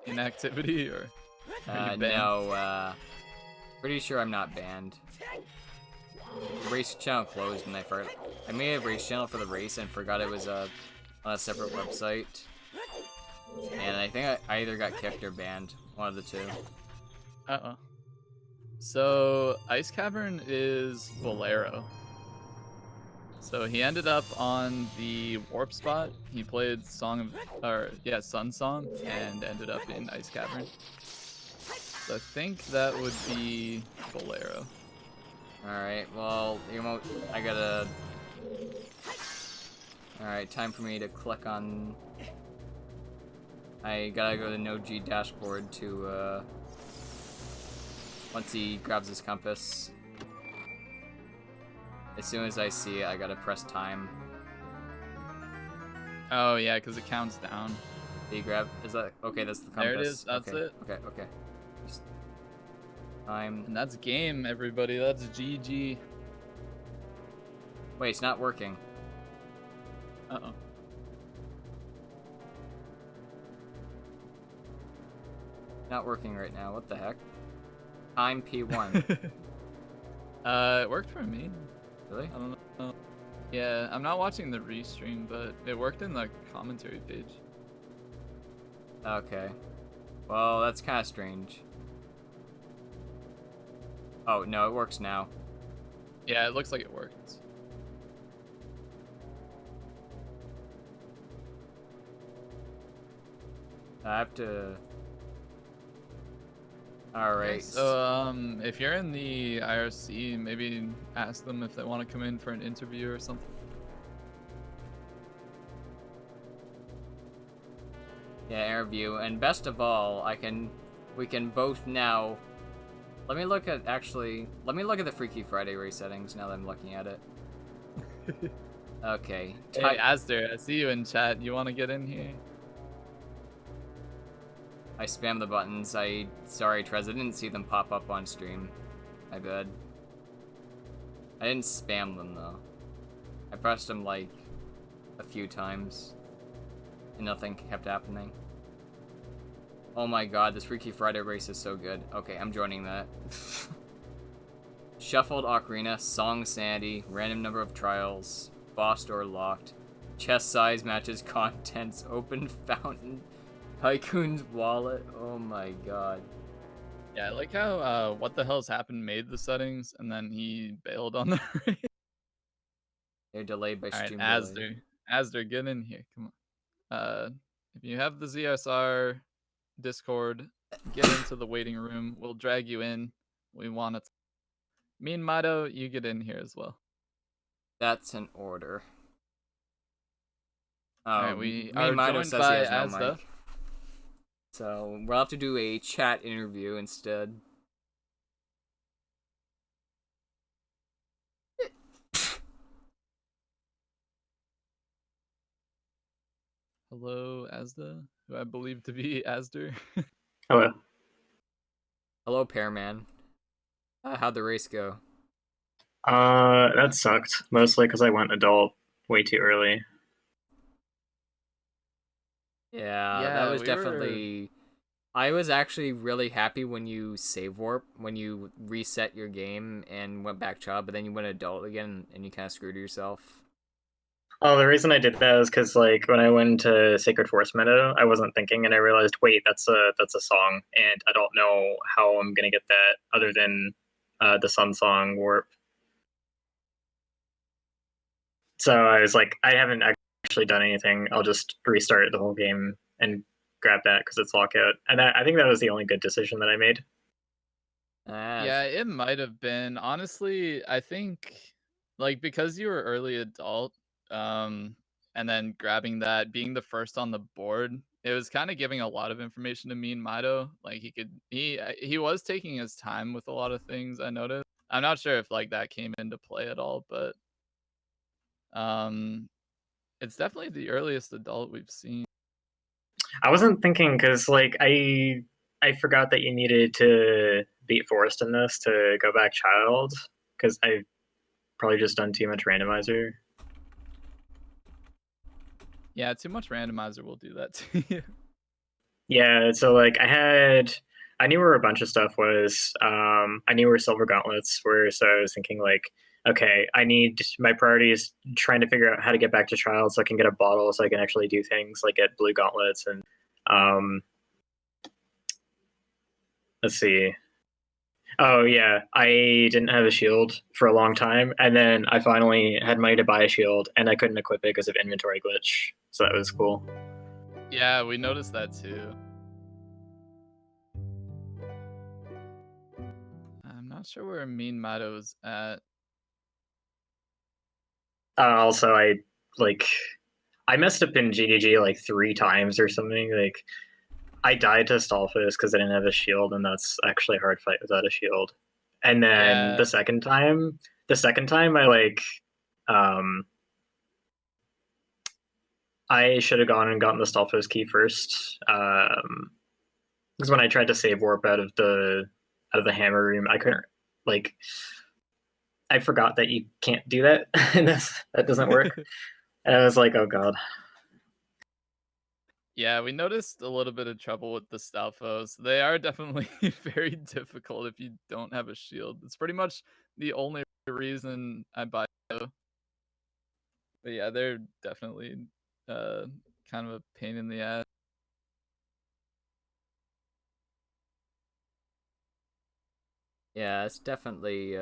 Inactivity or are you banned? No, pretty sure I'm not banned. Race channel closed and I forgot. I made a race channel for the race and forgot it was on a separate website. And I think I either got kicked or banned. One of the two. Uh-oh. So Ice Cavern is Bolero. So he ended up on the warp spot. He played Sun Song and ended up in Ice Cavern. So I think that would be Bolero. Alright, well, I gotta... Alright, time for me to click on... I gotta go to the Node-G dashboard to, once he grabs his compass. As soon as I see it, I gotta press time. Oh yeah, because it counts down. Did you grab? Is that okay? That's the compass. There it is. That's okay. it. Okay. Just time. And that's game, everybody. That's GG. Wait, it's not working. Uh-oh. Not working right now. What the heck? Time P1. It worked for me. Really? I don't know. Yeah, I'm not watching the restream, but it worked in the commentary page. Okay. Well, that's kind of strange. Oh, no, it works now. Yeah, it looks like it worked. I have to... Alright. So, if you're in the IRC, maybe ask them if they want to come in for an interview or something. Yeah, interview. And best of all, we can both now... Let me look at the Freaky Friday race settings now that I'm looking at it. Okay. Hey, azder, I see you in chat. You want to get in here? I spammed the buttons. Sorry, Trez, I didn't see them pop up on stream. My bad. I didn't spam them, though. I pressed them, like, a few times. And nothing kept happening. Oh my god, this Freaky Friday race is so good. Okay, I'm joining that. Shuffled Ocarina, Song Sandy, random number of trials, boss door locked, chest size matches contents, open fountain, Tycoon's wallet. Oh my god. Yeah, I like how What the Hell's Happened made the settings and then he bailed on the race. They're delayed by stream Alright, delay. Azder, get in here. Come on. If you have the ZSR Discord, get into the waiting room. We'll drag you in. We want it. meanmido, you get in here as well. That's an order. Oh, Alright, we are meanmido joined says by he has no Azda. mic. So we'll have to do a chat interview instead. Hello, Azda, who I believe to be Azder. Hello. Hello, Pearman. How'd the race go? That sucked. Mostly because I went adult way too early. Yeah, that was definitely... I was actually really happy when you when you reset your game and went back child, but then you went adult again and you kind of screwed yourself. Oh, the reason I did that is because, like, when I went to Sacred Forest Meadow, I wasn't thinking, and I realized, wait, that's a song, and I don't know how I'm gonna get that other than the Sun Song warp. So I was like, I haven't actually done anything. I'll just restart the whole game and grab that because it's lockout. And I think that was the only good decision that I made. Yeah, it might have been. Honestly, I think, like, because you were early adult, and then grabbing that, being the first on the board, it was kind of giving a lot of information to meanmido. Like he was taking his time with a lot of things. I noticed. I'm not sure if like that came into play at all, but it's definitely the earliest adult we've seen. I wasn't thinking because like I forgot that you needed to beat Forest in this to go back child because I probably just done too much randomizer. Yeah, too much randomizer will do that to you. Yeah, so like I knew where a bunch of stuff was. I knew where silver gauntlets were, so I was thinking like, okay, I need my priority is trying to figure out how to get back to trial so I can get a bottle so I can actually do things like get blue gauntlets and let's see. Oh yeah, I didn't have a shield for a long time, and then I finally had money to buy a shield, and I couldn't equip it because of inventory glitch. So that was cool. Yeah, we noticed that too. I'm not sure where meanmido's at. Also, I messed up in GDG like 3 times or something. Like I died to Stalfos because I didn't have a shield, and that's actually a hard fight without a shield. And then Yeah. the second time um, I should have gone and gotten the Stalfos key first. Because when I tried to save warp out of the hammer room, I couldn't like. I forgot that you can't do that, and that doesn't work. And I was like, oh god. Yeah, we noticed a little bit of trouble with the Stalfos. They are definitely very difficult if you don't have a shield. It's pretty much the only reason I buy them. But yeah, they're definitely kind of a pain in the ass. Yeah, it's definitely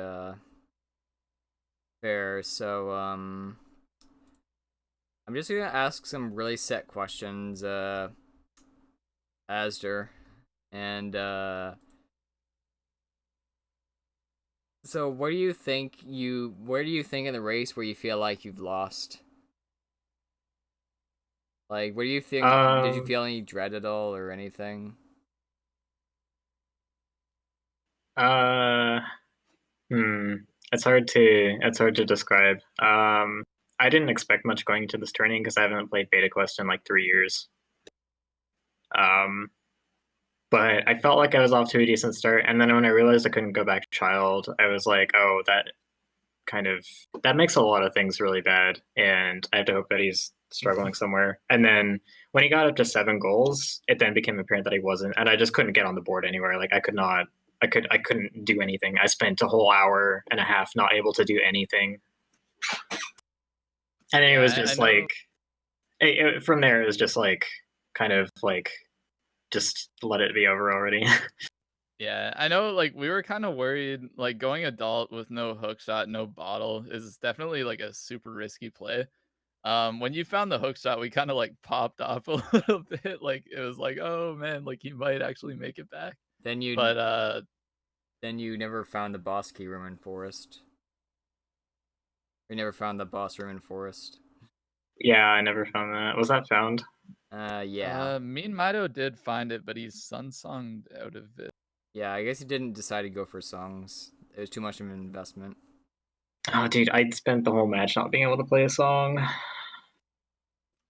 fair. So I'm just gonna ask some really set questions, azder, and so where do you think in the race where you feel like you've lost? Like, where do you think did you feel any dread at all or anything? Uh, It's hard to describe. I didn't expect much going into this tournament because I haven't played Beta Quest in like 3 years. But I felt like I was off to a decent start, and then when I realized I couldn't go back to child, I was like, oh, that makes a lot of things really bad, and I have to hope that he's struggling somewhere. And then when he got up to 7 goals, it then became apparent that he wasn't, and I just couldn't get on the board anywhere. Like I couldn't do anything. I spent a whole hour and a half not able to do anything. And then it was just like, from there, it was just like, kind of like, just let it be over already. Yeah, I know, like, we were kind of worried, like, going adult with no hook shot, no bottle is definitely, like, a super risky play. When you found the hook shot, we kind of, like, popped off a little bit, like, it was like, "Oh, man, like, he might actually make it back." Then But, you never found the boss key room in Forest. You never found the boss room in Forest. Yeah, I never found that. Was that found? Yeah. meanmido did find it, but he's sun-songed out of it. Yeah, I guess he didn't decide to go for songs. It was too much of an investment. Oh, dude, I spent the whole match not being able to play a song.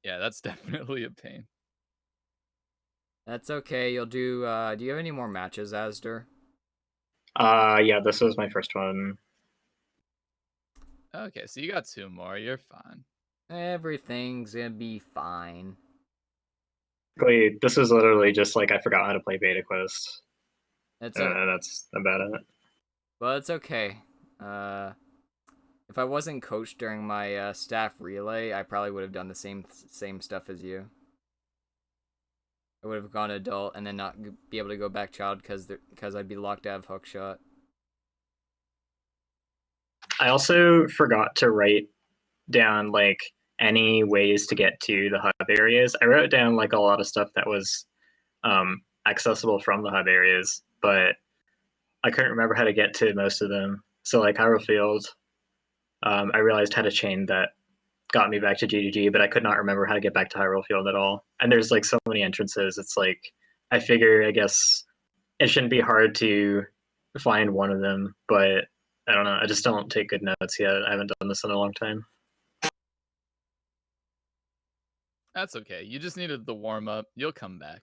Yeah, that's definitely a pain. That's okay. You'll do. Do you have any more matches, azder? Yeah, this was my first one. Okay, so you got 2 more. You're fine. Everything's gonna be fine. Wait, this was literally just like I forgot how to play Beta Quest. That's about it. Well, it's okay. If I wasn't coached during my staff relay, I probably would have done the same stuff as you. I would have gone adult and then not be able to go back child because I'd be locked out of hookshot. I also forgot to write down like any ways to get to the hub areas. I wrote down like a lot of stuff that was accessible from the hub areas, but I couldn't remember how to get to most of them. So like Hyrule Field, I realized how to chain that got me back to GGG, but I could not remember how to get back to Hyrule Field at all. And there's like so many entrances. It's like I figure I guess it shouldn't be hard to find one of them, but I don't know. I just don't take good notes yet. I haven't done this in a long time. That's okay. You just needed the warm up. You'll come back.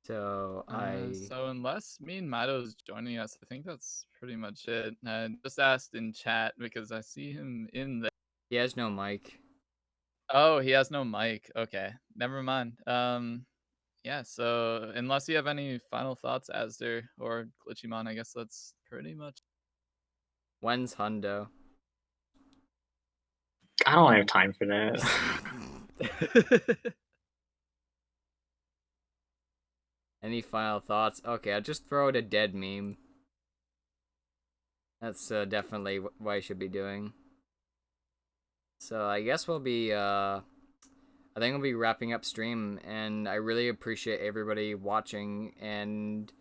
So So unless meanmido is joining us, I think that's pretty much it. I just asked in chat because I see him in there. he has no mic. Oh, he has no mic. Okay, never mind. Yeah. So unless you have any final thoughts, Azder or Glitchymon, I guess that's pretty much. When's Hundo? I don't have time for that. Any final thoughts? Okay, I'll just throw out a dead meme. That's definitely what I should be doing. So I guess we'll be, I think we'll be wrapping up stream, and I really appreciate everybody watching, and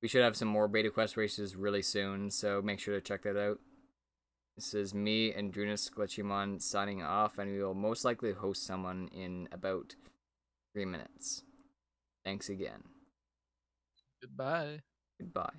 we should have some more Beta Quest races really soon, so make sure to check that out. This is me and Drunus Glitchymon signing off, and we will most likely host someone in about 3 minutes. Thanks again. Goodbye. Goodbye.